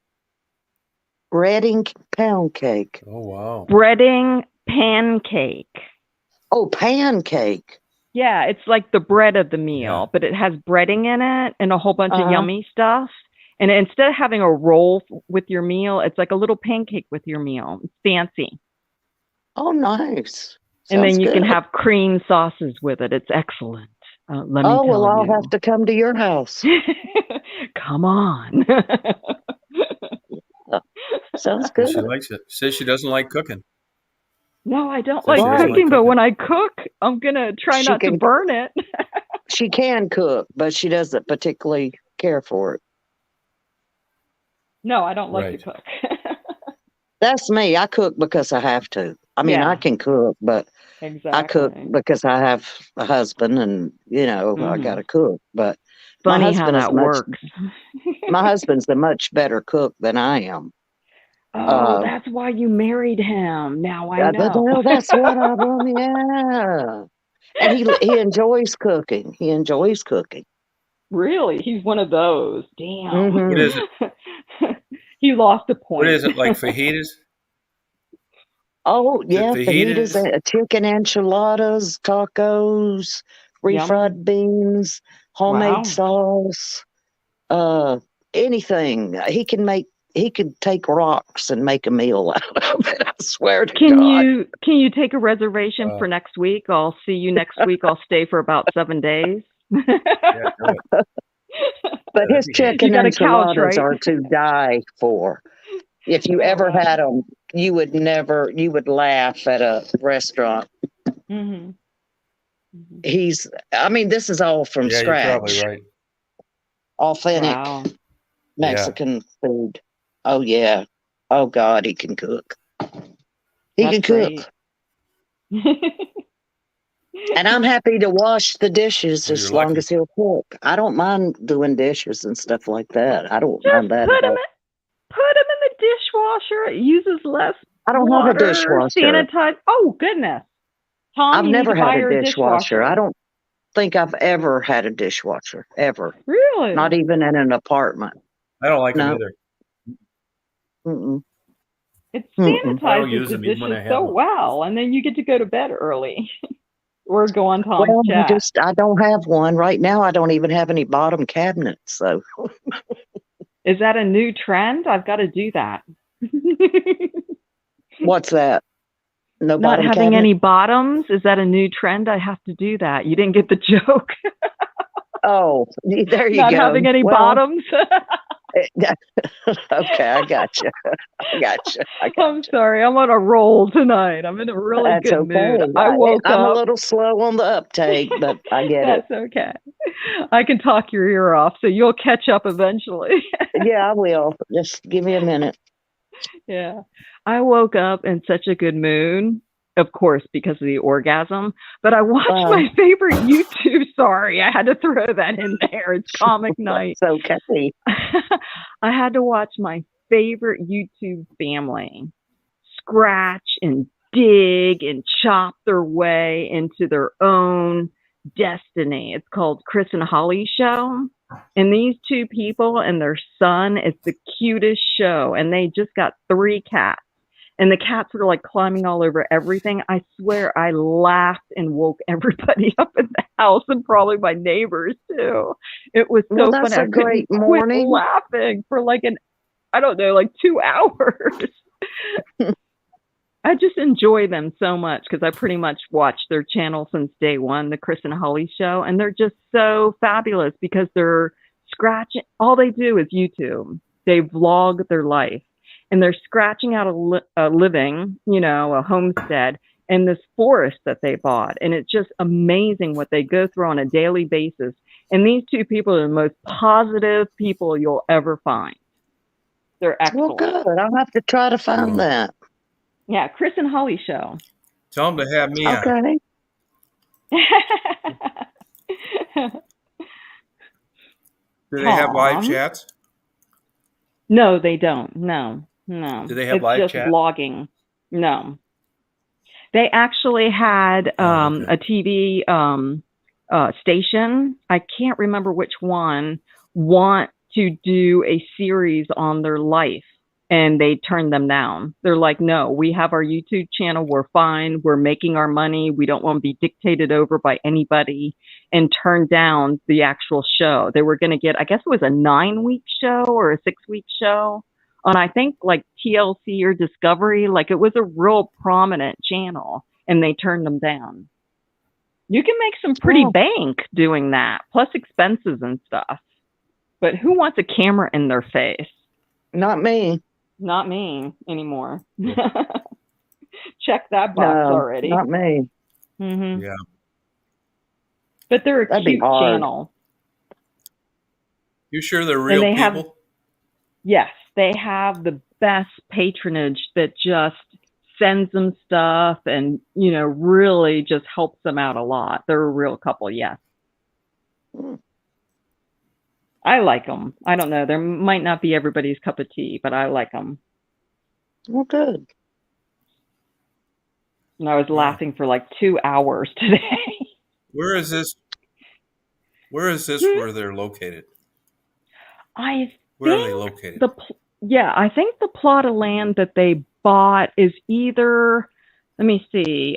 Breading pancake. Oh, wow. Breading pancake. Oh, pancake. Yeah, it's like the bread of the meal, but it has breading in it and a whole bunch of yummy stuff. And instead of having a roll with your meal, it's like a little pancake with your meal. It's fancy. Oh, nice. And then you can have cream sauces with it. It's excellent. Let me tell you. I'll have to come to your house. Come on. Sounds good. She likes it. Says she doesn't like cooking. No, I don't So like she doesn't cooking, like but cooking. when I cook, I'm gonna try She not to can burn it. she can cook, but she doesn't particularly care for it. No, I don't like to Right. cook. That's me. I cook because I have to. I mean, I Yeah, can cook, but I cook exactly. because I have a husband and, I got to cook. But my Funny how husband is that works. my husband's a much better cook than I am. Oh, that's why you married him. Now I But know. no, that's what I want. Yeah. And he enjoys cooking. He enjoys cooking. Really? He's one of those. Damn. What Hmm is it? He lost a What point. is it, like fajitas? Oh, Is it yeah, fajitas, fajitas? chicken enchiladas, tacos, Yum. refried beans, homemade Wow. sauce, anything. He could take rocks and make a meal out of it. I swear to Can God. you take a reservation for next week? I'll see you next week. I'll stay for about 7 days. Yeah, do it. But That'd his be handy. You chicken got a couch, enchiladas right? are to die for. If you Oh ever wow. had them, you would laugh at a restaurant. Mhm. I mean, this is all from Yeah, you're probably scratch. right. Authentic Wow. Yeah. Mexican food. Oh yeah. Oh God, he can cook. He That's can cook. great. And I'm happy to wash the dishes Well, you're as long lucky. as he'll cook. I don't mind doing dishes and stuff like that. I don't Just mind that at all. put them in the dishwasher. It uses less I don't have a water, dishwasher. sanitize. Oh goodness. Tom, I've you need never to buy had a her a dishwasher. I dishwasher. don't think I've ever had a dishwasher. Ever. Not Really? even in an apartment. I don't like them No. either. Mm-mm. It Mm-mm. I don't sanitizes use the them even when dishes I have so them. well, and then you get to go to bed early or go on Tom's Well, chat. I don't have one. Right now I don't even have any bottom cabinets, so Is that a new trend? I've got to do that. what's that? No Not bottom having cabinet? any bottoms? Is that a new trend? I have to do that. You didn't get the joke. Oh, there you Not go. having any Well, bottoms. okay, I got you. I'm sorry. I'm on a roll tonight. I'm in a really That's good mood. okay. I woke I'm a up. little slow on the uptake, but I get it. That's okay. I can talk your ear off, so you'll catch up eventually. Yeah, I will. Just give me a minute. Yeah. I woke up in such a good mood, of course, because of the orgasm, but I watched my favorite YouTube. Sorry, I had to throw that in there. It's comic night. That's okay. I had to watch my favorite YouTube family scratch and dig and chop their way into their own destiny. It's called Chris and Holly Show. And these two people and their son, it's the cutest show. And they just got 3 cats. And the cats were like climbing all over everything. I swear I laughed and woke everybody up in the house and probably my neighbors too. It was so That's funny. a I couldn't great morning. quit laughing for like I don't know, like 2 hours. I just enjoy them so much because I pretty much watched their channel since day one, the Chris and Holly Show, and they're just so fabulous because they're scratching. All they do is YouTube. They vlog their life, and they're scratching out a living, a homestead in this forest that they bought, and it's just amazing what they go through on a daily basis. And these two people are the most positive people you'll ever find. They're excellent. Well, good. I'll have to try to find that. Yeah, Chris and Holly Show. Tell them to have me on. Okay. Do they have live chats? No, they don't. No. Do they have live just chat? Vlogging. No. They actually had a TV station. I can't remember which one. Want to do a series on their life, and they turned them down. They're like, no, we have our YouTube channel. We're fine. We're making our money. We don't want to be dictated over by anybody, and turned down the actual show. They were going to get, I guess it was a 9-week show or a 6-week show on, I think, like TLC or Discovery. Like, it was a real prominent channel, and they turned them down. You can make some pretty bank doing that, plus expenses and stuff. But who wants a camera in their face? Not me. Not me anymore. Check that box No, already. not me. Mm-hmm. Yeah. But they're a That'd be cute hard. channel. You sure they're And real they have, people? yes, they have the best patronage that just sends them stuff and, you know, really just helps them out a lot. They're a real couple, yes. Hmm. I like them. I don't know. There might not be everybody's cup of tea, but I like them. Well, good. And I was Yeah. laughing for like 2 hours today. Where is this? Where is this? Hmm? Where they're located? I Where are they think located? I think the plot of land that they bought is either, let me see,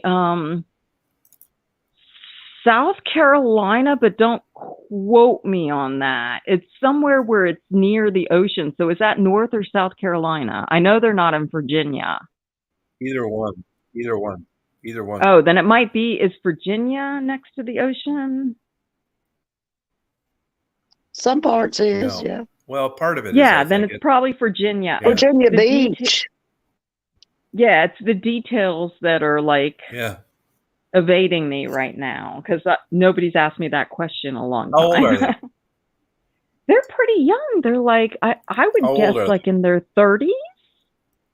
South Carolina, but don't quote me on that. It's somewhere where it's near the ocean. So is that North or South Carolina? I know they're not in Virginia. Either one. Either one. Either one. Oh, then it might be, is Virginia next to the ocean? Some parts is, No. yeah. Well, part of it is. Yeah, then it's probably Virginia. Yeah. Virginia The Beach. Yeah, it's the details that are like Yeah. evading me right now because nobody's asked me that question in a long time. How old are they? They're pretty young. They're like, I would How guess old are like in their 30s.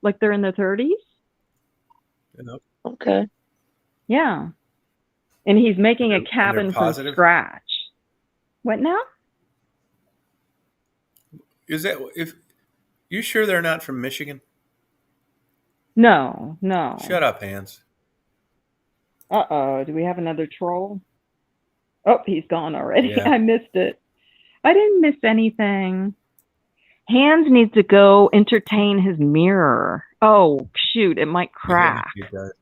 Like they're in their 30s. Okay. Yeah. And he's making a And they're cabin from positive? scratch. What now? Is that if you sure they're not from Michigan? No. Shut up, Hans. Uh-oh. Do we have another troll? Oh, he's gone already. Yeah. I missed it. I didn't miss anything. Hans needs to go entertain his mirror. Oh, shoot. It might crack. Yeah, he does.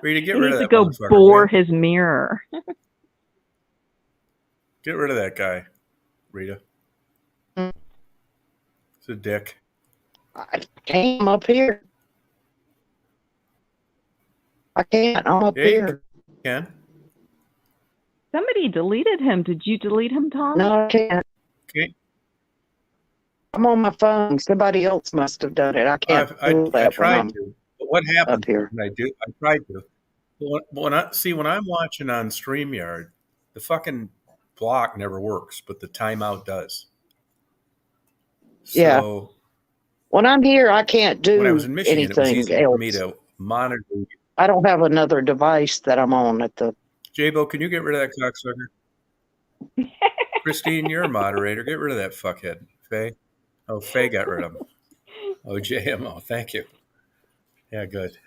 Rita, get He rid needs of to that go motherfucker. bore will you? his mirror. Get rid of that guy, Rita. Mm. It's a dick. I came up here. I can't. I'm up Yeah, you here. can. Somebody deleted him. Did you delete him, Tom? No, I can't. Okay. I'm on my phone. Somebody else must have done it. I can't do I that when tried I'm to. But what happens up here. when I do? I tried to. But when I'm watching on StreamYard, the fucking block never works, but the timeout does. Yeah. So When I'm here, I can't when I was do in Michigan, it was anything easy for me else. to monitor. I don't have another device that I'm on at the. J-Bo, can you get rid of that cocksucker? Christine, you're a moderator. Get rid of that fuckhead. Faye? Oh, Faye got rid of him. Oh, JMO, thank you. Yeah, good.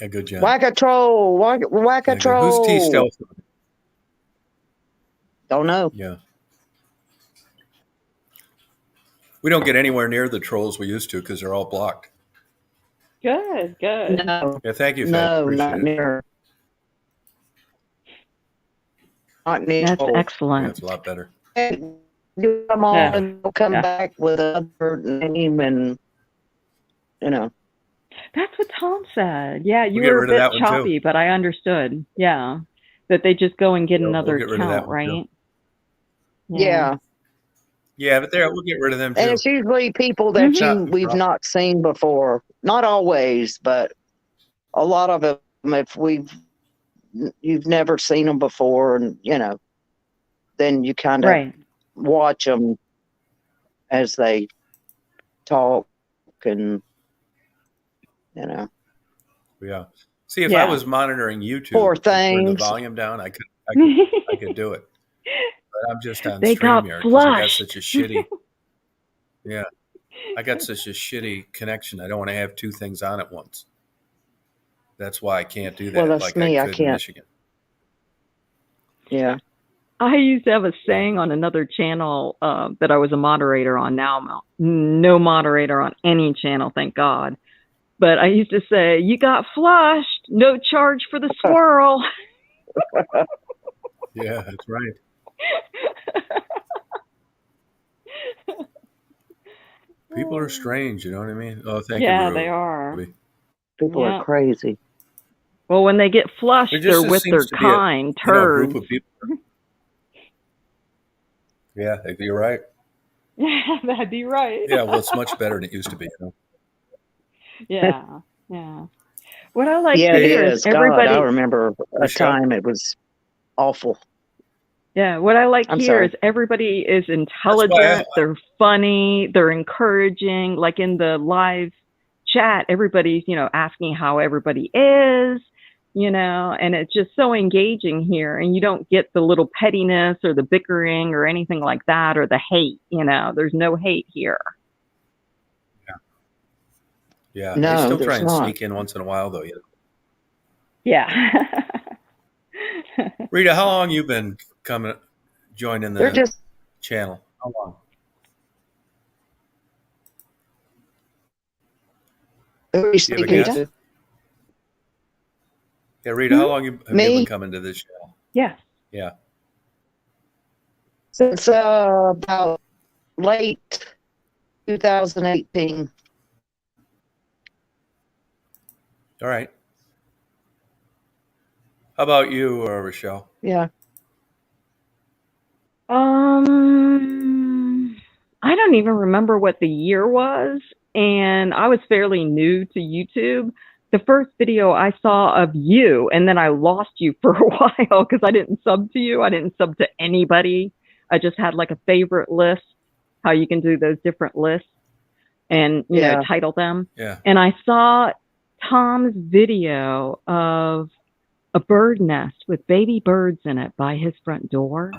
Yeah, good job. Whack a troll. Whack Yeah, a good. Who's T troll. Stealth? Don't know. Yeah. We don't get anywhere near the trolls we used to because they're all blocked. Good. No. Yeah, thank you, Faye. No, Appreciate not it. near. Not near. That's Yeah, excellent. that's a lot better. You come on Yeah. and they'll come Yeah. back with another name and, you know. That's what Tom said. Yeah, you We'll get were a rid of bit that one, too. choppy, but I understood. Yeah. That they just go and get We'll another get rid of that account, one, too. right? Yeah. Yeah, but there we'll get rid of them And too. it's usually people that Mhm. we've not seen before. Not always, but a lot of them, if you've never seen them before, and you know, then you kind of Right. watch them as they talk, and you know, Yeah. See, if I Yeah. was monitoring YouTube, Poor and turn the things. volume down, I could do it. But I'm just on They got StreamYard because I got flushed. such a shitty. Yeah, I got such a shitty connection. I don't want to have two things on at once. That's why I can't do that Well, that's like me. I I could in can't. Michigan. Yeah. I used to have a saying on another channel that I was a moderator on. Now I'm no moderator on any channel, thank God. But I used to say, "You got flushed, no charge for the swirl." Yeah, that's right. People are strange, you know what I mean? Oh, thank you, Yeah, Ruby. they are. People Yeah. are crazy. Well, when they get flushed, There they're just with their seems to be a kind group turds. of people. Yeah, you're right. Yeah, that'd be right. Yeah, well, it's much better than it used to be. You know? Yeah, yeah. What I like Yeah, it here is is. God, I everybody. remember a Michelle? time it was awful. Yeah, what I like I'm here sorry. is everybody is That's why intelligent, they're funny, they're encouraging. Like in the live chat, everybody's, asking how everybody is, and it's just so engaging here. And you don't get the little pettiness or the bickering or anything like that or the hate, there's no hate here. yeah, they No, still try there's and not. sneak in once in a while, though. Yeah. Rita, how long you been joining They're the just channel? How long? who are you Do you have a speaking guess? to? Yeah, Rita, how long have you been Me? coming to this channel? Yes. Yeah. Since about late 2018. All right. How about you, Rochelle? Yeah. I don't even remember what the year was, and I was fairly new to YouTube. The first video I saw of you, and then I lost you for a while because I didn't sub to you. I didn't sub to anybody. I just had like a favorite list, how you can do those different lists and, Yeah. title them. Yeah. And I saw Tom's video of a bird nest with baby birds in it by his front door.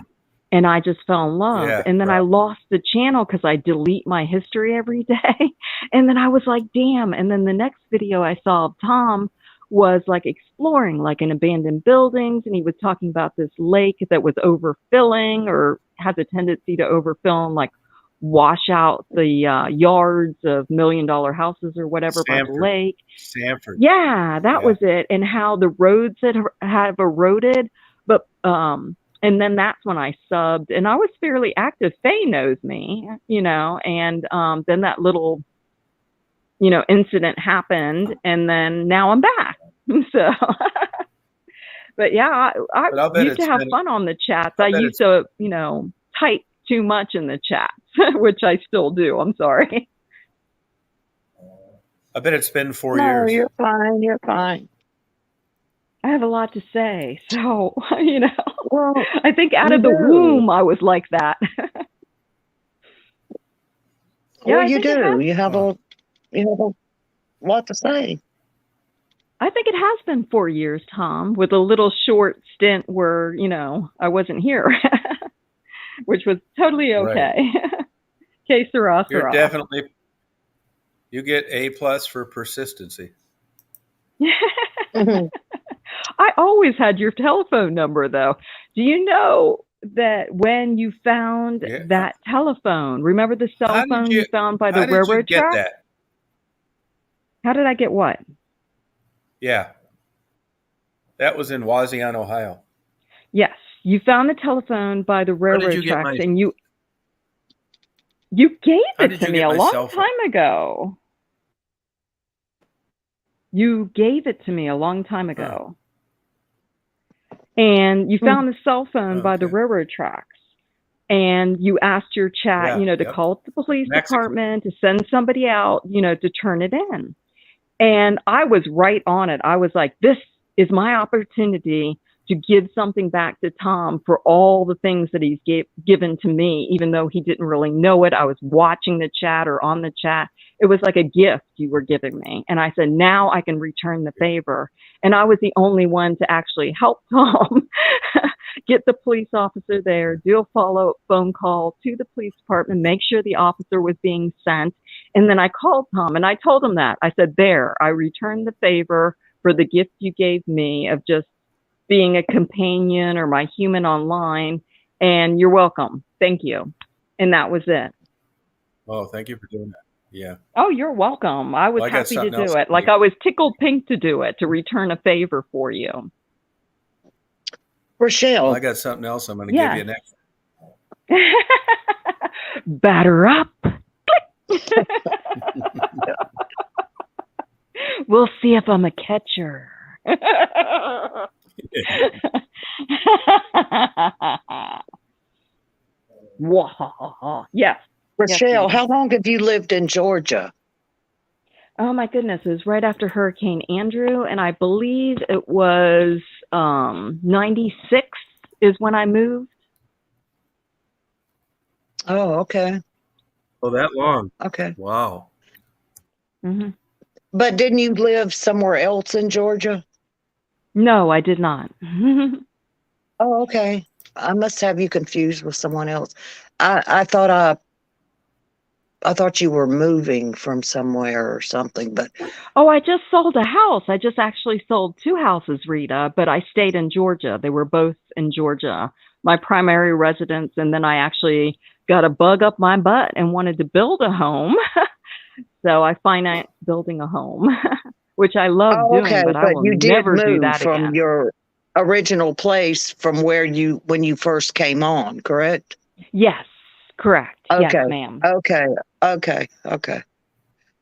And I just fell in love. Yeah, And then right. I lost the channel because I delete my history every day. And then I was like, damn. And then the next video I saw of Tom was like exploring like in abandoned buildings. And he was talking about this lake that was overfilling or has a tendency to overfill and like wash out the yards of $1 million houses or whatever by the lake. Sanford. Yeah, that was it. And how the roads have eroded. But and then that's when I subbed, and I was fairly active. Faye knows me, and then that little, incident happened, and then now I'm back. So, but yeah, I used to have fun on the chats. I used to, type too much in the chats, which I still do. I'm sorry. I bet it's been 4 years. No, you're fine. You're fine. I have a lot to say, so Well, I think out of the womb I was like that. Well, you do. You have a lot to say. I think it has been 4 years, Tom, with a little short stint where I wasn't here, which was totally okay. Right. Que sera, You're sera. definitely. You get A+ for persistency. I always had your telephone number, though. Do you know that when you found that telephone, remember the cell phone you found by the railroad track? How did you get that? How did I get what? Yeah. That was in Wauseon, Ohio. Yes. You found the telephone by the railroad tracks, and you gave it to me a long time ago. You gave it to me a long time ago. And you found the cell phone by the railroad tracks. And you asked your chat, to call up the police department, to send somebody out, to turn it in. And I was right on it. I was like, this is my opportunity to give something back to Tom for all the things that he's given to me, even though he didn't really know it. I was watching the chat or on the chat. It was like a gift you were giving me. And I said, now I can return the favor. And I was the only one to actually help Tom get the police officer there, do a follow-up phone call to the police department, make sure the officer was being sent. And then I called Tom and I told him that. I said, there, I returned the favor for the gift you gave me of just being a companion or my human online, and you're welcome. Thank you. And that was it. Oh, thank you for doing that. Yeah. Oh, you're welcome. I was happy to do it. Like I was tickled pink to do it, to return a favor for you. Rochelle. I got something else I'm going to give you next. Batter up. We'll see if I'm a catcher. Yes. Rochelle, how long have you lived in Georgia? Oh my goodness, it was right after Hurricane Andrew, and I believe it was 96 is when I moved. Oh, okay. Oh, that long. Okay. Wow. Hmm. But didn't you live somewhere else in Georgia? No, I did not. Oh, okay. I must have you confused with someone else. I thought you were moving from somewhere or something, but Oh, I just sold a house. I just actually sold two houses, Rita, but I stayed in Georgia. They were both in Georgia, my primary residence. And then I actually got a bug up my butt and wanted to build a home. So I financed building a home, which I love oh, doing, okay. but I But will you did never do move that from again. your original place from where when you first came on, correct? Yes, correct. Yes, Okay. ma'am. Okay. Okay. Okay.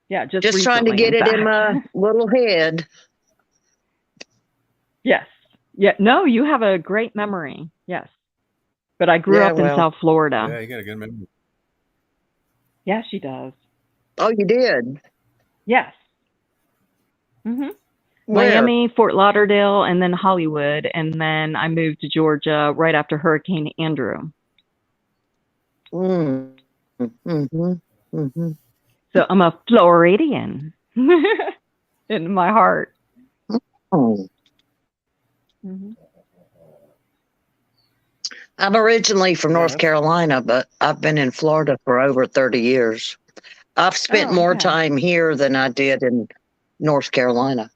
Yeah, just Just trying to recently, get in it in fact. my little head. Yes. Yeah. No, you have a great memory. Yes. But I grew Yeah, up in well. South Florida. Yeah, you got a good memory. Yeah, she does. Oh, you did? Yes. Hmm. Where? Miami, Fort Lauderdale, and then Hollywood. And then I moved to Georgia right after Hurricane Andrew. Mm. Mm-hmm. Mm-hmm. So I'm a Floridian in my heart. Oh. Hmm. I'm originally from Yeah, North Carolina, but I've been in Florida for over 30 years. I've spent Oh, more okay. time here than I did in North Carolina. Oh,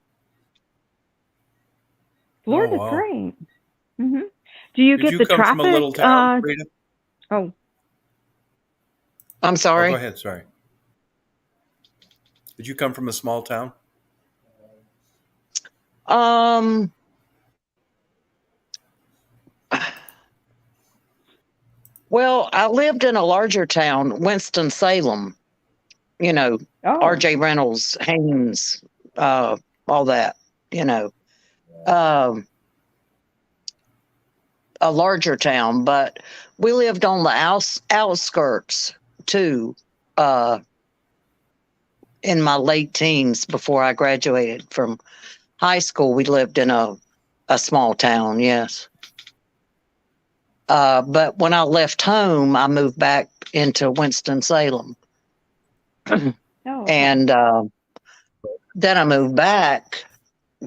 Florida's wow. great. Hmm. Do you Did get you the come from a traffic? little town, Rita? Oh, I'm Oh, go sorry. ahead. Sorry. Did you come from a small town? Um, well, I lived in a larger town, Winston-Salem, you know, oh, RJ Reynolds, Haynes, all that, you know. Um, a larger town, but we lived on the outskirts too, uh, in my late teens before I graduated from high school. We lived in a small town, yes. But when I left home, I moved back into Winston-Salem. oh, okay. And then I moved back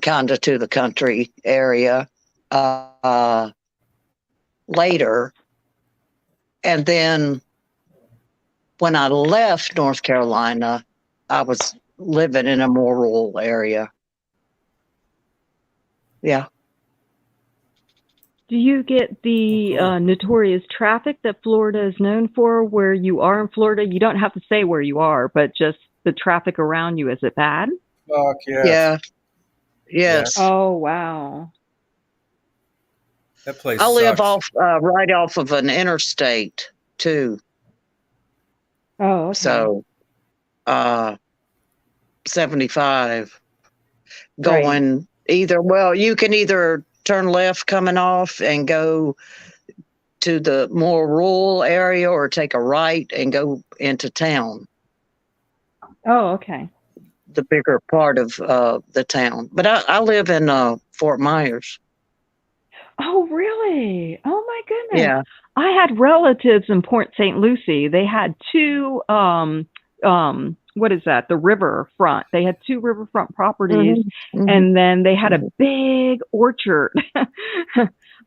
kind of to the country area later. And then when I left North Carolina, I was living in a more rural area. Yeah. Do you get the Oh, cool. notorious traffic that Florida is known for where you are in Florida? You don't have to say where you are, but just the traffic around you. Is it bad? Fuck yes. Yeah. Yes. Yes. Oh, wow. That place I live sucks. right off of an interstate too. Oh, okay. So 75 Right. going you can either turn left coming off and go to the more rural area or take a right and go into town, Oh, okay. the bigger part of the town. But I live in Fort Myers. Oh, really? Oh, my goodness. Yeah. I had relatives in Port St. Lucie. They had two, what is that? The riverfront. They had two riverfront properties, Mm-hmm. and then they had a big orchard.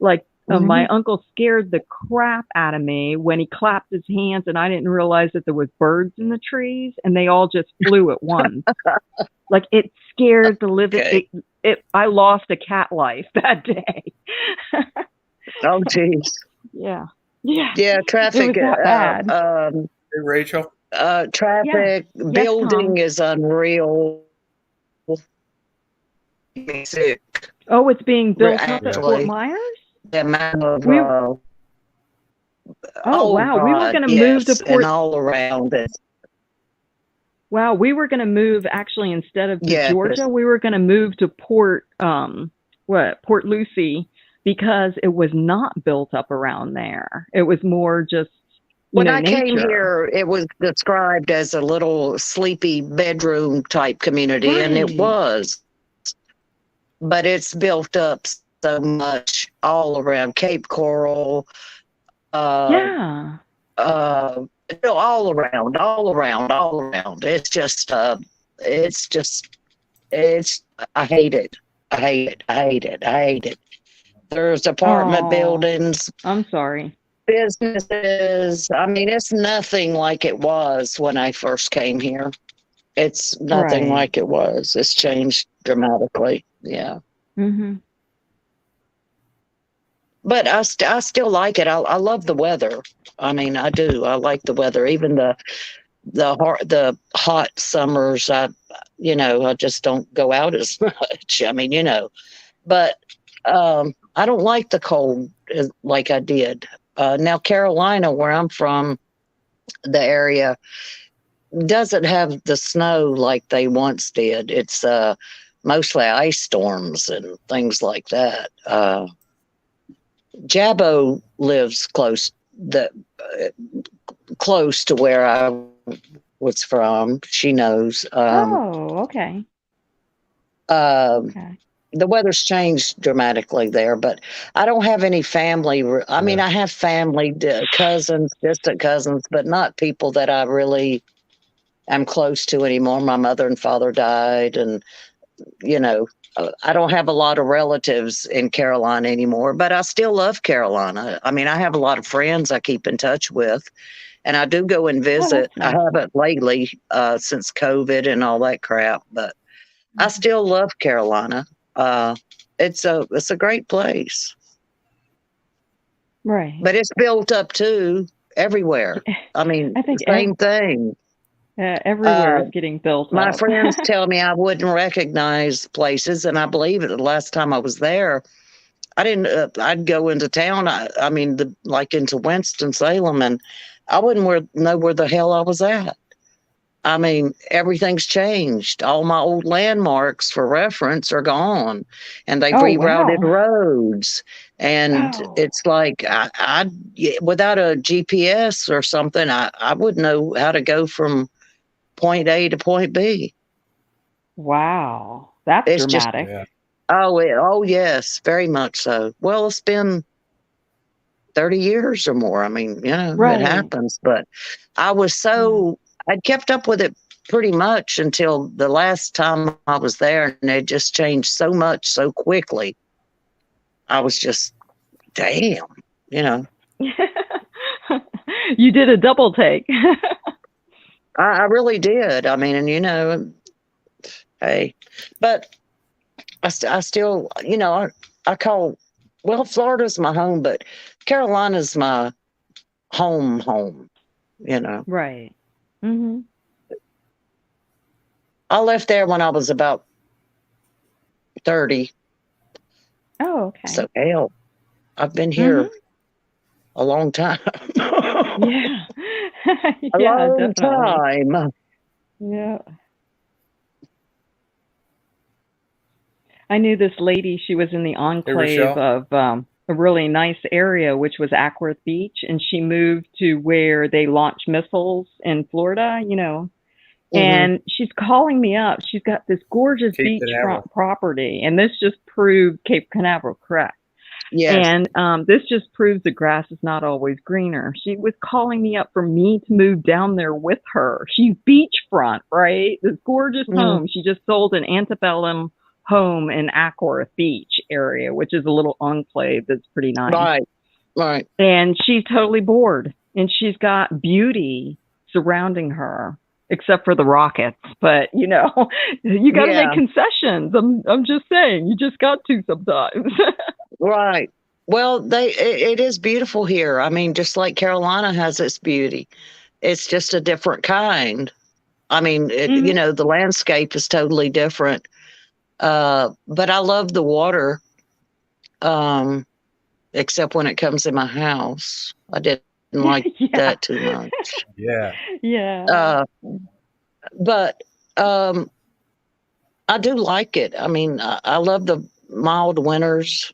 Like, my uncle scared the crap out of me when he clapped his hands, and I didn't realize that there was birds in the trees, and they all just flew at once. Like, it scared the living. Okay. I lost a cat life that day. Oh, geez. Yeah. Yeah. Yeah, It traffic. was that bad. Hey, Rachel. Traffic Yes, building Tom. is unreal. Sick, Oh, it's being built up at Fort actually. Myers? The amount of We Oh, wow. We were God, going to move to yes, and Port all around it. Wow, we were going to move actually instead of to Yes. Georgia, we were going to move to Port Lucie because it was not built up around there. It was more just When I came nature. here, it was described as a little sleepy bedroom type community, and it Right. was. But it's built up so much all around Cape Coral, uh, Yeah. all around, all around, all around. It's just, it's. I hate it. I hate it. I hate it. I hate it. There's apartment Oh, buildings, I'm sorry. businesses. I mean, it's nothing like it was when I first came here. It's nothing Right. like it was. It's changed dramatically. Yeah. Mm-hmm. But I still like it. I love the weather. I mean, I do. I like the weather. Even the hot summers. I just don't go out as much. I mean, but I don't like the cold like I did. Now, Carolina, where I'm from, the area doesn't have the snow like they once did. It's mostly ice storms and things like that. Jabbo lives close to where I was from. She knows. Oh, okay. Okay. The weather's changed dramatically there, but I don't have any family. I mean, I have family, cousins, distant cousins, but not people that I really am close to anymore. My mother and father died, and you know, I don't have a lot of relatives in Carolina anymore, but I still love Carolina. I mean, I have a lot of friends I keep in touch with, and I do go and Oh, visit. that's I nice. haven't lately since COVID and all that crap, but I still love Carolina. It's a great place, Right. but it's built up too everywhere. I mean, I think same thing. everywhere is getting built My up. friends tell me I wouldn't recognize places, and I believe it. The last time I was there, I didn't. I'd go into town. I mean, like into Winston Salem, and I wouldn't know where the hell I was at. I mean, everything's changed. All my old landmarks for reference are gone, and they've Oh, rerouted wow. roads. And Oh, it's like without a GPS or something, I wouldn't know how to go from point A to point B. wow. That's It's just dramatic. oh yes, very much so. Well, it's been 30 years or more. I mean, it Right. happens. But I was Yeah. I'd kept up with it pretty much until the last time I was there, and it just changed so much so quickly. I was just, damn, you know. You did a double take. I really did. I mean, and hey, but I still, I call, well, Florida's my home, but Carolina's my home, you know. Right. Mm-hmm. I left there when I was about 30. Oh, okay. So, hell, I've been Mm-hmm. here a long time. Yeah. A Yeah, long definitely. time. Yeah. I knew this lady, she was in the enclave Rochelle. of a really nice area, which was Ackworth Beach, and she moved to where they launch missiles in Florida, Hmm. and she's calling me up. She's got this gorgeous Cape beachfront Canaveral. property, and this just proved Cape Canaveral correct. Yes. And this just proves the grass is not always greener. She was calling me up for me to move down there with her. She's beachfront, right? This gorgeous Mm, home. She just sold an antebellum home in Ackworth Beach area, which is a little enclave that's pretty nice. right. And she's totally bored. And she's got beauty surrounding her, except for the rockets. But you got to Yeah, make concessions. I'm just saying, you just got to sometimes. right. Well, it is beautiful here. I mean, just like Carolina has its beauty. It's just a different kind. I mean, Hmm. the landscape is totally different. But I love the water. Except when it comes in my house. I didn't like Yeah. that too much. Yeah. Yeah. But I do like it. I mean, I love the mild winters,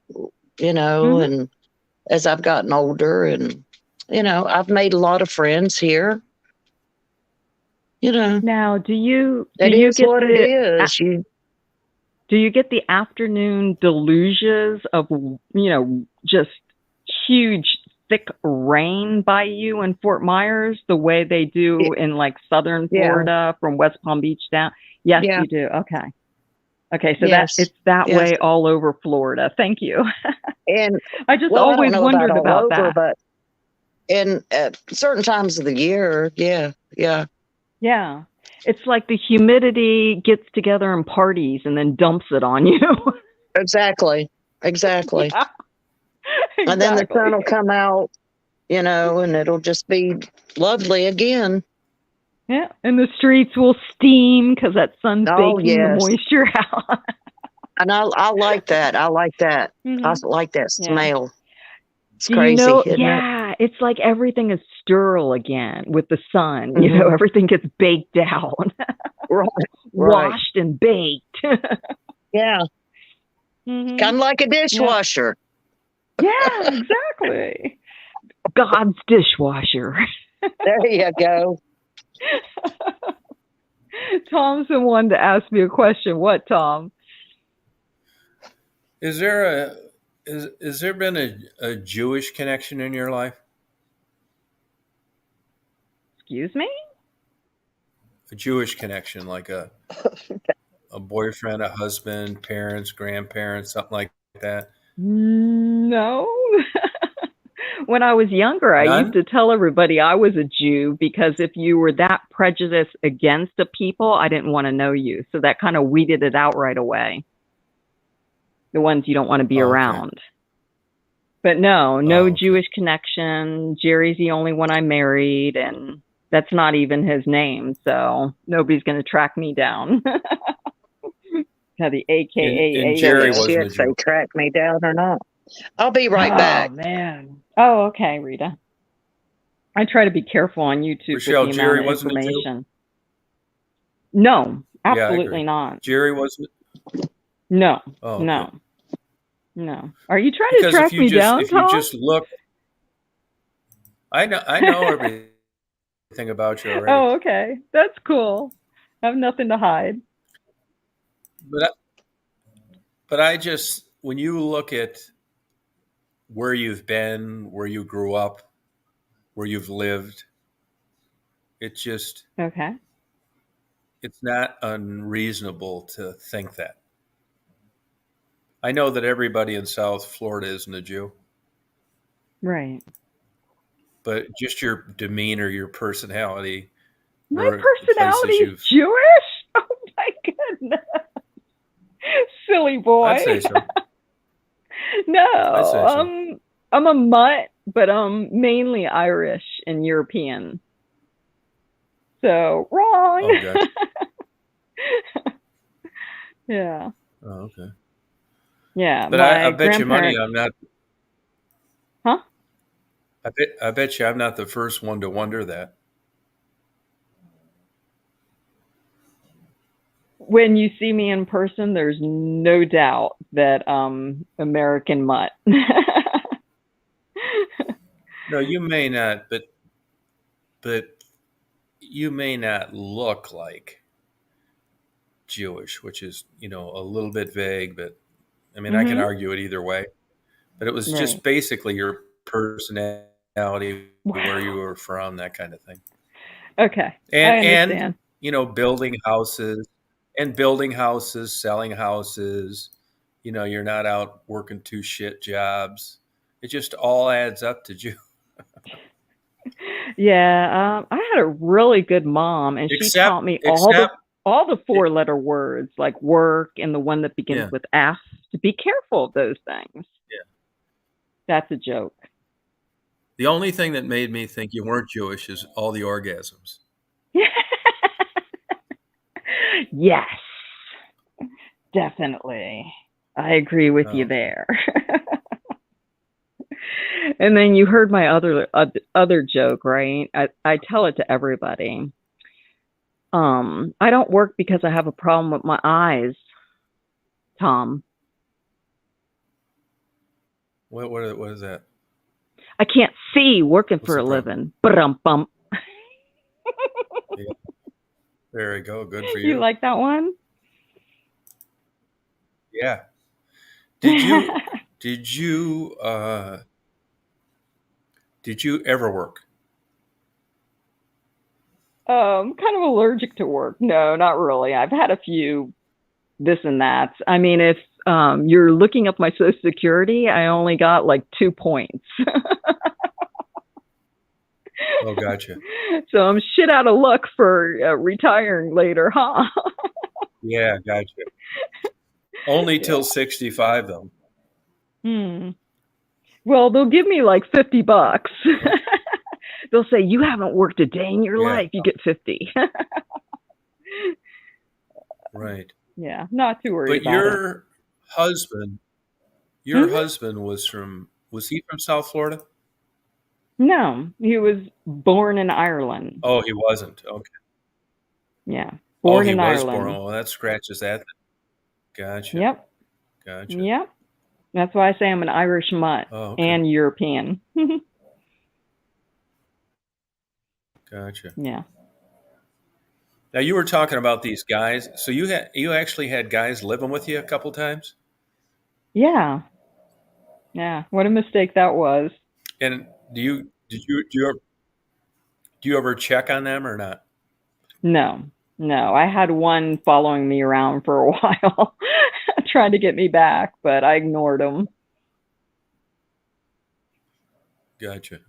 Hmm. and as I've gotten older, and I've made a lot of friends here. Now, do you It is get what it is. do you get the afternoon deluges of just huge thick rain by you in Fort Myers the way they do in like southern Yeah. Florida from West Palm Beach down? Yes, Yeah. you do. Okay, so Yes. it's that Yes. way all over Florida. Thank you. And I just I don't always know wondered about all about over, that. but at certain times of the year, yeah. Yeah. It's like the humidity gets together and parties and then dumps it on you. Exactly. Yeah, And then the sun will exactly. come out, and it'll just be lovely again. Yeah, and the streets will steam because that sun's Oh, baking the yes. moisture out. And I like that. I like that. I Mhm. like that Yeah. smell. It's Do you crazy, know? isn't it? Yeah, it's like everything is sterile again with the sun. Mhm. Everything gets baked down, Right. washed and baked. Yeah. Mhm. Kind of like a dishwasher. Yeah, exactly. God's dishwasher. There you go. Thompson wanted to ask me a question. What, Tom? Is there been a Jewish connection in your life? Excuse me? A Jewish connection, like a boyfriend, a husband, parents, grandparents, something like that? No. When I was younger, I used None? to tell everybody I was a Jew because if you were that prejudiced against a people, I didn't want to know you. So that kind of weeded it out right away. The ones you don't want to be Oh, okay. around. But no Oh, okay. Jewish connection. Jerry's the only one I married, and that's not even his name. So nobody's going to track me down. Have the AKA. And Jerry wasn't a Shit, they Jew. track me down or not. I'll be right back. Oh, man. Oh, okay, Rita. I try to be careful on YouTube Rochelle, with the Jerry amount of wasn't a Jew? information. No, Yeah, I absolutely agree. not. Jerry wasn't. No, Oh, okay. no. Are you trying to Because track me down, if you Tom? just look, I know everything about you already. Oh, okay. That's cool. I have nothing to hide. But I just, when you look at where you've been, where you grew up, where you've lived, it just, Okay. it's not unreasonable to think that. I know that everybody in South Florida isn't a Jew, Right. but just your demeanor, your personality, My where the personality places is you've, Jewish? Oh, my goodness. Silly boy. I'd say so. No, I'd say so. I'm a mutt, but I'm mainly Irish and European. So wrong. Oh, gotcha. Yeah. Oh, okay. Yeah. But my I bet you money grandparents. I'm not. Huh? I bet you I'm not the first one to wonder that. When you see me in person, there's no doubt that American mutt. No, you may not, but you may not look like Jewish, which is, a little bit vague, but I mean, I can argue it either way. But it was Right. just basically your personality, where you Wow. were from, that kind of thing. Okay. I And understand. building houses, selling houses. You're not out working 2 shit jobs. It just all adds up to Jew. Yeah, I had a really good mom, and she Except, taught me all the except, 4-letter words like work and the one that begins yeah, with F. To be careful of those things. yeah. That's a joke. The only thing that made me think you weren't Jewish is all the orgasms. Yes, definitely. I agree with you Oh, there. And then you heard my other joke, right? I tell it to everybody. I don't work because I have a problem with my eyes, Tom. what is that? I can't see working What's for the a problem? living. Bum. Yeah. There you go. Good for You you. like that one? Yeah. Did you did you did you ever work? Kind of allergic to work. No, not really. I've had a few this and that. I mean, if you're looking up my Social Security, I only got like 2 points. Oh, gotcha. So I'm shit out of luck for retiring later, huh? Yeah, gotcha. Only Yeah. till 65 though. Hmm. Well, they'll give me like $50. They'll say, you haven't worked a day in your Yeah, life. You get 50. right. Yeah, not too worried But about it. husband, your Hmm. husband was he from South Florida? No, he was born in Ireland. Oh, he wasn't. Okay. Yeah, Oh, born he in was born. Ireland. Oh, that scratches that. Gotcha. Yep, Gotcha. yep. That's why I say I'm an Irish mutt Oh, okay. and European. Gotcha. Yeah. Now you were talking about these guys. So you actually had guys living with you a couple times? Yeah. Yeah. What a mistake that was. And do you ever check on them or not? No. No. I had one following me around for a while trying to get me back, but I ignored him. Gotcha.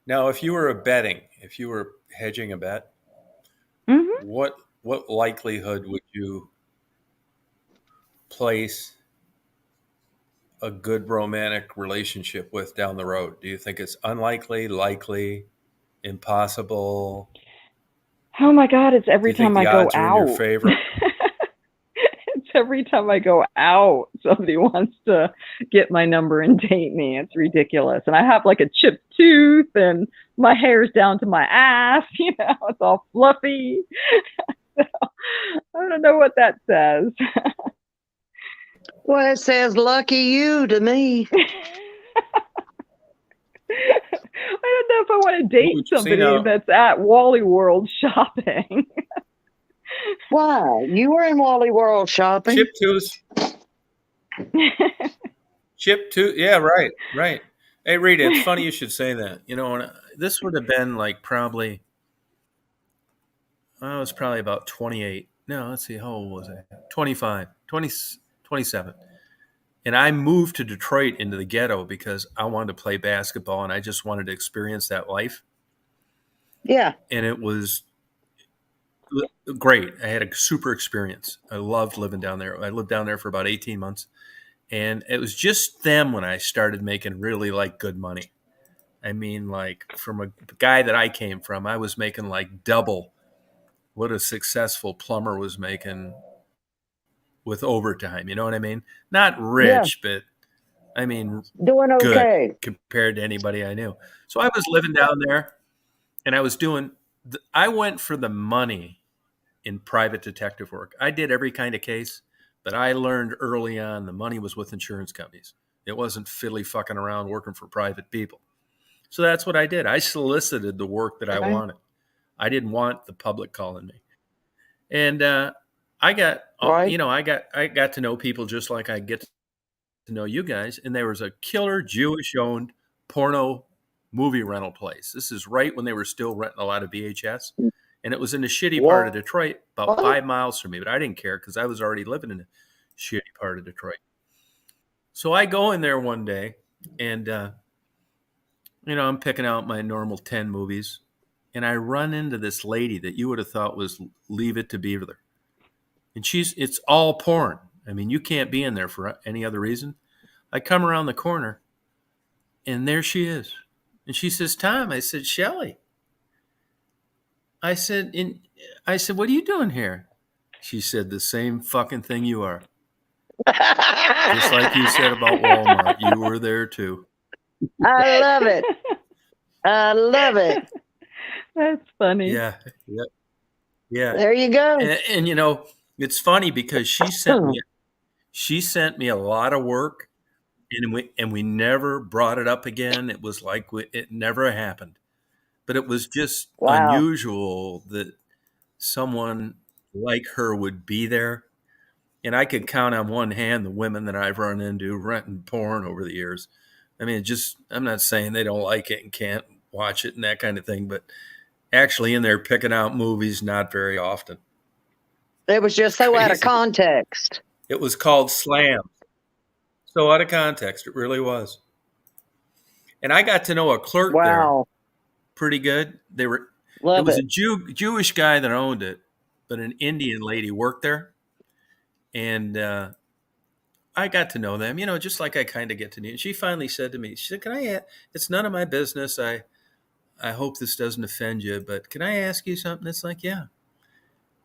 Now, if you were if you were hedging a bet, Mhm. what likelihood would you place a good romantic relationship with down the road? Do you think it's unlikely, likely, impossible? Oh my god, it's Do every you think time I the go odds are in your out. favor? It's every time I go out, somebody wants to get my number and date me. It's ridiculous. And I have like a chipped tooth and my hair's down to my ass, it's all fluffy. So, I don't know what that says. Well, it says lucky you to me. I don't know if I want to date Ooh, see somebody now, that's at Wally World shopping. Why? You were in Wally World shopping. chip tooth, chip tooth. Yeah, right, right. Hey, Rita, it's funny you should say that. This would have been like probably, I was probably about 28. No, let's see, how old was I? 25, 20, 27. And I moved to Detroit into the ghetto because I wanted to play basketball and I just wanted to experience that life. Yeah. And it was great. I had a super experience. I loved living down there. I lived down there for about 18 months. And it was just then when I started making really like good money. I mean, like from a guy that I came from, I was making like double what a successful plumber was making with overtime. You know what I mean? Not Yeah. rich, but I mean, Doing good okay. compared to anybody I knew. So I was living down there and I was I went for the money in private detective work. I did every kind of case, but I learned early on the money was with insurance companies. It wasn't fiddly fucking around working for private people. So that's what I did. I solicited the work that I Okay. wanted. I didn't want the public calling me. And I got, Right. I got to know people just like I get to know you guys. And there was a killer Jewish-owned porno movie rental place. This is right when they were still renting a lot of VHS, and it was in a shitty part of What? Detroit, about 5 miles from me. But I didn't care because I was already living in a shitty part of Detroit. So I go in there one day, and I'm picking out my normal 10 movies, and I run into this lady that you would have thought was Leave It to Beaver. And it's all porn. I mean, you can't be in there for any other reason. I come around the corner, and there she is. And she says, Tom. I said, Shelly. I said, what are you doing here? She said, the same fucking thing you are. Just like you said about Walmart. You were there too. I love it. I love it. That's funny. Yeah. Yep. Yeah. There you go. And it's funny because she sent me a lot of work, and we never brought it up again. It was like it never happened. But it was just Wow. unusual that someone like her would be there. And I could count on one hand the women that I've run into renting porn over the years. I mean, I'm not saying they don't like it and can't watch it and that kind of thing, but actually in there picking out movies, not very often. It was just so out of Crazy. context. It was called Slam. So out of context, it really was. And I got to know a clerk there Wow. pretty good. It Love was it. a Jewish guy that owned it, but an Indian lady worked there. And I got to know them, just like I kind of get to know. And she finally said to me, she said, it's none of my business. I hope this doesn't offend you, but can I ask you something? It's like, yeah.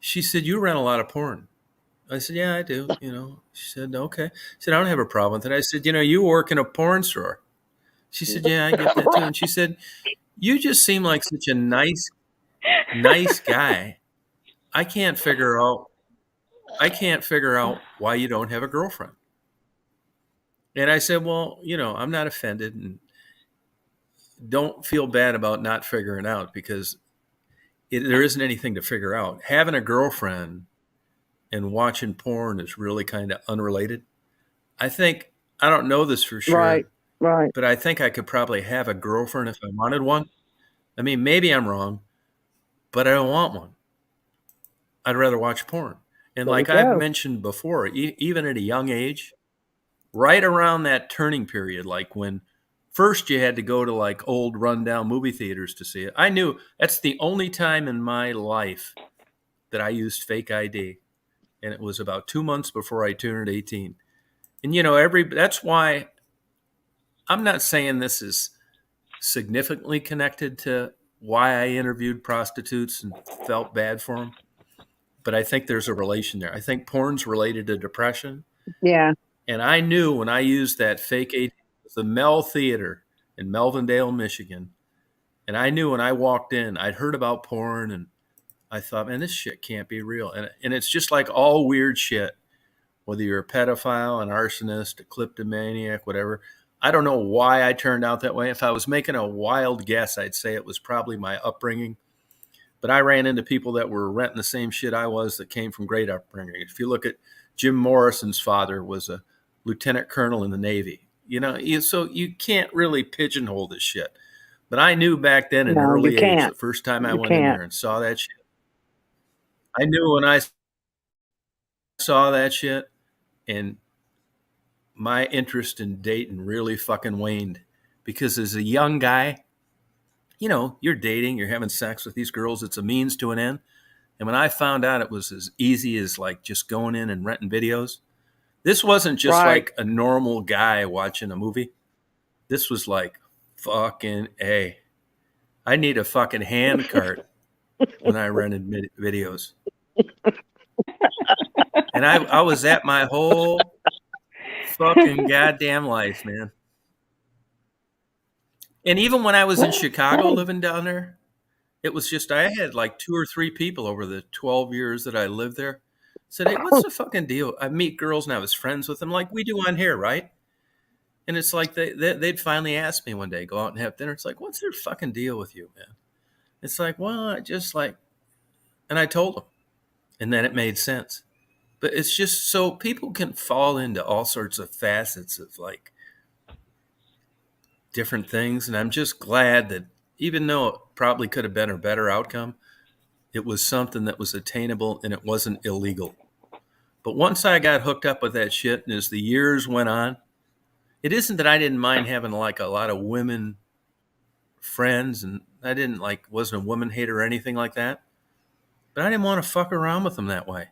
She said, you rent a lot of porn. I said, yeah, I do. She said, okay. I said, I don't have a problem with it. I said, you work in a porn store. She said, yeah, I get that too. And she said, you just seem like such a nice guy. I can't figure out why you don't have a girlfriend. And I said, well, I'm not offended and don't feel bad about not figuring out because there isn't anything to figure out. Having a girlfriend and watching porn is really kind of unrelated. I don't know this for sure, Right. but I think I could probably have a girlfriend if I wanted one. I mean, maybe I'm wrong, but I don't want one. I'd rather watch porn. And There like you I've go. mentioned before, even at a young age, right around that turning period, like when first you had to go to like old rundown movie theaters to see it. I knew that's the only time in my life that I used fake ID. And it was about 2 months before I turned 18. And that's why I'm not saying this is significantly connected to why I interviewed prostitutes and felt bad for them. But I think there's a relation there. I think porn's related to depression. Yeah. And I knew when I used that fake AD, the Mel Theater in Melvindale, Michigan. And I knew when I walked in, I'd heard about porn and I thought, man, this shit can't be real. And it's just like all weird shit, whether you're a pedophile, an arsonist, a kleptomaniac, whatever. I don't know why I turned out that way. If I was making a wild guess, I'd say it was probably my upbringing. But I ran into people that were renting the same shit I was that came from great upbringing. If you look at Jim Morrison's father was a lieutenant colonel in the Navy. So you can't really pigeonhole this shit. But I knew back then at an No, you early age, can't. the first time I You went in can't. there and saw that shit, I knew when I saw that shit and my interest in dating really fucking waned because as a young guy, you're dating, you're having sex with these girls. It's a means to an end. And when I found out it was as easy as like just going in and renting videos, this wasn't just Right. like a normal guy watching a movie. This was like fucking A. I need a fucking hand cart when I rented videos. And I was at my whole fucking goddamn life, man. And even when I was in Chicago living down there, it was just, I had like 2 or 3 people over the 12 years that I lived there said, hey, what's the fucking deal? I meet girls and I was friends with them like we do on here, right? And it's like they'd finally ask me one day, go out and have dinner. It's like, what's their fucking deal with you, man? It's like, well, I just like, and I told them. And then it made sense. But it's just so people can fall into all sorts of facets of like different things. And I'm just glad that even though it probably could have been a better outcome, it was something that was attainable and it wasn't illegal. But once I got hooked up with that shit and as the years went on, it isn't that I didn't mind having like a lot of women friends and I didn't like, wasn't a woman hater or anything like that. But I didn't want to fuck around with them that way.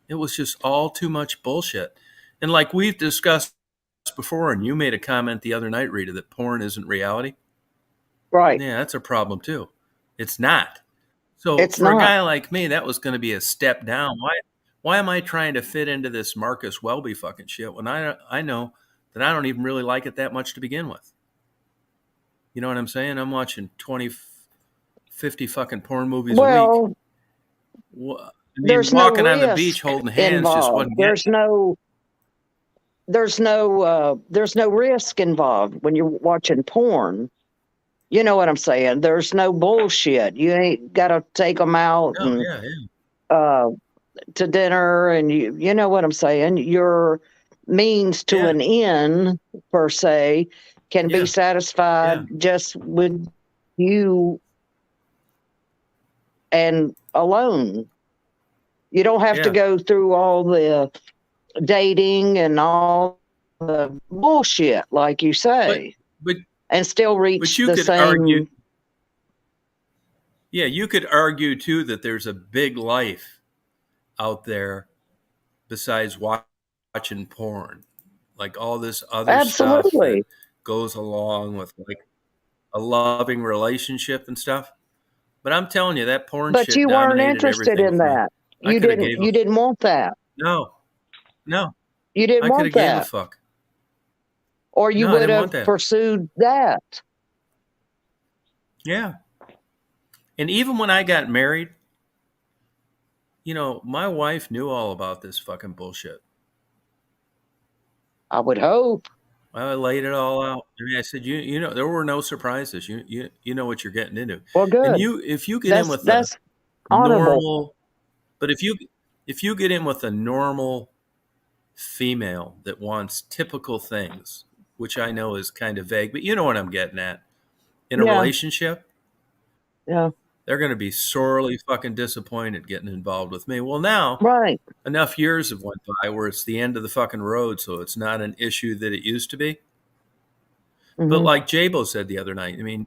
It was just all too much bullshit. And like we've discussed before, and you made a comment the other night, Rita, that porn isn't reality. Right. Yeah, that's a problem too. It's not. So It's for a not. guy like me, that was going to be a step down. Why am I trying to fit into this Marcus Welby fucking shit when I know that I don't even really like it that much to begin with? You know what I'm saying? I'm watching 20, 50 fucking porn movies a week. Well, I mean, there's no walking on the beach risk holding hands just involved. wasn't getting There's no there's no risk involved when you're watching porn. You know what I'm saying? There's no bullshit. You ain't got to take them out Oh and yeah, yeah, to dinner, and you know what I'm saying. Your means to yeah, an end, per se, can be yeah, satisfied yeah, just with you and alone. You don't have to yeah. go through all the dating and all the bullshit, like you But say, but and still but reach you the could argue. same. Yeah, you could argue too that there's a big life out there besides watching porn, like all this other stuff that Absolutely. goes along with like a loving relationship and stuff. But I'm telling you, that porn But shit you weren't dominated interested everything in with me. that. I You could have didn't gave a you didn't want that. no, no. You didn't I could want have gave a that. fuck. Or you No, I would didn't have want that. pursued that. Yeah. And even when I got married, my wife knew all about this fucking bullshit. I would hope. I laid it all out. I mean, I said, there were no surprises. You know what you're getting into, Well, and good. if you get in That's with a that's honorable. normal, but if you get in with a normal female that wants typical things, which I know is kind of vague, but you know what I'm getting at, in a Yeah, relationship, yeah. they're going to be sorely fucking disappointed getting involved with me. Well, now Right. enough years have went by where it's the end of the fucking road, so it's not an issue that it used to be. But Hmm. like Jabo said the other night, I mean,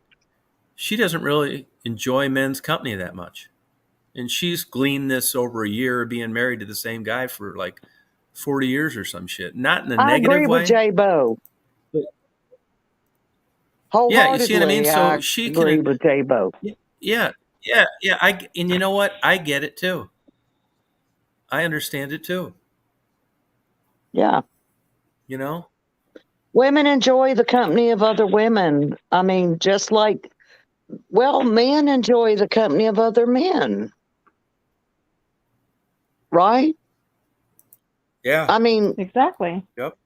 she doesn't really enjoy men's company that much. And she's gleaned this over a year of being married to the same guy for like 40 years or some shit. Not in a I negative agree with way. J Bo. But yeah, you see what I mean? Wholeheartedly, I So she agree can, with J Bo. yeah, yeah. And you know what? I get it too. I understand it too. Yeah. You know? Women enjoy the company of other women. I mean, just like, well, men enjoy the company of other men, right? Yeah. I mean, Exactly. Yep.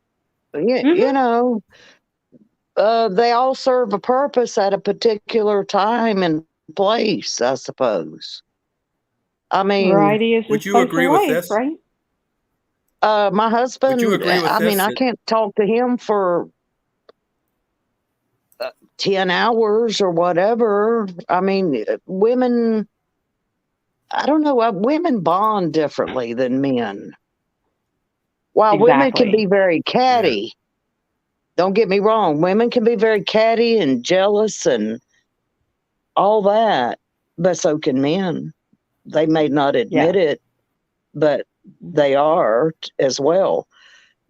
you Hmm. know, they all serve a purpose at a particular time and place, I suppose. I mean, Variety is the Would you spice of agree with life, this? right? my Would you husband, agree with I mean, this? I That can't talk to him for 10 hours or whatever. I mean, women, I don't know, women bond differently than men. While women can Exactly. be very yeah, catty, don't get me wrong, women can be very catty and jealous and all that, but so can men. They may not Yeah. admit it, but they are as well.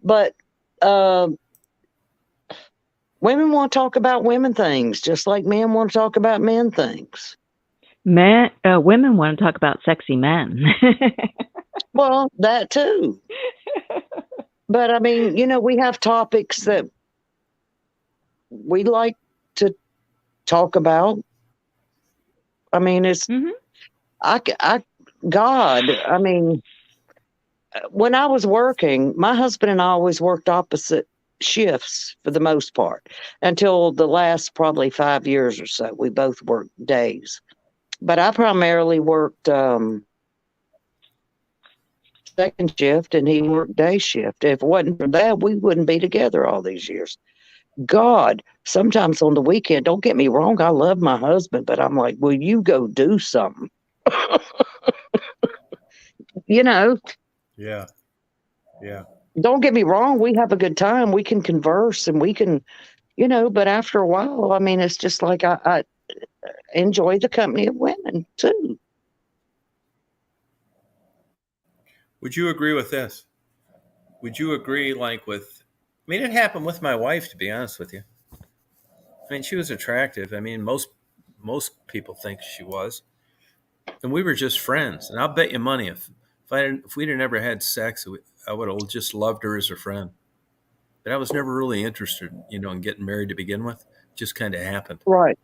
But uh, women want to talk about women things, just like men want to talk about men things. Women want to talk about sexy men. Well, that too. But I mean, we have topics that we like to talk about. I mean, Hmm. I, God, I mean, when I was working, my husband and I always worked opposite shifts for the most part until the last probably 5 years or so. We both worked days, but I primarily worked second shift and he worked day shift. If it wasn't for that, we wouldn't be together all these years. God, sometimes on the weekend, don't get me wrong, I love my husband, but I'm like, will you go do something? you know, yeah, yeah. don't get me wrong, we have a good time. We can converse and we can, but after a while, I mean, it's just like I enjoy the company of women too. Would you agree with this? Would you agree, like, with? I mean, it happened with my wife. To be honest with you, I mean, she was attractive. I mean, most people think she was, and we were just friends. And I'll bet you money if we'd have never had sex, I would have just loved her as a friend. But I was never really interested, in getting married to begin with. It just kind of happened. Right.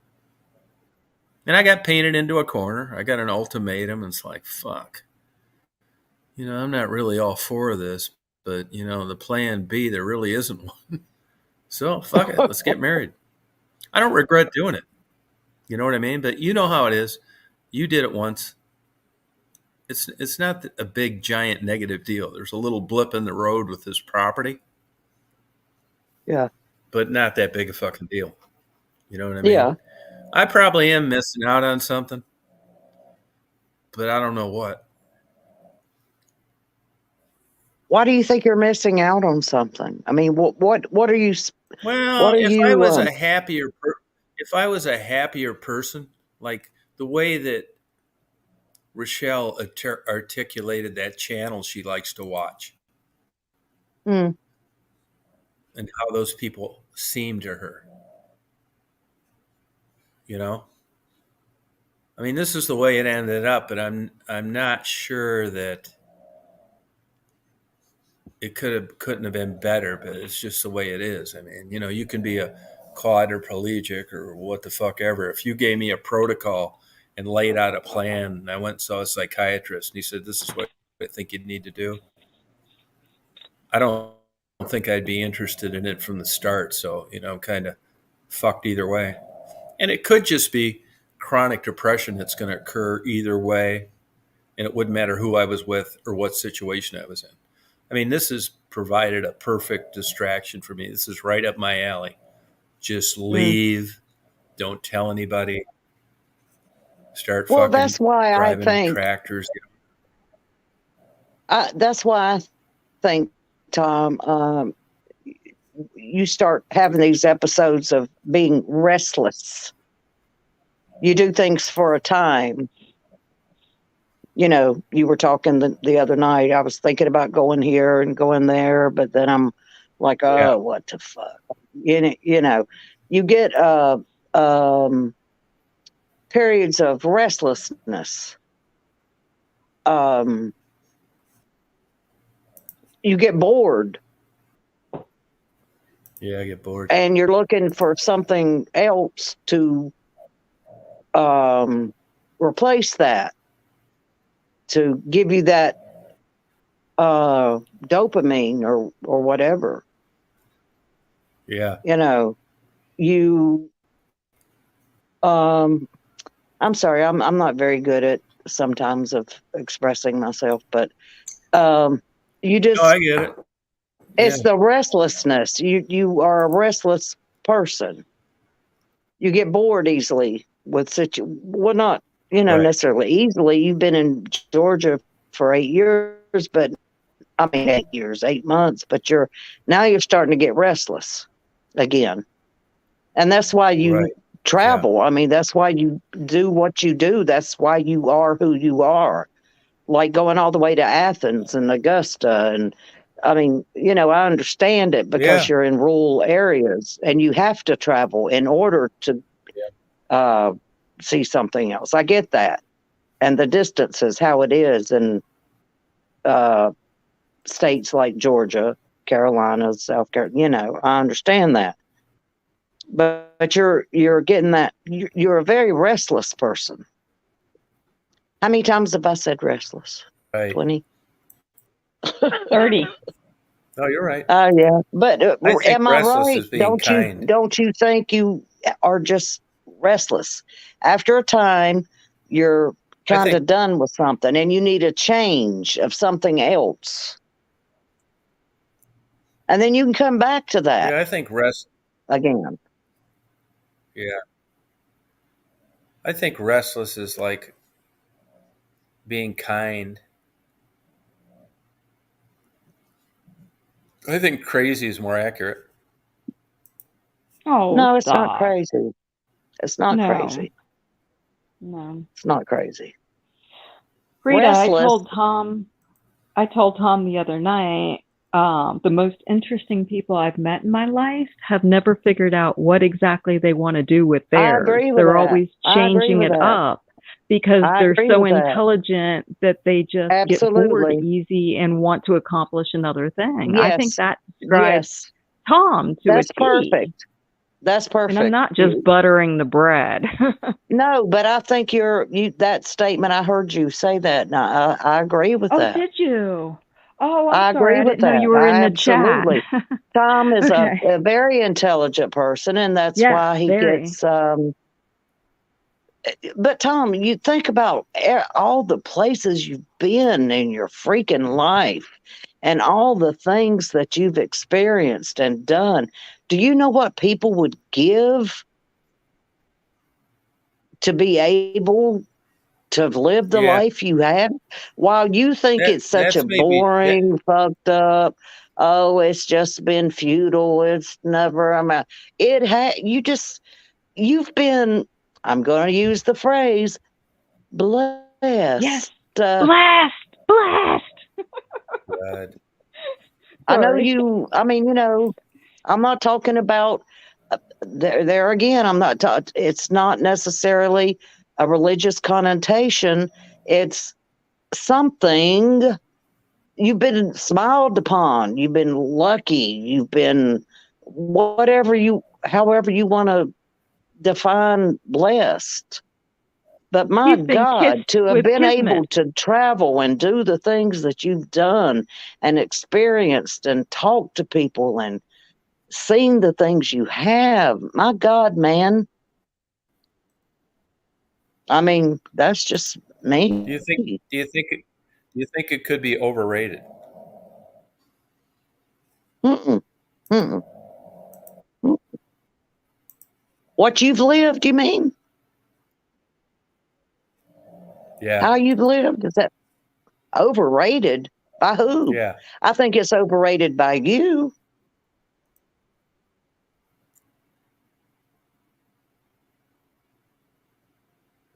And I got painted into a corner. I got an ultimatum, and it's like, fuck. I'm not really all for this, but the plan B, there really isn't one. So fuck it, let's get married. I don't regret doing it. You know what I mean? But you know how it is. You did it once. It's not a big giant negative deal. There's a little blip in the road with this property. Yeah. But not that big a fucking deal. You know what I mean? Yeah. I probably am missing out on something, but I don't know what. Why do you think you're missing out on something? I mean, what are you? Well, What are if I you? was a happier person, like the way that Rochelle articulated that channel she likes to watch, Hmm. and how those people seem to her. I mean, this is the way it ended up, but I'm not sure that it couldn't have been better. But it's just the way it is. I mean, you can be a quadriplegic or what the fuck ever. If you gave me a protocol and laid out a plan, and I went and saw a psychiatrist, and he said, "This is what I think you need to do," I don't think I'd be interested in it from the start. So, I'm kind of fucked either way. And it could just be chronic depression that's going to occur either way. And it wouldn't matter who I was with or what situation I was in. I mean, this has provided a perfect distraction for me. This is right up my alley. Just leave. Don't tell anybody. Start Well, fucking that's why I driving think. tractors. That's why I think, Tom, you start having these episodes of being restless. You do things for a time. You were talking the other night. I was thinking about going here and going there, but then I'm like, oh, Yeah. what the fuck? You get periods of restlessness. You get bored. Yeah, I get bored. And you're looking for something else to replace that, to give you that dopamine or whatever. Yeah. You I'm sorry, I'm not very good at sometimes of expressing myself, but you just I get it. It's the restlessness. You are a restless person. You get bored easily with well, not Right. necessarily easily. You've been in Georgia for 8 years, but 8 years, 8 months. But you're starting to get restless again, and that's why you travel. Yeah. I mean, that's why you do what you do. That's why you are who you are. Like going all the way to Athens and Augusta and. I mean, I understand it because you're in rural areas and you have to travel in order to see something else. I get that. And the distance is how it is in states like Georgia, Carolina, South Carolina. I understand that. But you're getting that. You're a very restless person. How many times have I said restless? Right. 20? 30. No, you're right. Yeah, but am I restless right? is being kind. Don't you think you are just restless? After a time, you're kind of done with something, and you need a change of something else, and then you can come back to that. Yeah, I think again. Yeah, I think restless is like being kind. I think crazy is more accurate. Oh, no, it's stop. not crazy. It's not crazy. No, it's not crazy. Rita, Restless. I told Tom the other night, the most interesting people I've met in my life have never figured out what exactly they want to do with theirs. They're always changing it up because they're so intelligent that they just get bored easy and want to accomplish another thing. Yes. I think that describes Tom to That's a T. perfect. That's perfect. And I'm not just buttering the bread. No, but I think that statement, I heard you say that. And I agree with that. Oh, did you? Oh, I I'm sorry. agree I with didn't know that. you were in the chat. Absolutely. Tom is Okay. a very intelligent person, and that's Yes, why he very. gets. But Tom, you think about all the places you've been in your freaking life and all the things that you've experienced and done. Do you know what people would give to be able to have lived the Yeah, life you had? While you think it's such a that's maybe that. boring, fucked up, oh, it's just been futile, it's never, you've been, I'm going to use the phrase, Yes. blessed. Blast! Blast! God. I know Sorry. you, I mean, you know, I'm not talking about there again. It's not necessarily a religious connotation. It's something you've been smiled upon. You've been lucky. You've been however you want to define blessed. But my You've been God, kissed to have with been kismet. able to travel and do the things that you've done and experienced and talked to people and seen the things you have, my God, man. I mean, that's just Do you me. think? Do you think? Do you think it could be overrated? Mm-mm, mm-mm, mm. What you've lived, you mean? Yeah. How you've lived? Is that overrated? By who? Yeah. I think it's overrated by you.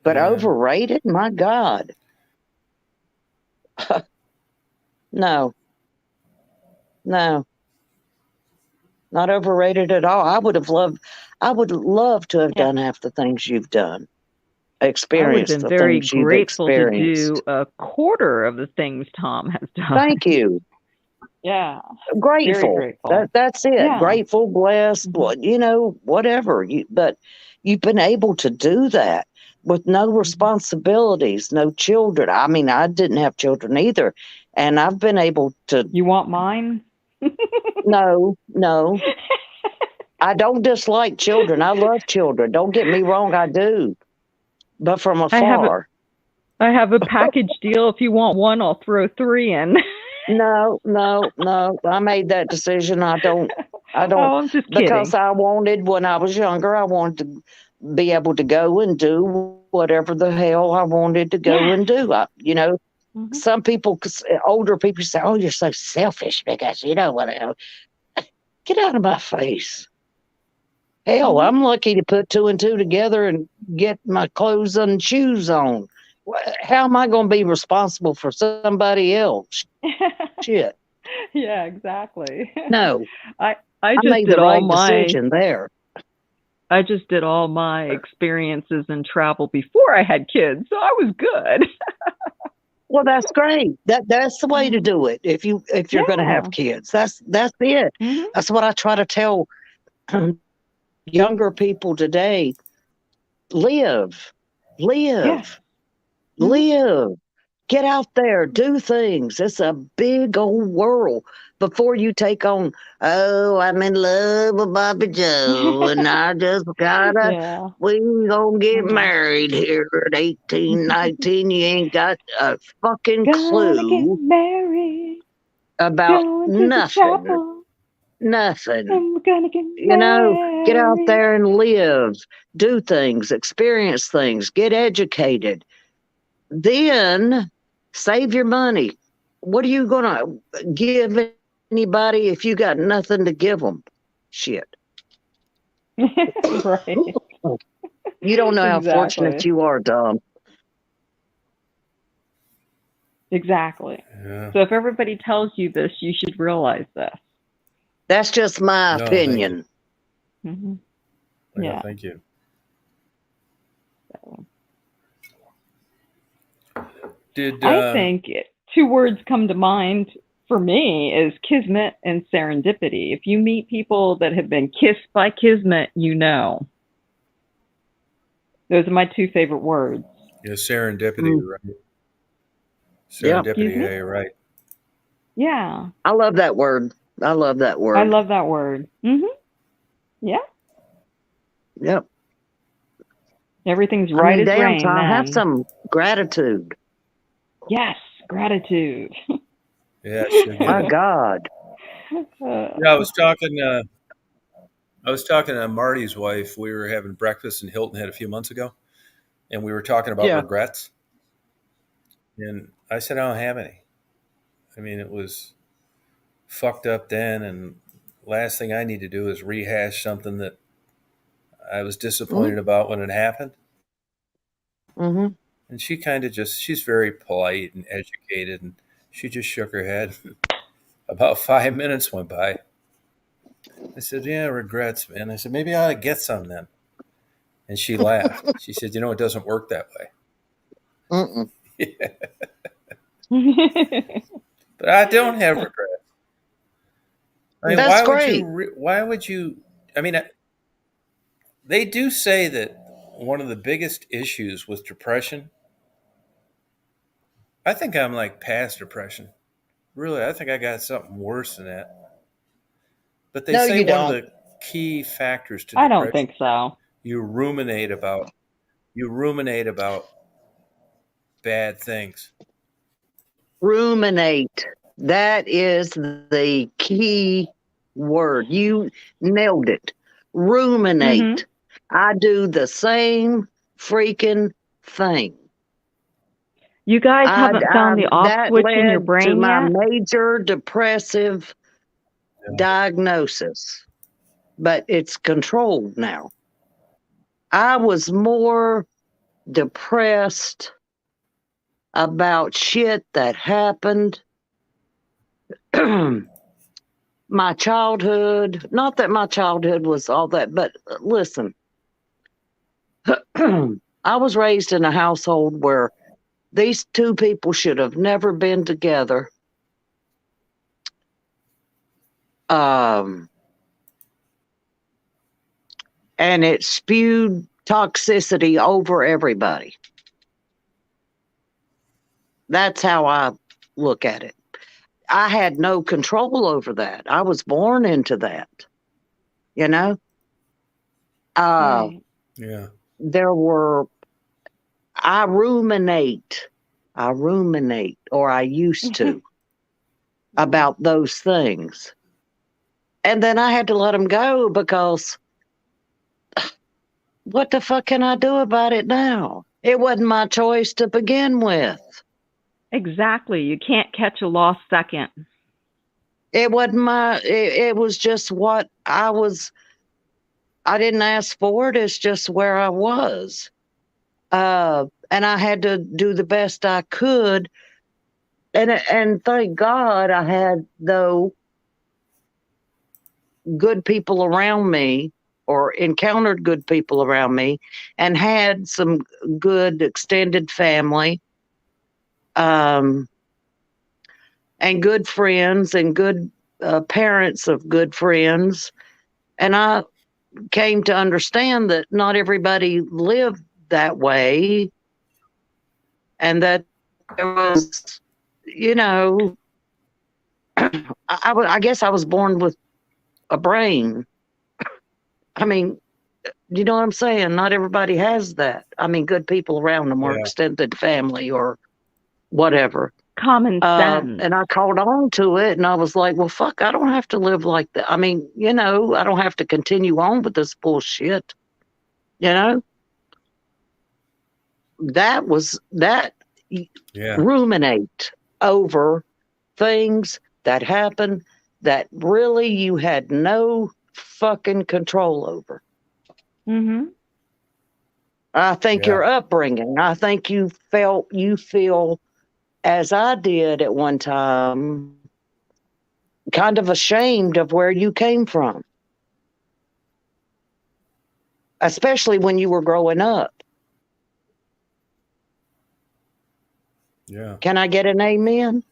But Yeah. overrated? My God. No, no, not overrated at all. I would love to have Yeah. done half the things you've done, I would have experienced been the very things you've grateful to experienced. do a quarter of the things Tom has done. Thank you. Yeah. Very Grateful. grateful. That's it. Yeah. Grateful, blessed, Mhm. you know, whatever. But you've been able to do that with no Mhm. responsibilities, no children. I mean, I didn't have children either, and I've been able to. You want mine? No, no, I don't dislike children. I love children. Don't get me wrong, I do, but from I have a afar. I have a package deal. If you want one, I'll throw 3 in. No, no, no. I made that decision. I don't, Oh, I'm just because kidding. I wanted, when I was younger, I wanted to be able to go and do whatever the hell I wanted to go Yeah. and do. You know, Mhm. some people, older people say, oh, you're so selfish because you know what, get out of my face. Hell, Mhm. I'm lucky to put 2 and 2 together and get my clothes and shoes on. How am I going to be responsible for somebody else? Shit. Yeah, exactly. No, I I just made the did right decision there. all my experiences in travel before I had kids, so I was good. Well, that's great. That's the way to Mhm. do it. If you're going to have Yeah. kids, that's it. Mhm. That's what I try to tell younger people today. Live, Yeah. live, Mhm. live. Get out there, do things. It's a big old world. Before you take on, oh, I'm in love with Bobby Joe, and I just gotta, Yeah. we gonna get Mhm. married here at 18, 19. You ain't got a fucking Gonna get clue married, about going to the nothing. chapel, Nothing. and we're gonna get You know, get out married. there and live, do things, experience things, get educated. Then save your money. What are you going to give anybody if you got nothing to give them? Shit. Right. You don't know how fortunate Exactly. you are, Dom. Exactly. Yeah. So if everybody tells you this, you should realize this. That's just my No, thank you. opinion. Mm-hmm. No, Yeah. thank you. So Did I think 2 words come to mind for me is kismet and serendipity. If you meet people that have been kissed by kismet, you know. Those are my 2 favorite words. yeah, serendipity, Mm, right? yeah. Excuse Serendipity, me? yeah, you're right. Yeah. I love that word. I love that word. I love that word. Yeah. Yep. Everything's I right mean, as damn, rain Ty, have then. some gratitude. Yes, gratitude. Yeah, sure My do. God. Yeah, I was talking to Marty's wife. We were having breakfast in Hilton Head a few months ago, and we were talking about Yeah. regrets. And I said I don't have any. I mean, it was fucked up then, and last thing I need to do is rehash something that I was disappointed about when it happened. Mm-hmm. And she kind of she's very polite and educated, and she just shook her head. About 5 minutes went by. I said, yeah, regrets, man. I said, maybe I ought to get some then. And she laughed. She said, it doesn't work that Mm-mm. way. But I don't have regrets. I mean, That's great. why would you, I mean, they do say that one of the biggest issues with depression, I think I'm like past depression. Really, I think I got something worse than that. But they No, say you one of don't. the key factors to I don't depression, think so. you ruminate about you ruminate about bad things. Ruminate. That is the key word. You nailed it. Ruminate. I do the same freaking thing. You guys haven't found the off That switch in your led to brain my yet? major depressive diagnosis, but it's controlled now. I was more depressed about shit that happened. My childhood, not that my childhood was all that, but listen, I was raised in a household where these two people should have never been together. And it spewed toxicity over everybody. That's how I look at it. I had no control over that. I was born into that, you know? Right. Yeah. There were, I ruminate, or I used to, about those things. And then I had to let them go because what the fuck can I do about it now? It wasn't my choice to begin with. Exactly. You can't catch a lost second. It wasn't it was just what I didn't ask for it. It's just where I was. And I had to do the best I could. And thank God I had, though, good people around me, or encountered good people around me, and had some good extended family, and good friends, and good parents of good friends. And I came to understand that not everybody lived that way, and that there was, I guess I was born with a brain. I mean, you know what I'm saying? Not everybody has that. I mean, good people around them, or extended family, or whatever. Common sense. And I caught on to it, and I was like, well, fuck, I don't have to live like that. I mean, I don't have to continue on with this bullshit. That was that. Ruminate over things that happened that really you had no fucking control over. I think your upbringing, I think you feel, as I did at one time, kind of ashamed of where you came from, especially when you were growing up. Yeah. Can I get an amen?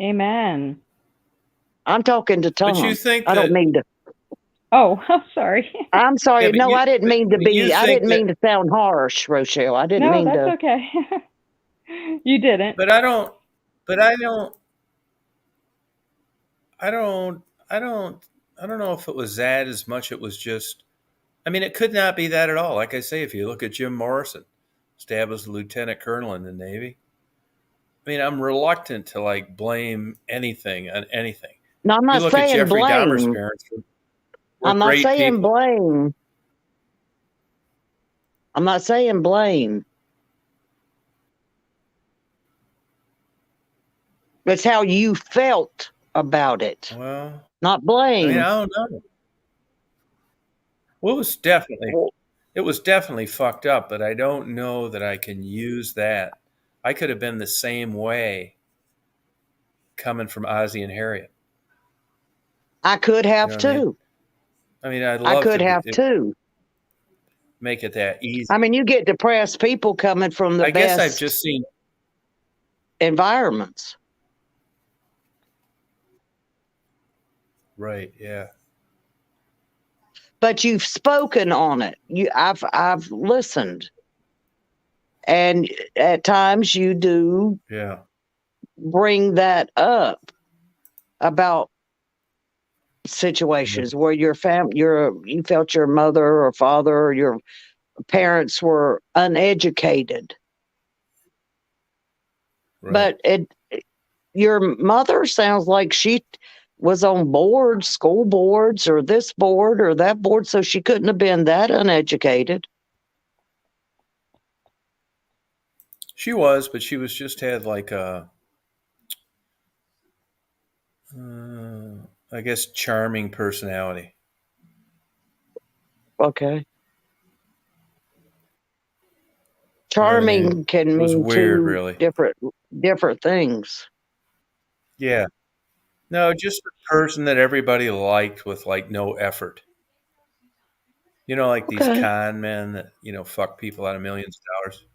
Amen. I'm talking to Tom. But you think I don't mean to. Oh, I'm sorry. I'm sorry. Yeah, No, I didn't mean to be. I didn't mean that, to sound harsh, Rochelle. I didn't mean that's to. okay. You didn't. But I don't. I don't, I don't, I don't know if it was that as much. It was just, I mean, it could not be that at all. Like I say, if you look at Jim Morrison, stabbed as a lieutenant colonel in the Navy. I mean, I'm reluctant to like blame anything on anything. No, I'm If you not look at saying Jeffrey Dahmer's blame. parents, were I'm not great saying people. blame. I'm not saying blame. It's how you felt about it, Well, not I mean, blame. I don't know. Well, it was definitely fucked up, but I don't know that I can use that. I could have been the same way coming from Ozzy and Harriet. I could You know have what I mean? too. I mean, I'd I love could to have too. make it that I easy. mean, you get depressed people coming from the I guess I've best just seen, environments. right, yeah. But you've spoken on it. I've listened. And at times you do Yeah. bring that up about The- situations where you felt your mother or father or your parents were uneducated. Right. But your mother sounds like she was on boards, school boards, or this board or that board, so she couldn't have been that uneducated. She was, but she was just had like a, I guess, charming personality. Okay. You know what I mean? Charming can It was mean weird, two really. different things. Yeah. No, just a person that everybody liked with like no effort. You know, like these Okay. con men that, fuck people out of millions of dollars.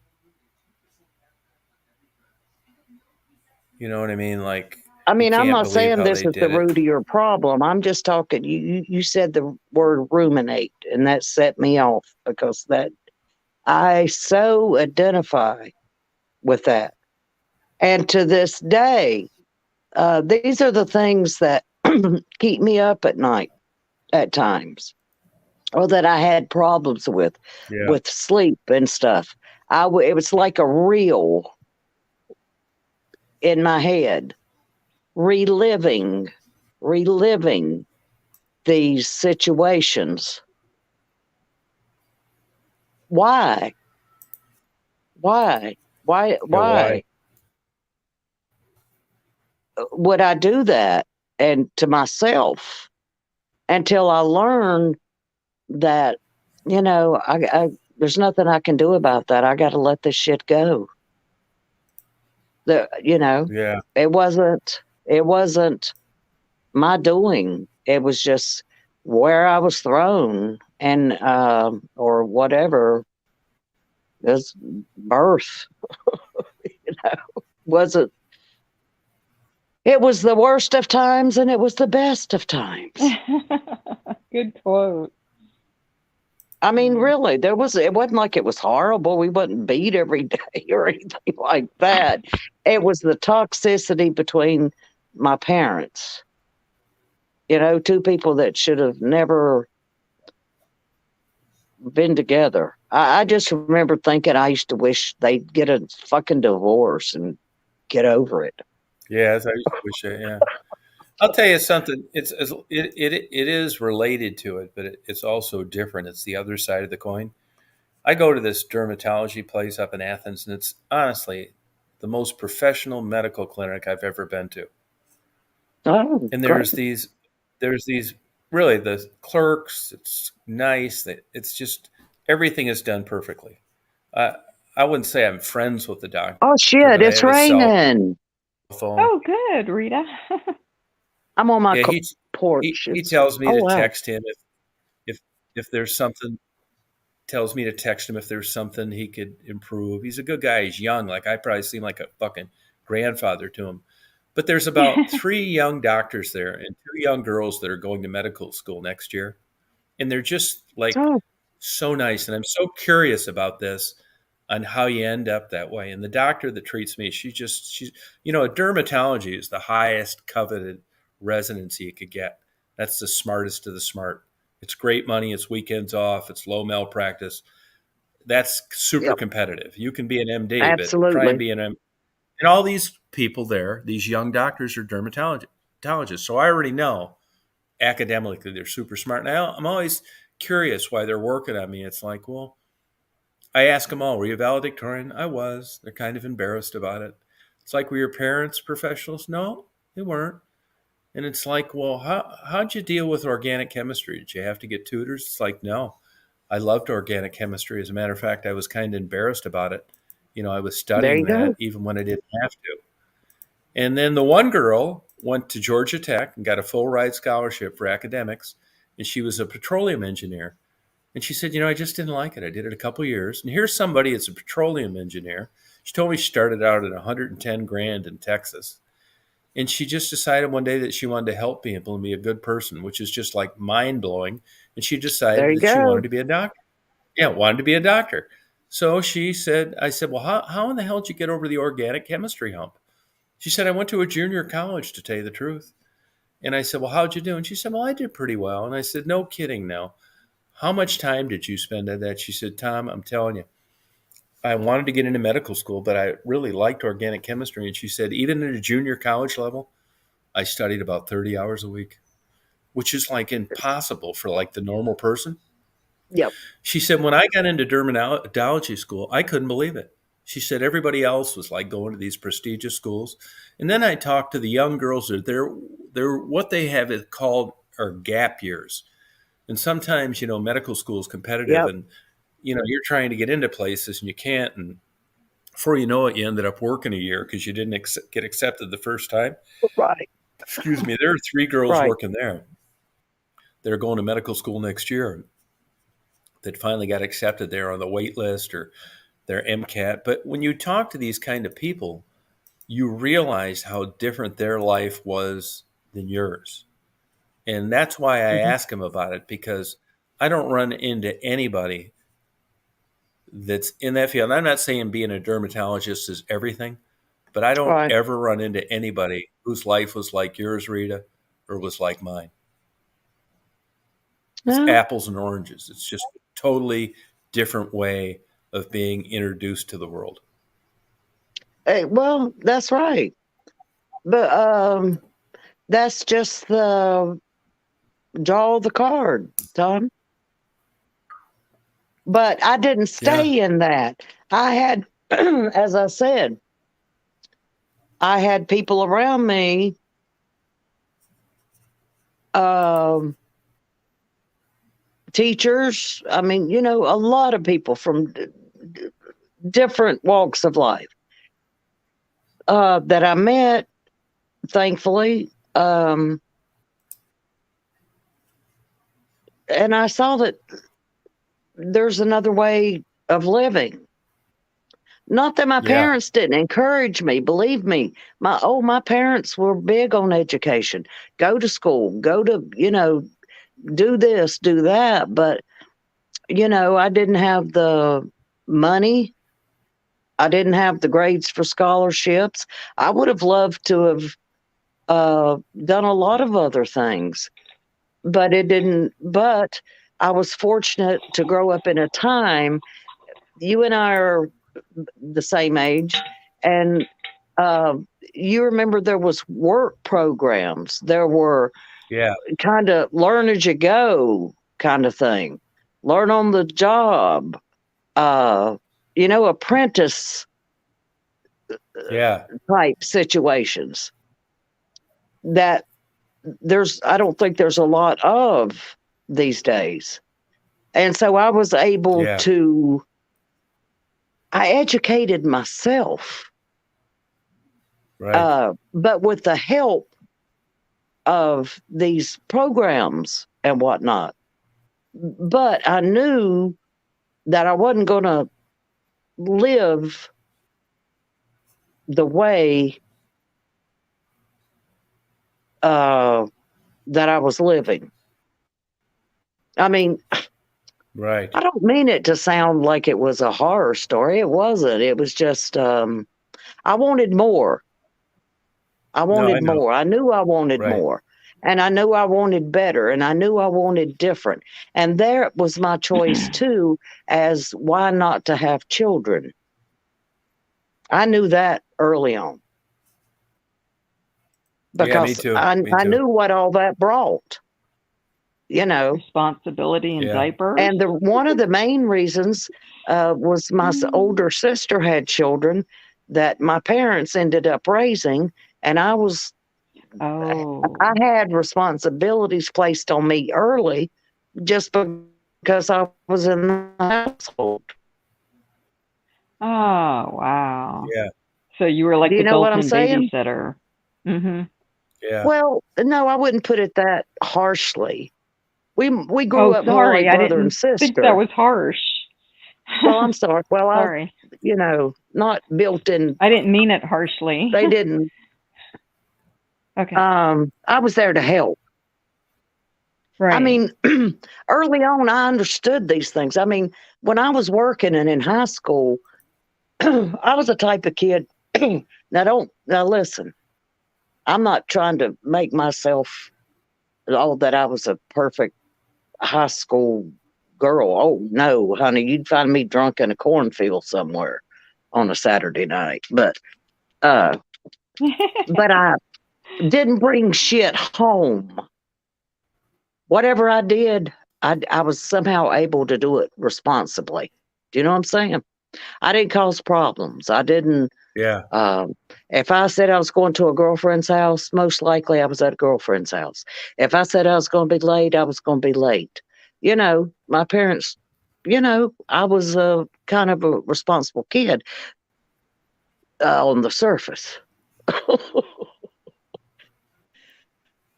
You know what I mean? Like, I you mean, I'm can't not believe saying how this they is the did it. root of your problem. I'm just talking. You said the word ruminate, and that set me off because that I so identify with that. And to this day, these are the things that keep me up at night at times, or that I had problems Yeah. with sleep and stuff. It was like a reel in my head, reliving these situations. Why? Why? Why? Yeah. Why? Why would I do that? And to myself, until I learned that, there's nothing I can do about that. I got to let this shit go. The, you know, Yeah. it wasn't my doing. It was just where I was thrown, and or whatever. This birth, wasn't. It was the worst of times, and it was the best of times. Good quote. I mean, really, it wasn't like it was horrible. We wasn't beat every day or anything like that. It was the toxicity between my parents. Two people that should have never been together. I just remember thinking I used to wish they'd get a fucking divorce and get over it. Yeah. That's how I used to wish it. Yeah. I'll tell you something. It is related to it, but it's also different. It's the other side of the coin. I go to this dermatology place up in Athens, and it's honestly the most professional medical clinic I've ever been to. Oh, And great. there's these really the clerks. It's nice. It's just everything is done perfectly. I I wouldn't say I'm friends with the doctor, Oh, shit, but I it's have his cell raining. phone. Oh, good, Rita. I'm on my Yeah, porch. he tells me Oh, to wow. text him if if there's something. Tells me to text him if there's something he could improve. He's a good guy. He's young. Like I probably seem like a fucking grandfather to him. But there's about three young doctors there and two young girls that are going to medical school next year. And they're just like Oh, so nice. And I'm so curious about this on how you end up that way. And the doctor that treats me, she's, dermatology is the highest coveted residency it could get. That's the smartest of the smart. It's great money. It's weekends off. It's low malpractice. That's super Yep. competitive. You can be an MD, but try and Absolutely. be an M. And all these people there, these young doctors are dermatologists. So I already know academically they're super smart. Now I'm always curious why they're working on me. It's like, well, I ask them all, were you valedictorian? I was. They're kind of embarrassed about it. It's like, were your parents professionals? No, they weren't. And it's like, well, how'd you deal with organic chemistry? Did you have to get tutors? It's like, no, I loved organic chemistry. As a matter of fact, I was kind of embarrassed about it. I was There studying you go. that even when I didn't have to. And then the one girl went to Georgia Tech and got a full ride scholarship for academics. And she was a petroleum engineer. And she said, I just didn't like it. I did it a couple years. And here's somebody that's a petroleum engineer. She told me she started out at 110 grand in Texas. And she just decided one day that she wanted to help people and be a good person, which is just like mind blowing. And she There decided you that she go. wanted to be a doctor. Yeah, wanted to be a doctor. So I said, well, how in the hell did you get over the organic chemistry hump? She said, I went to a junior college, to tell you the truth. And I said, well, how'd you do? And she said, well, I did pretty well. And I said, no kidding now. How much time did you spend on that? She said, Tom, I'm telling you, I wanted to get into medical school, but I really liked organic chemistry. And she said, even at a junior college level, I studied about 30 hours a week, which is like impossible for like the normal person. Yep. She said, when I got into dermatology school, I couldn't believe it. She said everybody else was like going to these prestigious schools. And then I talked to the young girls that they're what they have is called are gap years. And sometimes, medical school is competitive Yep. and, you're trying to get into places and you can't. And before you know it, you ended up working a year because you didn't get accepted the first time. Right. Excuse me. There are 3 girls Right. working there. They're going to medical school next year that finally got accepted. They're on the wait list or their MCAT. But when you talk to these kind of people, you realize how different their life was than yours. And that's why I Mhm. ask them about it, because I don't run into anybody that's in that field. And I'm not saying being a dermatologist is everything, but I don't Right. ever run into anybody whose life was like yours, Rita, or was like mine. It's No. apples and oranges. It's just a totally different way of being introduced to the world. Hey, well, that's right. But that's just the draw of the card, Tom. But I didn't Yeah. stay in that. I had, as I said, I had people around me, um, teachers. I mean, a lot of people from different walks of life that I met, thankfully. And I saw that there's another way of living. Not that my Yeah. parents didn't encourage me, believe me. My parents were big on education. Go to school, go to, do this, do that. But, I didn't have the money. I didn't have the grades for scholarships. I would have loved to have done a lot of other things, but it didn't. But I was fortunate to grow up in a time. You and I are the same age, and uh, you remember there was work programs. There were Yeah. kind of learn as you go kind of thing, learn on the job. Apprentice Yeah. type situations that I don't think there's a lot of these days. And so I was able Yeah. to, I educated myself, Right. but with the help of these programs and whatnot. But I knew that I wasn't going to live the way that I was living. I mean, Right. I don't mean it to sound like it was a horror story. It wasn't. It was just, I wanted more. I No, I wanted know. more. I knew I wanted Right. more. And I knew I wanted better, and I knew I wanted different. And there was my choice too, as why not to have children. I knew that early on Yeah, me because too. I Me too. knew what all that brought, you know. Responsibility and Yeah. diapers. And one of the main reasons was my older sister had children that my parents ended up raising, and I Oh. had responsibilities placed on me early just because I was in the household. Oh, wow. Yeah. So you were like Do you the know what I'm built-in saying? babysitter. Mhm. Yeah. Well, no, I wouldn't put it that harshly. We grew Oh, up more sorry. like I brother and didn't think that sister. was harsh. Well, I'm sorry. Well, Sorry. not built in. I didn't mean it harshly. They didn't. Okay. I was there to help. I Right. mean, early on, I understood these things. I mean, when I was working and in high school, I was a type of kid. Now listen. I'm not trying to make myself that I was a perfect high school girl. Oh no, honey, you'd find me drunk in a cornfield somewhere on a Saturday night. Uh, but I didn't bring shit home. Whatever I did, I was somehow able to do it responsibly. Do you know what I'm saying? I didn't cause problems. I didn't. Yeah. If I said I was going to a girlfriend's house, most likely I was at a girlfriend's house. If I said I was going to be late, I was going to be late. You know, my parents, I was kind of a responsible kid on the surface.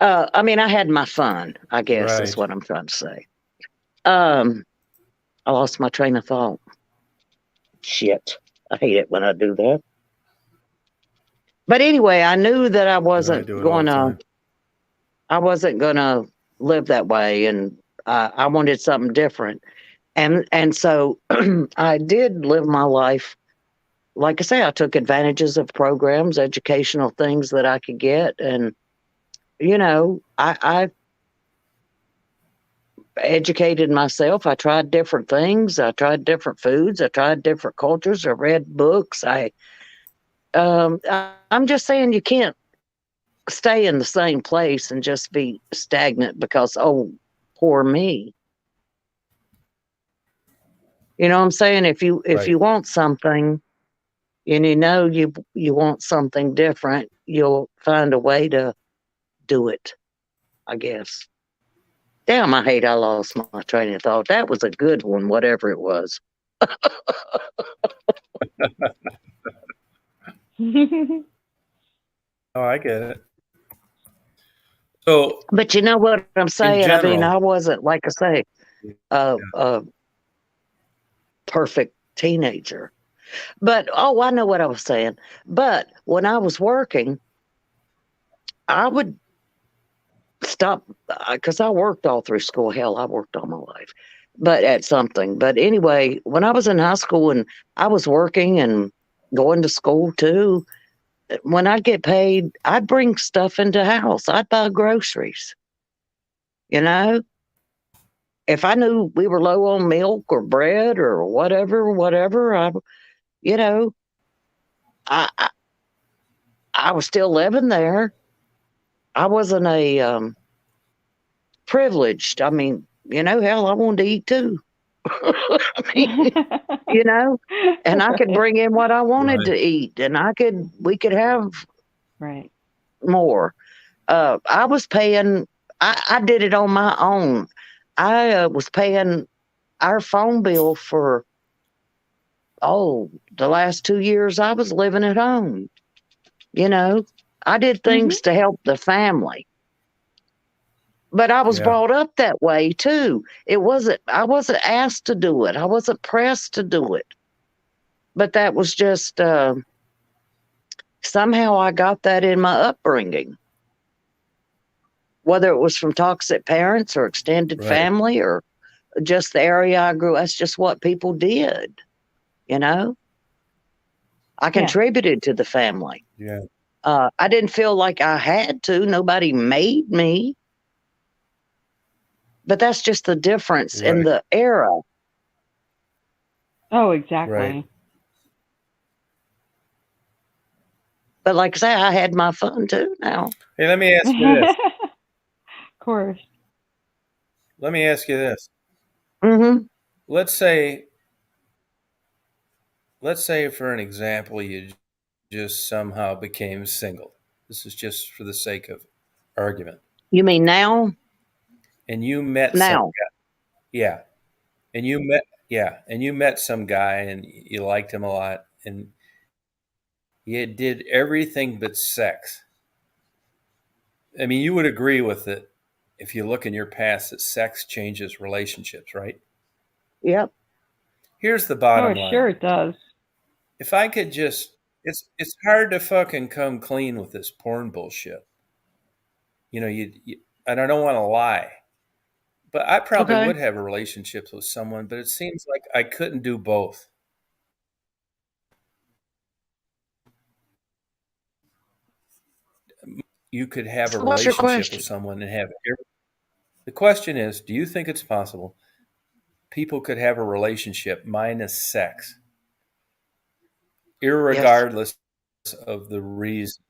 I mean, I had my fun, I guess is Right. what I'm trying to say. I lost my train of thought. Shit. I hate it when I do that. But anyway, I knew that I I wasn't do it all going the to time. I wasn't gonna live that way, and I wanted something different. And so I did live my life. Like I say, I took advantages of programs, educational things that I could get, and I educated myself. I tried different things. I tried different foods. I tried different cultures. I read books. I'm just saying you can't stay in the same place and just be stagnant because, oh, poor me. You know what I'm saying? If Right. you want something and you want something different, you'll find a way to do it, I guess. Damn, I hate I lost my train of thought. That was a good one, whatever it was. Oh, I get it. So, But you know what I'm in saying? I mean, general, I wasn't, like I say, a, yeah. a perfect teenager. But oh, I know what I was saying. But when I was working, I would stop because I worked all through school. Hell, I worked all my life, but at something. But anyway, when I was in high school and I was working and going to school too, when I'd get paid, I'd bring stuff into the house. I'd buy groceries. You know, if I knew we were low on milk or bread or whatever, you know, I, I I was still living there. I wasn't a privileged. I mean, hell, I wanted to eat too. I mean, you know, and I could Right. bring in what I wanted Right. to eat, and we could have Right. more. I was paying. I did it on my own. I was paying our phone bill for the last 2 years I was living at home. You know, I did Mhm. things to help the family. But I was Yeah. brought up that way too. I wasn't asked to do it. I wasn't pressed to do it. But that was just somehow I got that in my upbringing. Whether it was from toxic parents or extended Right. family or just the area I grew, that's just what people did, you know? I Yeah. contributed to the family. Yeah. I didn't feel like I had to. Nobody made me. But that's just the difference in Right. the era. Oh, exactly. Right. But like I say, I had my fun too now. Hey, let me ask you this. Of course. Let me ask you this. Mm-hmm. Let's say for an example, you just somehow became single. This is just for the sake of argument. You mean now? And you met some Now. guy. Yeah. And you met some guy and you liked him a lot and you did everything but sex. I mean, you would agree with it if you look in your past that sex changes relationships, right? Yep. Here's the Oh, bottom line. sure it does. If I could just, it's hard to fucking come clean with this porn bullshit. You know, and I don't want to lie, but I probably Okay. would have a relationship with someone, but it seems like I couldn't do both. You could have a So what's your relationship question? with someone and have the question is, do you think it's possible people could have a relationship minus sex, Yes. irregardless of the reason?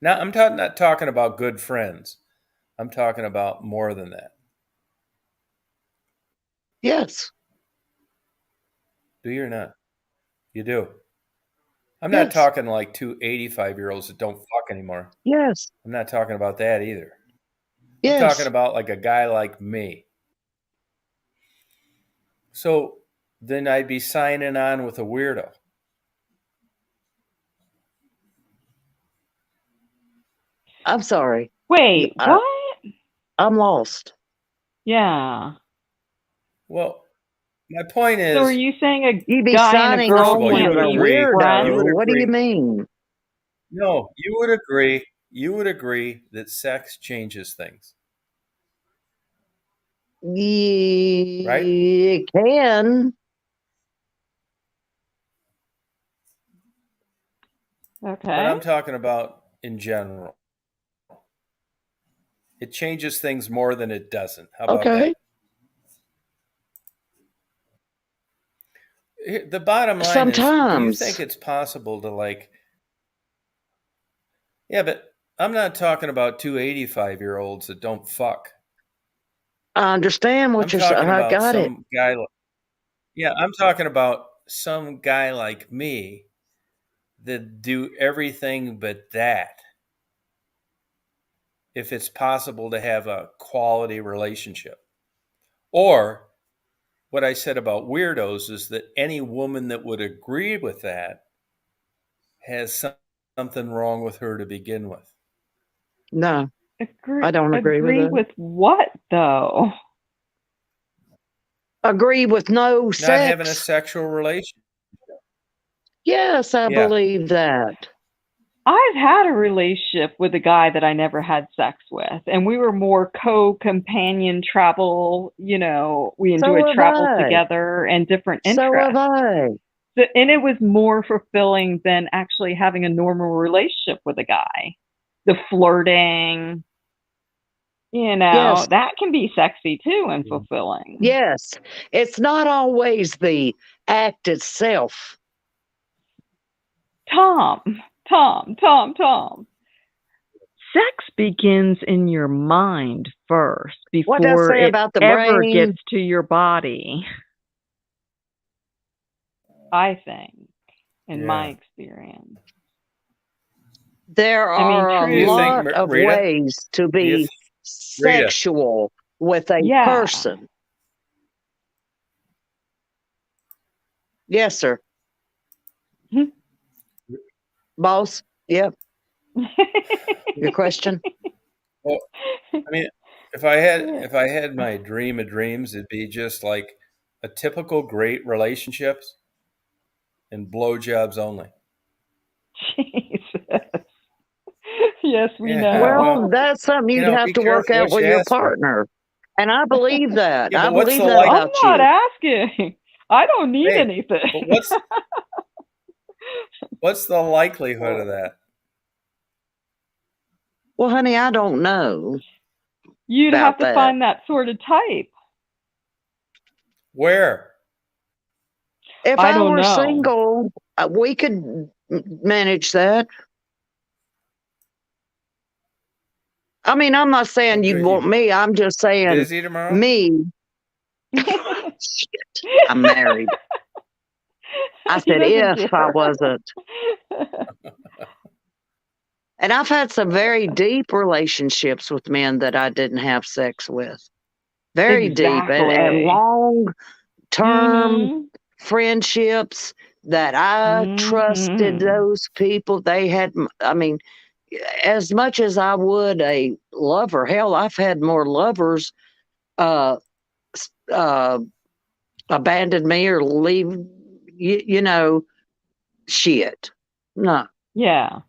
Now, I'm not talking about good friends. I'm talking about more than that. Yes. Do you or not? You do. I'm not Yes. talking like two 85-year-olds that don't fuck anymore. Yes. I'm not talking about that either. I'm Yes. talking about like a guy like me. So then I'd be signing on with a weirdo. I'm sorry. Wait, I, what? I'm lost. Yeah. Well, my point So are is, you saying a You be guy and a signing girl first of on all, with you can't would a be agree. You weirdo. would friends? What do you agree. mean? No, you would agree. You would agree that sex changes things, right? It can. But Okay. I'm talking about in general. It changes things more than it doesn't. How about Okay. that? The bottom line is, do you think Sometimes. it's possible to yeah, but I'm not talking about two 85-year-olds that don't fuck. I understand I'm what you're saying. talking I about got it. some guy. Yeah, I'm talking about some guy like me that do everything but that. If it's possible to have a quality relationship. Or what I said about weirdos is that any woman that would agree with that has something wrong with her to begin with. No, Agree I don't agree with that. with what though? Agree with no Not having a sex. sexual relationship. Yes, I Yeah. believe that. I've had a relationship with a guy that I never had sex with, and we were more co-companion travel, we So enjoyed have travel I. together and different So have interests. I. And it was more fulfilling than actually having a normal relationship with a guy. The flirting, Yes. that can be sexy too and fulfilling. Yes. It's not always the act itself. Tom. Sex begins in your mind first What does before say it about the ever brain? gets to your body. I think, in my experience. There I mean, are a Do you think, lot of Rita? ways to be Rita? sexual with a Yeah. person. Yes, sir. Boss? Yep. Your question? Well, I mean, if I had my dream of dreams, it'd be just like a typical great relationships and blowjobs only. Jesus. Yes, we Yeah, know. Well, that's something you'd have be to work careful out what with you your ask for. partner. And I believe that. Yeah, I but what's believe the that like? I'm about not you. asking. I don't need Hey, anything. but what's What's the likelihood of that? Well, honey, I don't know. You'd have about to that. find that sort of type. Where? If I I don't were know. single, we could manage that. I mean, I'm not saying you'd Could want you me. I'm just saying busy tomorrow? me. Shit, I'm married. I He said doesn't if I care. wasn't. And I've had some very deep relationships with men that I didn't have sex with. Very deep and Exactly. long term Mhm. friendships that I trusted Mhm. those people. They had, I mean, as much as I would a lover, hell, I've had more lovers uh, uh, abandon me or leave, you know, shit. No. Yeah.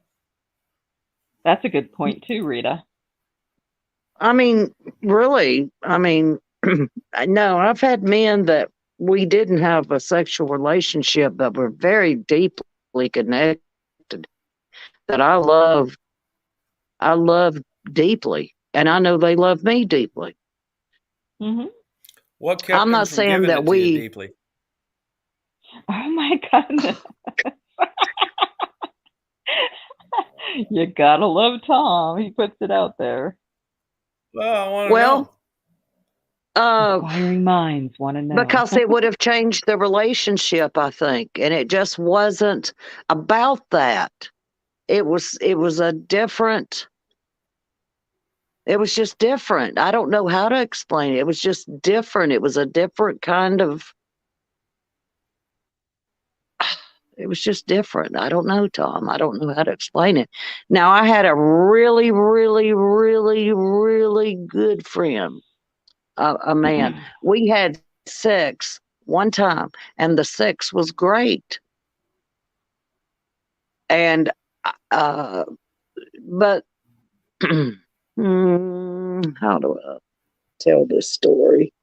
That's a good point too, Rita. I mean, really, I mean, no, I've had men that we didn't have a sexual relationship, but were very deeply connected that I love deeply. And I know they love me deeply. Mhm. What kept I'm him not from saying giving that it to you we, deeply? Oh my goodness. You gotta love Tom. He puts it out there. Well, I want to well, know. Inquiring minds want to know. because it would have changed the relationship, I think. And it just wasn't about that. It was a different, it was just different. I don't know how to explain it. It was just different. It was a different kind of, it was just different. I don't know, Tom. I don't know how to explain it. Now, I had a really, really, really, really good friend, a man. We had sex one time, and the sex was great. And, but, how do I tell this story?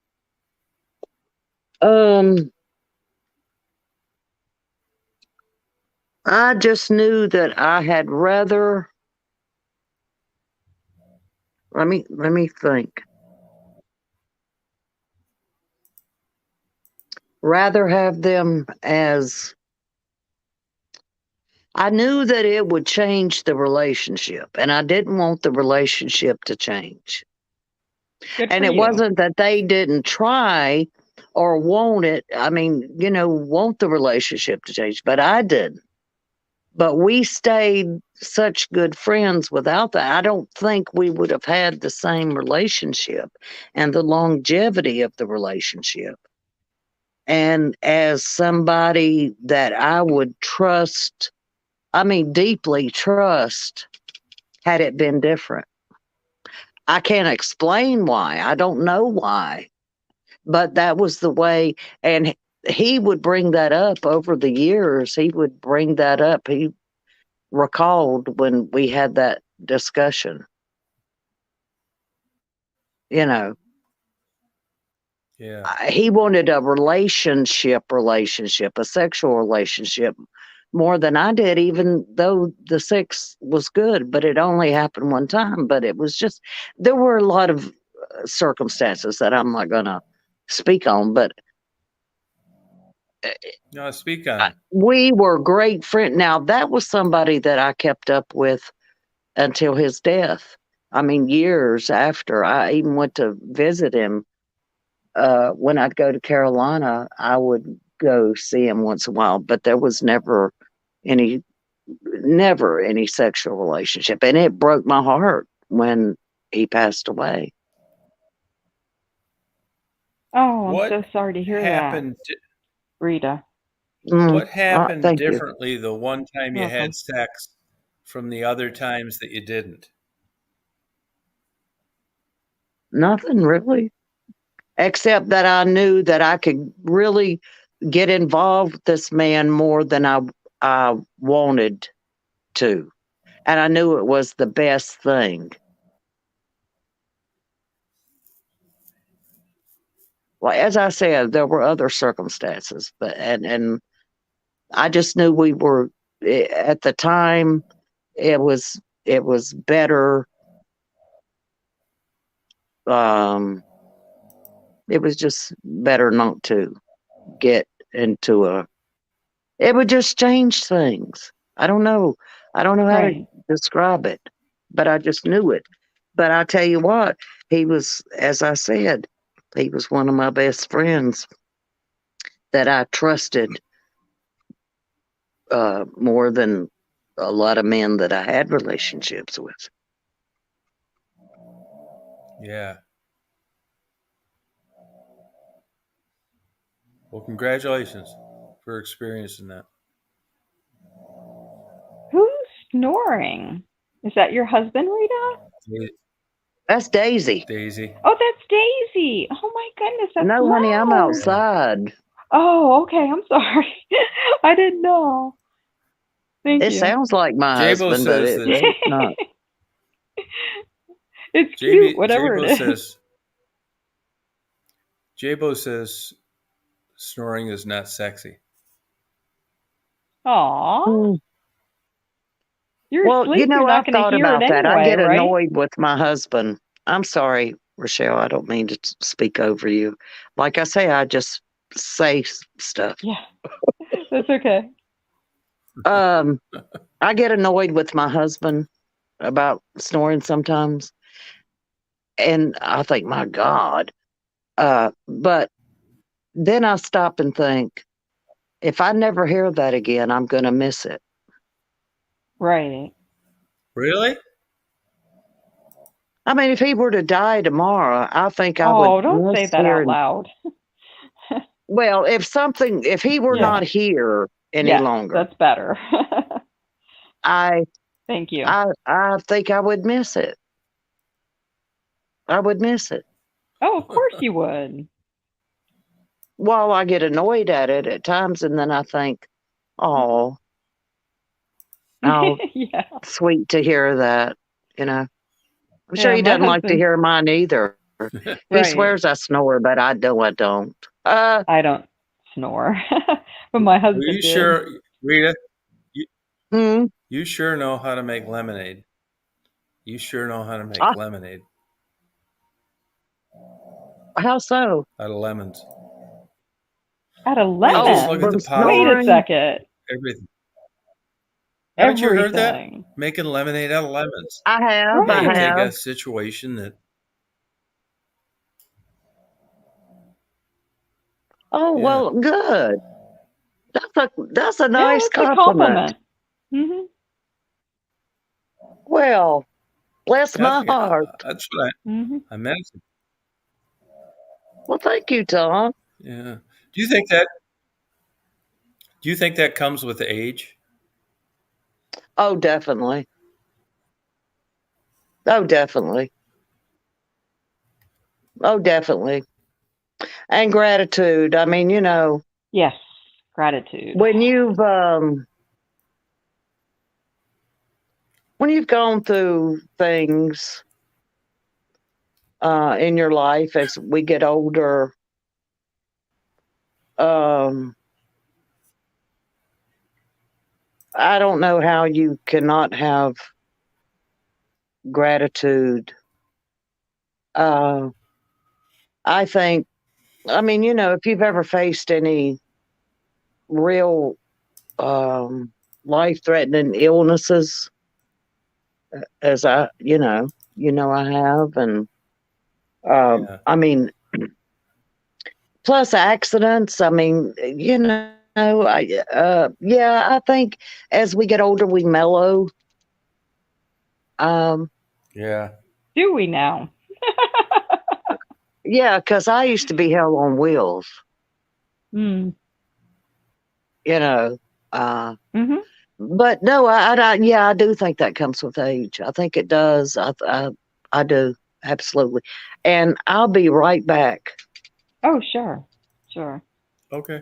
I just knew that I had rather, let me think. Rather have them as, I knew that it would change the relationship, and I didn't want the relationship to change. Good And for it you. wasn't that they didn't try or want it. I mean, want the relationship to change, but I didn't. But we stayed such good friends without that. I don't think we would have had the same relationship and the longevity of the relationship. And as somebody that I would trust, I mean, deeply trust, had it been different. I can't explain why. I don't know why, but that was the way. And he would bring that up over the years. He would bring that up. He recalled when we had that discussion, you know. Yeah. He wanted a relationship, a sexual relationship more than I did, even though the sex was good, but it only happened one time. But it was just, there were a lot of circumstances that I'm not going to speak on, but No, speak on it. we were great friends. Now, that was somebody that I kept up with until his death. I mean, years after. I even went to visit him. When I'd go to Carolina, I would go see him once in a while, but there was any, never any sexual relationship. And it broke my heart when he passed away. Oh, I'm What so sorry to hear happened? that, Rita. What happened Thank you. differently the one time You're you welcome. had sex from the other times that you didn't? Nothing really, except that I knew that I could really get involved with this man more than I wanted to. And I knew it was the best thing. Well, as I said, there were other circumstances, but and I just knew we were at the time, it was better. It was just better not to get into a. It would just change things. I don't know. I don't know how to Right. describe it, but I just knew it. But I tell you what, he was, as I said, he was one of my best friends that I trusted more than a lot of men that I had relationships with. Yeah. Well, congratulations for experiencing that. Who's snoring? Is that your husband, Rita? That's Daisy. Daisy. Oh, that's Daisy. Oh my goodness, that's No, honey, I'm loud. outside. Oh, okay. I'm sorry. I didn't know. Thank It you. sounds like my J-Bo husband, but says it, that it's not. It's cute, whatever J-Bo it is. says snoring is not sexy. Aw. Hmm. You're Well, asleep. You're I've not going to thought hear it about that. I anyway, get right? annoyed with my husband. I'm sorry, Rochelle. I don't mean to speak over you. Like I say, I just say stuff. Yeah. That's okay. I get annoyed with my husband about snoring sometimes. And I think, my God. But then I stop and think, if I never hear that again, I'm going to miss it. Right. Really? I mean, if he were to die tomorrow, I think I would Oh, don't say miss that out hearing. loud. Well, if he were Yeah. not here any Yes, longer, that's better. I Thank you. I think I would miss it. I would miss it. Oh, of course you would. While I get annoyed at it at times, and then I think, oh, how Yeah. sweet to hear that. I'm sure Yeah, he my doesn't like to husband. hear mine either. He Right. swears I snore, but I know I don't. I don't snore, but my Are husband you did. sure, Rita? You, Hmm. you sure know how to make lemonade. You sure know how to make Ah, lemonade how so? out of lemons. Out of Well, just Oh, look at lemon. the from Wait a power, snoring. second. everything. Haven't you heard that? Everything. Making lemonade out of lemons. I have. Yeah, I you Right. take have. a situation that, Oh, yeah, well, good. That's a Yeah, nice that's a compliment. compliment. Hmm. Well, bless I my think heart. that's what Hmm. I meant. Well, thank you, Tom. Yeah. Do you think that? Do you think that comes with age? Oh, definitely. Oh, definitely. Oh, definitely. And gratitude. I mean, Yes. Gratitude. when you've gone through things in your life as we get older, um, I don't know how you cannot have gratitude. Uh, I think, I mean, if you've ever faced any real life threatening illnesses, as I have, and Yeah. I mean, plus accidents. I mean, yeah, I think as we get older, we mellow. Um, Yeah. Do we now? yeah, because I used to be hell on wheels, Mm. you know. Uh, Hmm. but no, yeah, I do think that comes with age. I think it does. I do absolutely. And I'll be right back. Oh, sure. Sure. Okay.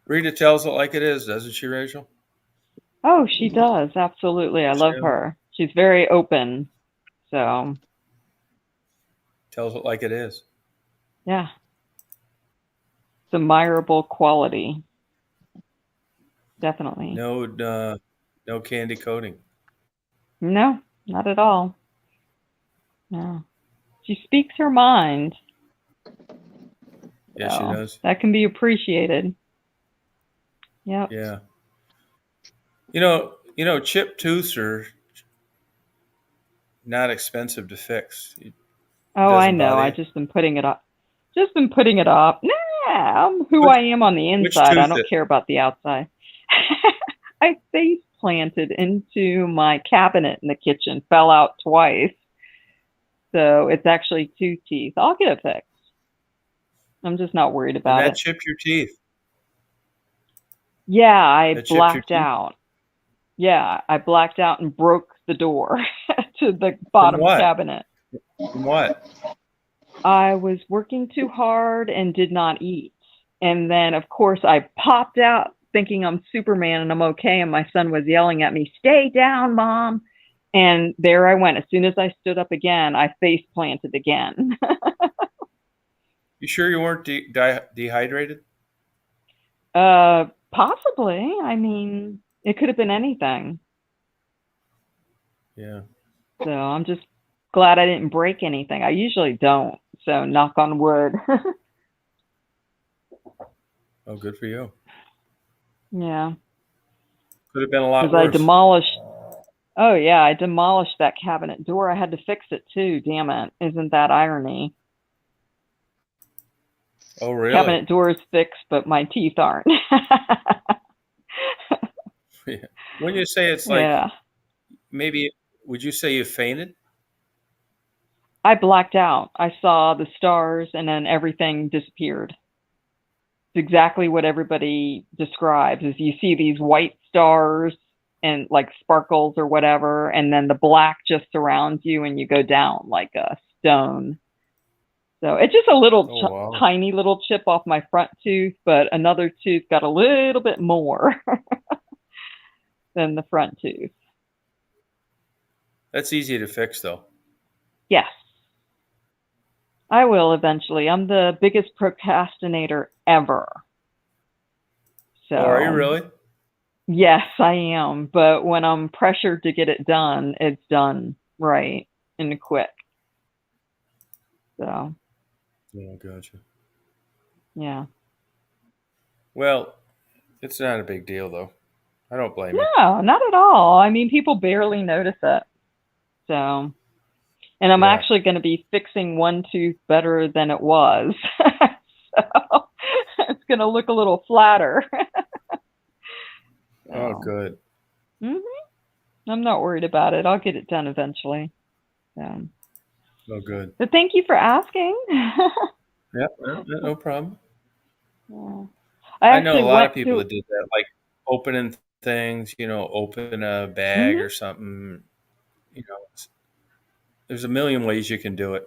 Rita tells it like it is, doesn't she, Rachel? Oh, she does. Absolutely. I love Michelle her. She's very open. So, tells it like it is. yeah. It's admirable quality. Definitely. No candy coating. No, not at all. No. She speaks her mind. Yeah, she So does. that can be appreciated. Yep. Yeah. Chipped tooths are not expensive to fix. It Oh, I doesn't know. bother I you. just been putting it up. Just been putting it up. Nah, I'm who Which I am on the which inside. I tooth? don't care about the outside. I face planted into my cabinet in the kitchen, fell out twice. So it's actually 2 teeth. I'll get it fixed. I'm just not worried And about that it. chipped your teeth. Yeah, I That chipped your blacked teeth. out. Yeah, I blacked out and broke the door to the From bottom what? cabinet. From what? I was working too hard and did not eat. And then, of course, I popped out thinking I'm Superman and I'm okay. And my son was yelling at me, "Stay down, Mom." And there I went. As soon as I stood up again, I face planted again. You sure you weren't dehydrated? Possibly. I mean, it could have been anything. Yeah. So I'm just glad I didn't break anything. I usually don't. So knock on wood. Oh, good for you. Yeah. Could have been a lot Because I worse. demolished. Oh yeah, I demolished that cabinet door. I had to fix it too. Damn it! Isn't that irony? Oh, really? Cabinet door is fixed, but my teeth aren't. Yeah. When you say it's like Yeah, maybe, would you say you fainted? I blacked out. I saw the stars, and then everything disappeared. It's exactly what everybody describes. Is you see these white stars and like sparkles or whatever, and then the black just surrounds you, and you go down like a stone. So it's just a little Oh, wow. tiny little chip off my front tooth, but another tooth got a little bit more than the front tooth. That's easy to fix, though. Yes, I will eventually. I'm the biggest procrastinator ever. Oh, are you So, really? yes, I am. But when I'm pressured to get it done, it's done right and quick. So, Oh, gotcha. yeah. Well, it's not a big deal, though. I don't blame you. No, not at all. I mean, people barely notice it. So, and I'm Yeah. actually going to be fixing one tooth better than it was. So it's going to look a little flatter. Oh, So, good. I'm not worried about it. I'll get it done eventually. So, Oh, good. but thank you for asking. Yeah, no problem. Yeah. I I know actually a lot went of people to. that did that, like opening things, open a bag Mhm. or something. There's a million ways you can do it.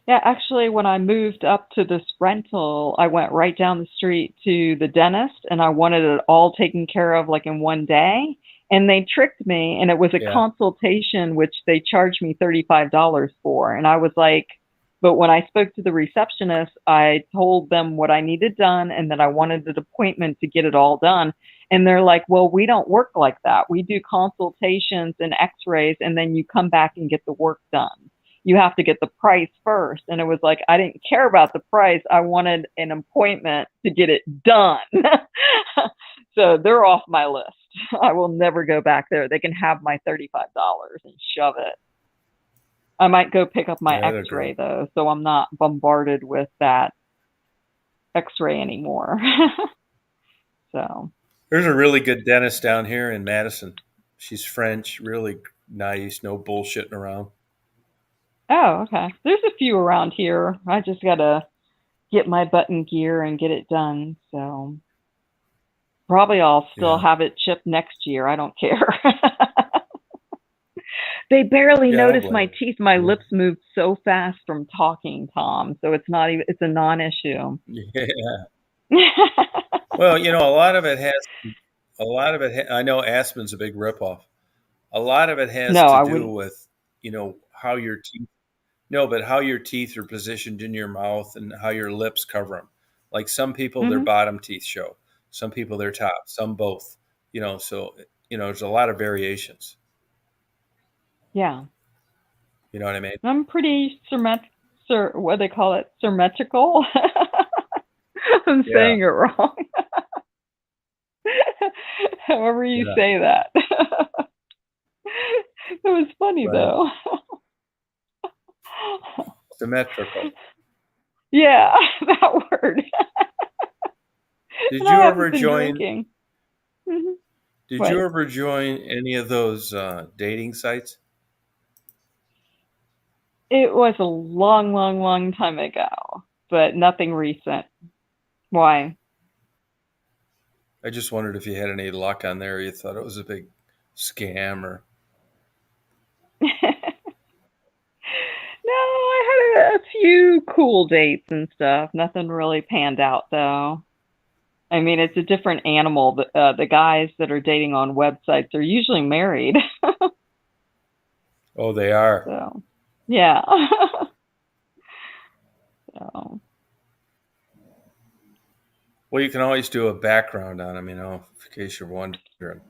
Yeah, actually, when I moved up to this rental, I went right down the street to the dentist and I wanted it all taken care of like in one day. And they tricked me, and it was a Yeah. consultation, which they charged me $35 for. And I was like, but when I spoke to the receptionist, I told them what I needed done and that I wanted an appointment to get it all done. And they're like, well, we don't work like that. We do consultations and x rays, and then you come back and get the work done. You have to get the price first. And it was like, I didn't care about the price. I wanted an appointment to get it done. So they're off my list. I will never go back there. They can have my $35 and shove it. I might go pick up my Yeah, they're x-ray great. though, so I'm not bombarded with that x-ray anymore. So, There's a really good dentist down here in Madison. She's French, really nice, no bullshitting around. oh, okay. There's a few around here. I just got to get my butt in gear and get it done. So, probably I'll still Yeah. have it chipped next year. I don't care. They barely Yeah, I don't notice blame my you. teeth. My Yeah. lips moved so fast from talking, Tom. So it's not even, it's a non-issue. Yeah. Well, a lot of it I know Aspen's a big ripoff. A lot of it has No, to I do wouldn't. with, how your teeth, no, but how your teeth are positioned in your mouth and how your lips cover them. Like some people, their Hmm. bottom teeth show. Some people they're top, some both. So there's a lot of variations. Yeah. You know what I mean? I'm pretty what they call it, symmetrical. I'm Yeah. saying it wrong. However you Yeah. say that. It was funny Right. though. Symmetrical. Yeah, that word. Did And you I ever haven't been join? drinking. Mhm. Did you What? ever join any of those dating sites? It was a long, long, long time ago, but nothing recent. Why? I just wondered if you had any luck on there. Or you thought it was a big scam, or No, I had a few cool dates and stuff. Nothing really panned out though. I mean, it's a different animal. The guys that are dating on websites are usually married. oh, they are. So, yeah. So, Well, you can always do a background on them, in case you're wondering.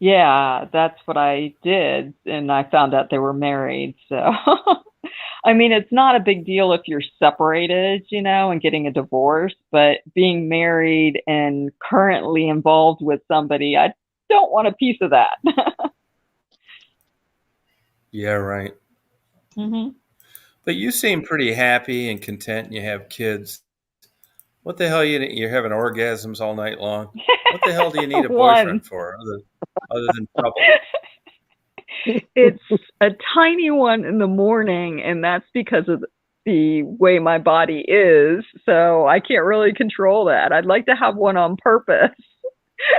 yeah, that's what I did, and I found out they were married. So, I mean, it's not a big deal if you're separated, and getting a divorce, but being married and currently involved with somebody, I don't want a piece of that. Yeah, right. Hmm. But you seem pretty happy and content, and you have kids. What the hell you're having orgasms all night long? What the hell do you need a One. boyfriend for, other than trouble? It's a tiny one in the morning, and that's because of the way my body is. So I can't really control that. I'd like to have one on purpose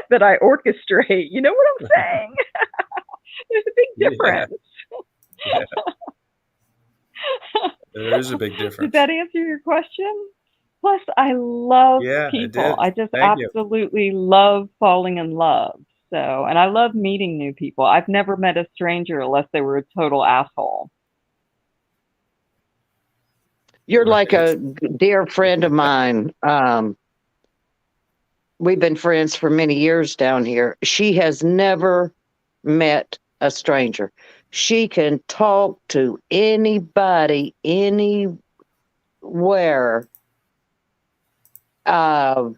that I orchestrate. You know what I'm saying? There's a big Yeah, difference. yeah. There is a big Did difference. that answer your question? Plus, I love Yeah, it people. did. I just Thank you. absolutely love falling in love. So, and I love meeting new people. I've never met a stranger unless they were a total asshole. You're like Right. a dear friend of mine. We've been friends for many years down here. She has never met a stranger. She can talk to anybody, anywhere. And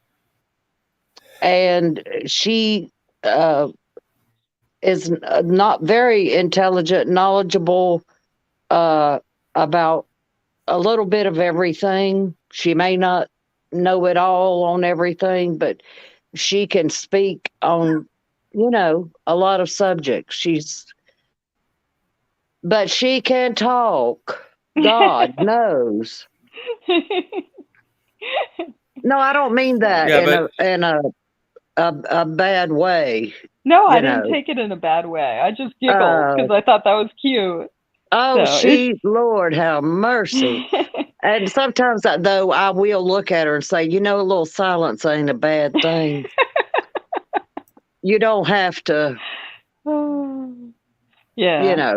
she is not very intelligent, knowledgeable about a little bit of everything. She may not know it all on everything, but she can speak on, a lot of subjects. But she can talk. God knows. No, I don't mean that Yeah, in but a bad way. No, I You didn't know. take it in a bad way. I just giggled because I thought that was cute. Oh, So it's Lord have mercy. And sometimes, though, I will look at her and say, a little silence ain't a bad thing. You don't have to, yeah.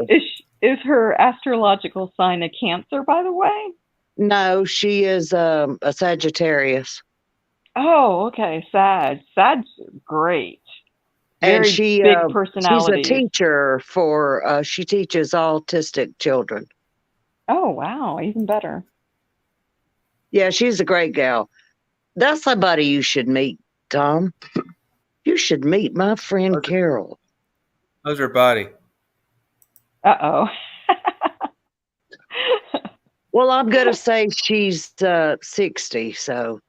Is her astrological sign a Cancer, by the way? No, she is a Sagittarius. Oh, okay. Sag's great. And Very big she's a personalities. teacher she teaches autistic children. Oh, wow. Even better. Yeah, she's a great gal. That's somebody you should meet, Tom. You should meet my friend Carol. how's her body? Uh-oh. Well, I'm going to say she's 60, so.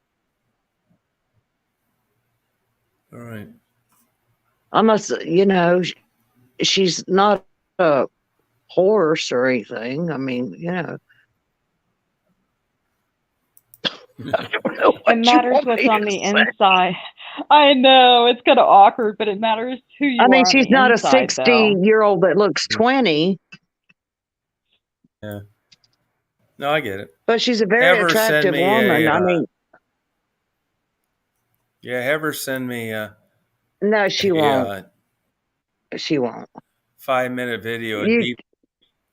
All right. I must, she's not a horse or anything. I mean, I don't know what It you matters want what's me on to the say. inside. I know it's kind of awkward, but it matters who you I mean, are on she's the not a inside, though. 60-year-old that looks 20, Yeah. No, I get it. but she's a very Have her send attractive me woman. I mean, have her send me no, she won't. a She won't. 5-minute video of You,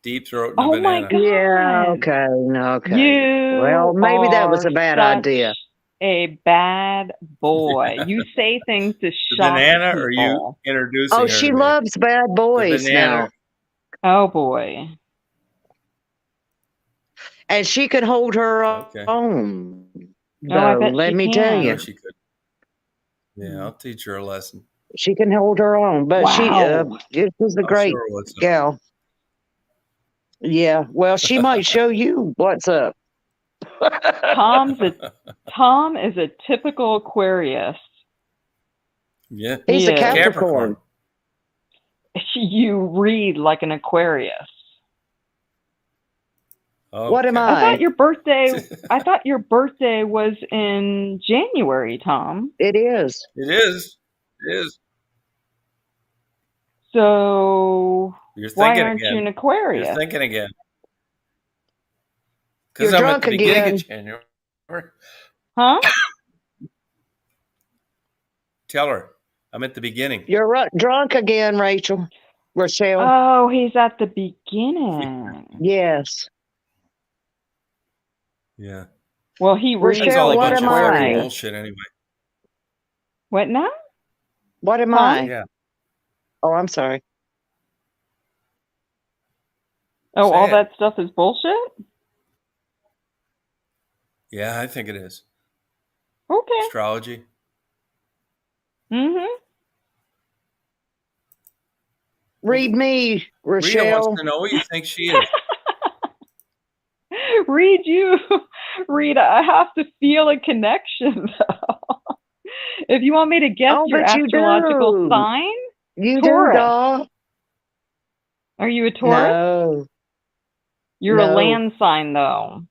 deep throating a Oh my banana. God. yeah, okay, no, okay. You Well, maybe that was are a bad such idea. a bad boy. You say things to The shock banana, or you people. introducing Oh, her she to me? loves bad The boys banana. now. Oh boy. And she could hold her Okay. own. Oh, I Though, bet let she me tell I know you, can. she could. Yeah, I'll teach her a lesson. she can hold her own. But she Wow. was a I'll show great her what's up. gal. Yeah, well, she might show you what's up. Tom is a typical Aquarius. Yeah. He's He a is. Capricorn. You read like an Aquarius. What am Okay. I thought I? your birthday was in January, Tom. It is. It is. It is. So You're why thinking aren't you again. an Aquarius? You're thinking again. You're Because I'm at drunk the beginning again. of January. Huh? Tell her I'm at the beginning. You're drunk again, Rachel. Rochelle. Oh, he's at the beginning. Yes. Yeah. Well, he reads That's all Rochelle, a like what an bunch am of fucking I? Aquarius. bullshit anyway. What now? What am Huh? I? Yeah. Oh, I'm sorry. Oh, Say all it. that stuff is bullshit? Yeah, I think it is. Okay. Astrology. Mm-hmm. Read me, Rita wants Rochelle. to know what you think she is. Read you, Rita. I have to feel a connection, though. If you want me to guess Oh, your but you astrological do. sign, You do, Taurus. doll. Are you a Taurus? No. You're a land sign, though.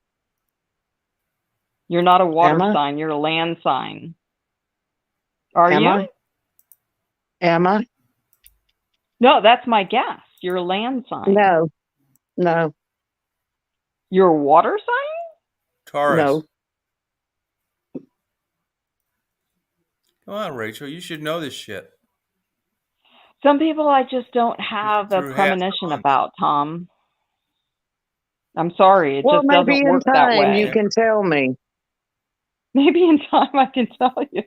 You're not a water Am I? sign. You're a land sign. Are Am you? I? Am I? No, that's my guess. You're a land sign. No. No. You're a water sign? Taurus. No. Come on, Rachel. You should know this shit. Some people I just don't have a Through half the premonition month. about, Tom. I'm sorry. It Well, just maybe doesn't in work that time way. you can tell me. Maybe in time I can tell you.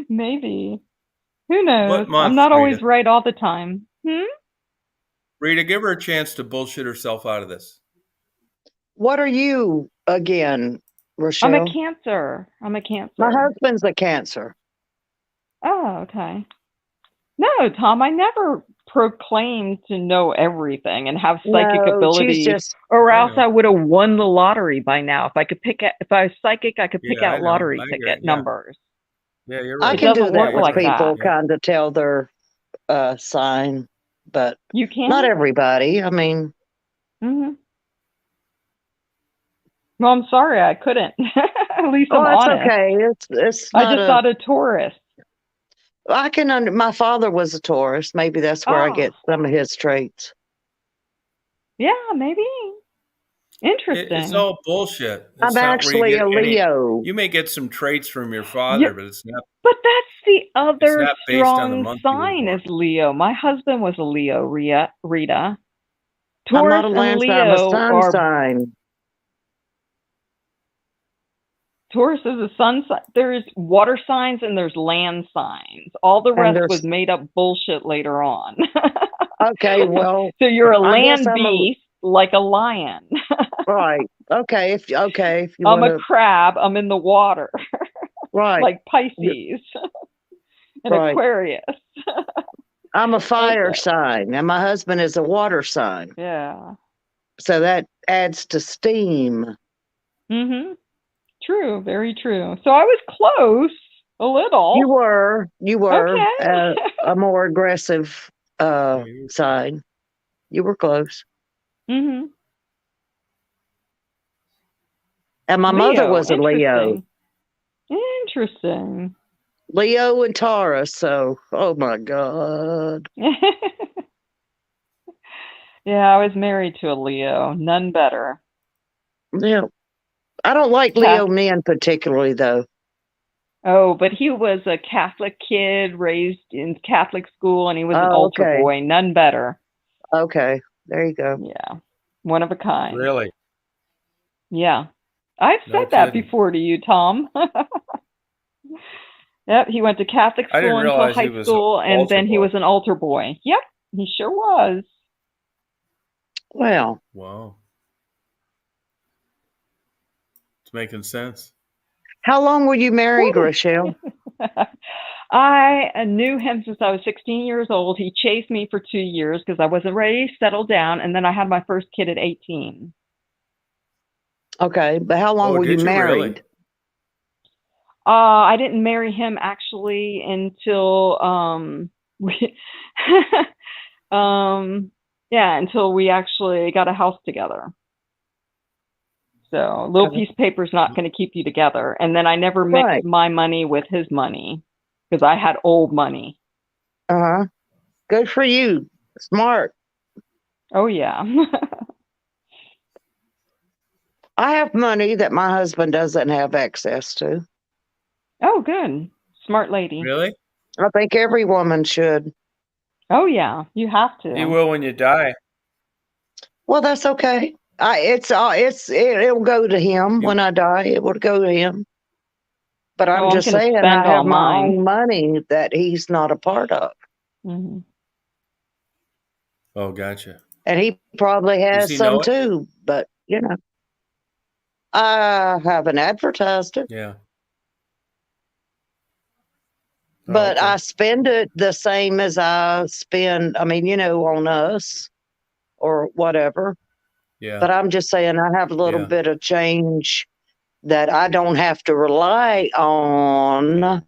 Maybe. Who knows? What month, I'm not always Rita? right all the time. Rita, give her a chance to bullshit herself out of this. What are you again, Rochelle? I'm a Cancer. My husband's a Cancer. Oh, okay. No, Tom, I never proclaimed to know everything and have psychic No, abilities, she's just. or I else know. I would have won the lottery by now. If I was psychic, I could pick Yeah, I out know. lottery I agree. ticket Yeah. numbers. Yeah, you're I right. can do doesn't that work with like people, that. kind of tell their sign, but You can? not everybody. I mean, Mm-hmm. Well, I'm sorry I couldn't. At least I'm it's honest. okay. It's I not just thought a Taurus. I can my father was a Taurus. Maybe that's where I get some of his traits. Yeah, maybe. Interesting. It's all bullshit. I'm It's not where actually you get a Leo. You may get some traits from your father, but it's not. But that's the other not based on the strong month you were sign born. is Leo. My husband was a Leo, Rita. I'm Taurus not a and land sign. I'm a Leo sun are. sign. Taurus is a sun sign. There's water signs and there's land signs. All the rest was made up bullshit later on. Okay, well. So you're a I guess land beast like a lion. Right. Okay. If you I'm want a crab. I'm in the water. Right. Like Pisces. And Right. Aquarius. I'm a fire sign, and my husband is a water sign. Yeah. So that adds to steam. Mm-hmm. True. Very true. So I was close a little. You were Okay. a more aggressive sign. You were close. Mm-hmm. And my mother was a Leo. Interesting. Leo and Taurus. So, oh my God. Yeah, I was married to a Leo. None better. Yeah. I don't like Leo men particularly, though. Oh, but he was a Catholic kid raised in Catholic school, and he was an altar boy. None better. Okay. There you go. Yeah. One of a kind. Really? Yeah. I've said that before to you, Tom. Yep, he went to Catholic I didn't school until realize he high was school, and altar then he boy. was an altar boy. Yep, he sure was. Well, Wow. It's making sense. how long were you married, Rochelle? I knew him since I was 16 years old. He chased me for 2 years because I wasn't ready to settle down, and then I had my first kid at 18. Okay, but how long Oh, were you did you really? married? I didn't marry him actually until until we actually got a house together. So a little Okay. piece of paper is not going to keep you together. And then I never mixed Right. my money with his money because I had old money. Uh-huh. Good for you. Smart. Oh yeah. I have money that my husband doesn't have access to. Oh, good. Smart lady. Really? I think every woman should. Oh yeah, you have to. You will when you die. Well, that's okay. It'll go to him when I die. It would go to him. But I'm I'm just gonna saying, spend I all have my mine. own money that he's not a part of. Mhm. Oh, gotcha. And he probably Does has he some know it? too, but I haven't advertised it. Yeah. Oh, But okay. I spend it the same as I spend, on us or whatever. Yeah. But I'm just saying, I have a little Yeah. bit of change that I don't have to rely on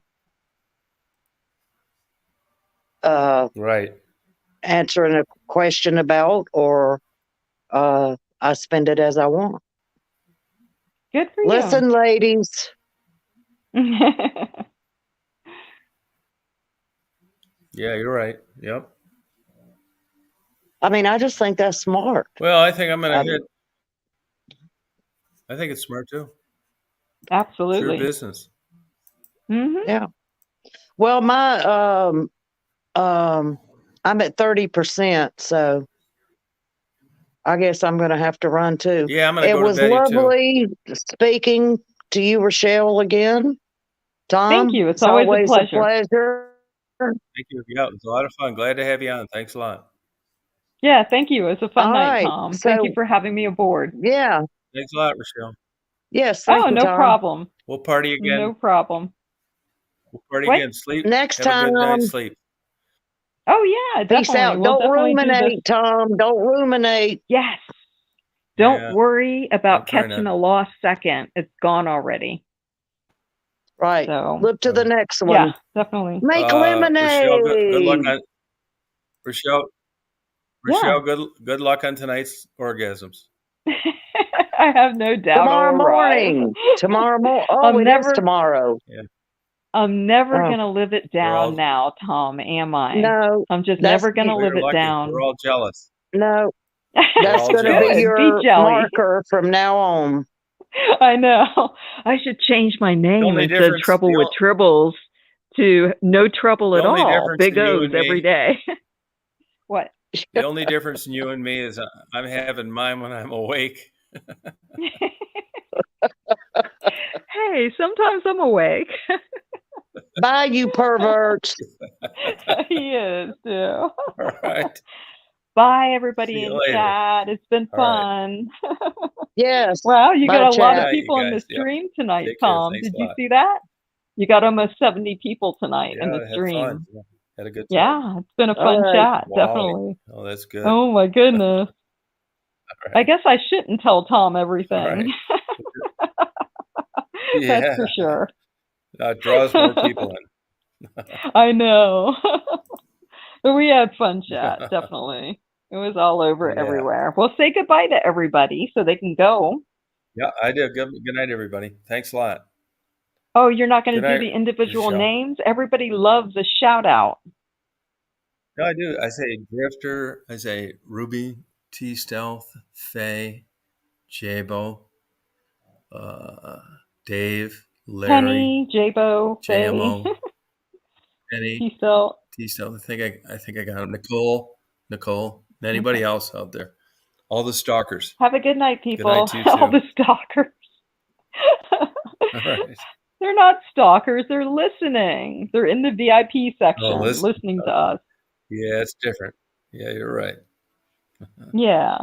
Right. answering a question about, or I spend it as I want. Good for Listen, ladies, you. Yeah, you're right. Yep. I just think that's smart. Well, I think I'm going Um, to hit. I think it's smart too. Absolutely. True business. Mm-hmm. Yeah. Well, my I'm at 30%, so I guess I'm going to have to run too. Yeah, I'm going to It go to was bed too. lovely speaking to you, Rochelle, again. Tom, Thank you. It's always a pleasure. Thank you. Yeah, it was a lot of fun. Glad to have you on. Thanks a lot. Yeah, thank you. It was a fun All night, right, Tom. Thank you so for having me aboard. yeah, Thanks a lot, Rochelle. yes, thank you, no Tom. problem. We'll party again. No problem. We'll party What? again. Sleep. Next Have a good time, night's sleep. Oh yeah, peace definitely. out. We'll Don't definitely do this. ruminate, Tom. Don't ruminate. Yes. Don't Yeah, worry about I'll try catching not. a lost second. It's gone already. Right. So Look to the next one. yeah, definitely. Make Rochelle, good luck lemonade. on Rochelle. Yeah. Rochelle, good luck on tonight's orgasms. I have no doubt Tomorrow I'll arrive. morning. Tomorrow morning. Oh, I'm it is never tomorrow. Yeah. I'm never Oh. gonna live it We're all- down now, Tom, am I? No, I'm just that's never gonna Well, live you're it lucky. down. We're all jealous. no. We're That's all going to jealous. be Good. Be your jelly. marker from now on. I know. I should change my name only instead of difference- Trouble the with o- Tribbles to No Trouble The at only All. difference Big in you O's and me- every day. What? The only difference in you and me is I'm having mine when I'm awake. Hey, sometimes I'm awake. Bye, you perverts. He is too. All right. Bye, everybody See you in later. chat. It's been All right. fun. Yes. Wow, you Bye, got a lot chat. of people Yeah, in you the guys. Yep. stream tonight, Take care. Tom. Thanks Did a you lot. see that? You got almost 70 people tonight in Yeah, the I had stream. fun. Yeah. Had a good time. Yeah, it's been a All fun right. chat, Wow. definitely. Oh, that's good. Oh my goodness. All I right. guess I shouldn't tell Tom everything. All right. That's Yeah. for sure. It draws more people in. I know. But we had fun chat, definitely. It was all over Yeah. everywhere. Well, say goodbye to everybody so they can go. Yeah, I did. Good night, everybody. Thanks a lot. Oh, you're not going to Good do night, the individual Rochelle. names? Everybody loves a shout out. No, I do. I say Drifter. I say Ruby, T Stealth, Faye, Jabo, Dave, Larry, Penny, Jabo, Faye, JMO, Penny, T-Cell. T Stealth. I think I got him. Nicole, and anybody else out there. All the stalkers. Have a good night, people. Good night to you All too. the stalkers. All right. They're not stalkers. They're listening. They're in the VIP section listen. listening to us. Yeah, it's different. Yeah, you're right. Yeah.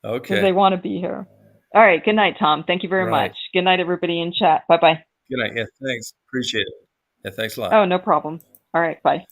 Because Okay. they want to be here. All right. Good night, Tom. Thank you very Right. much. Good night, everybody in chat. Bye-bye. Good night. Yeah, thanks. Appreciate it. Yeah, thanks a lot. Oh, no problem. All right. Bye.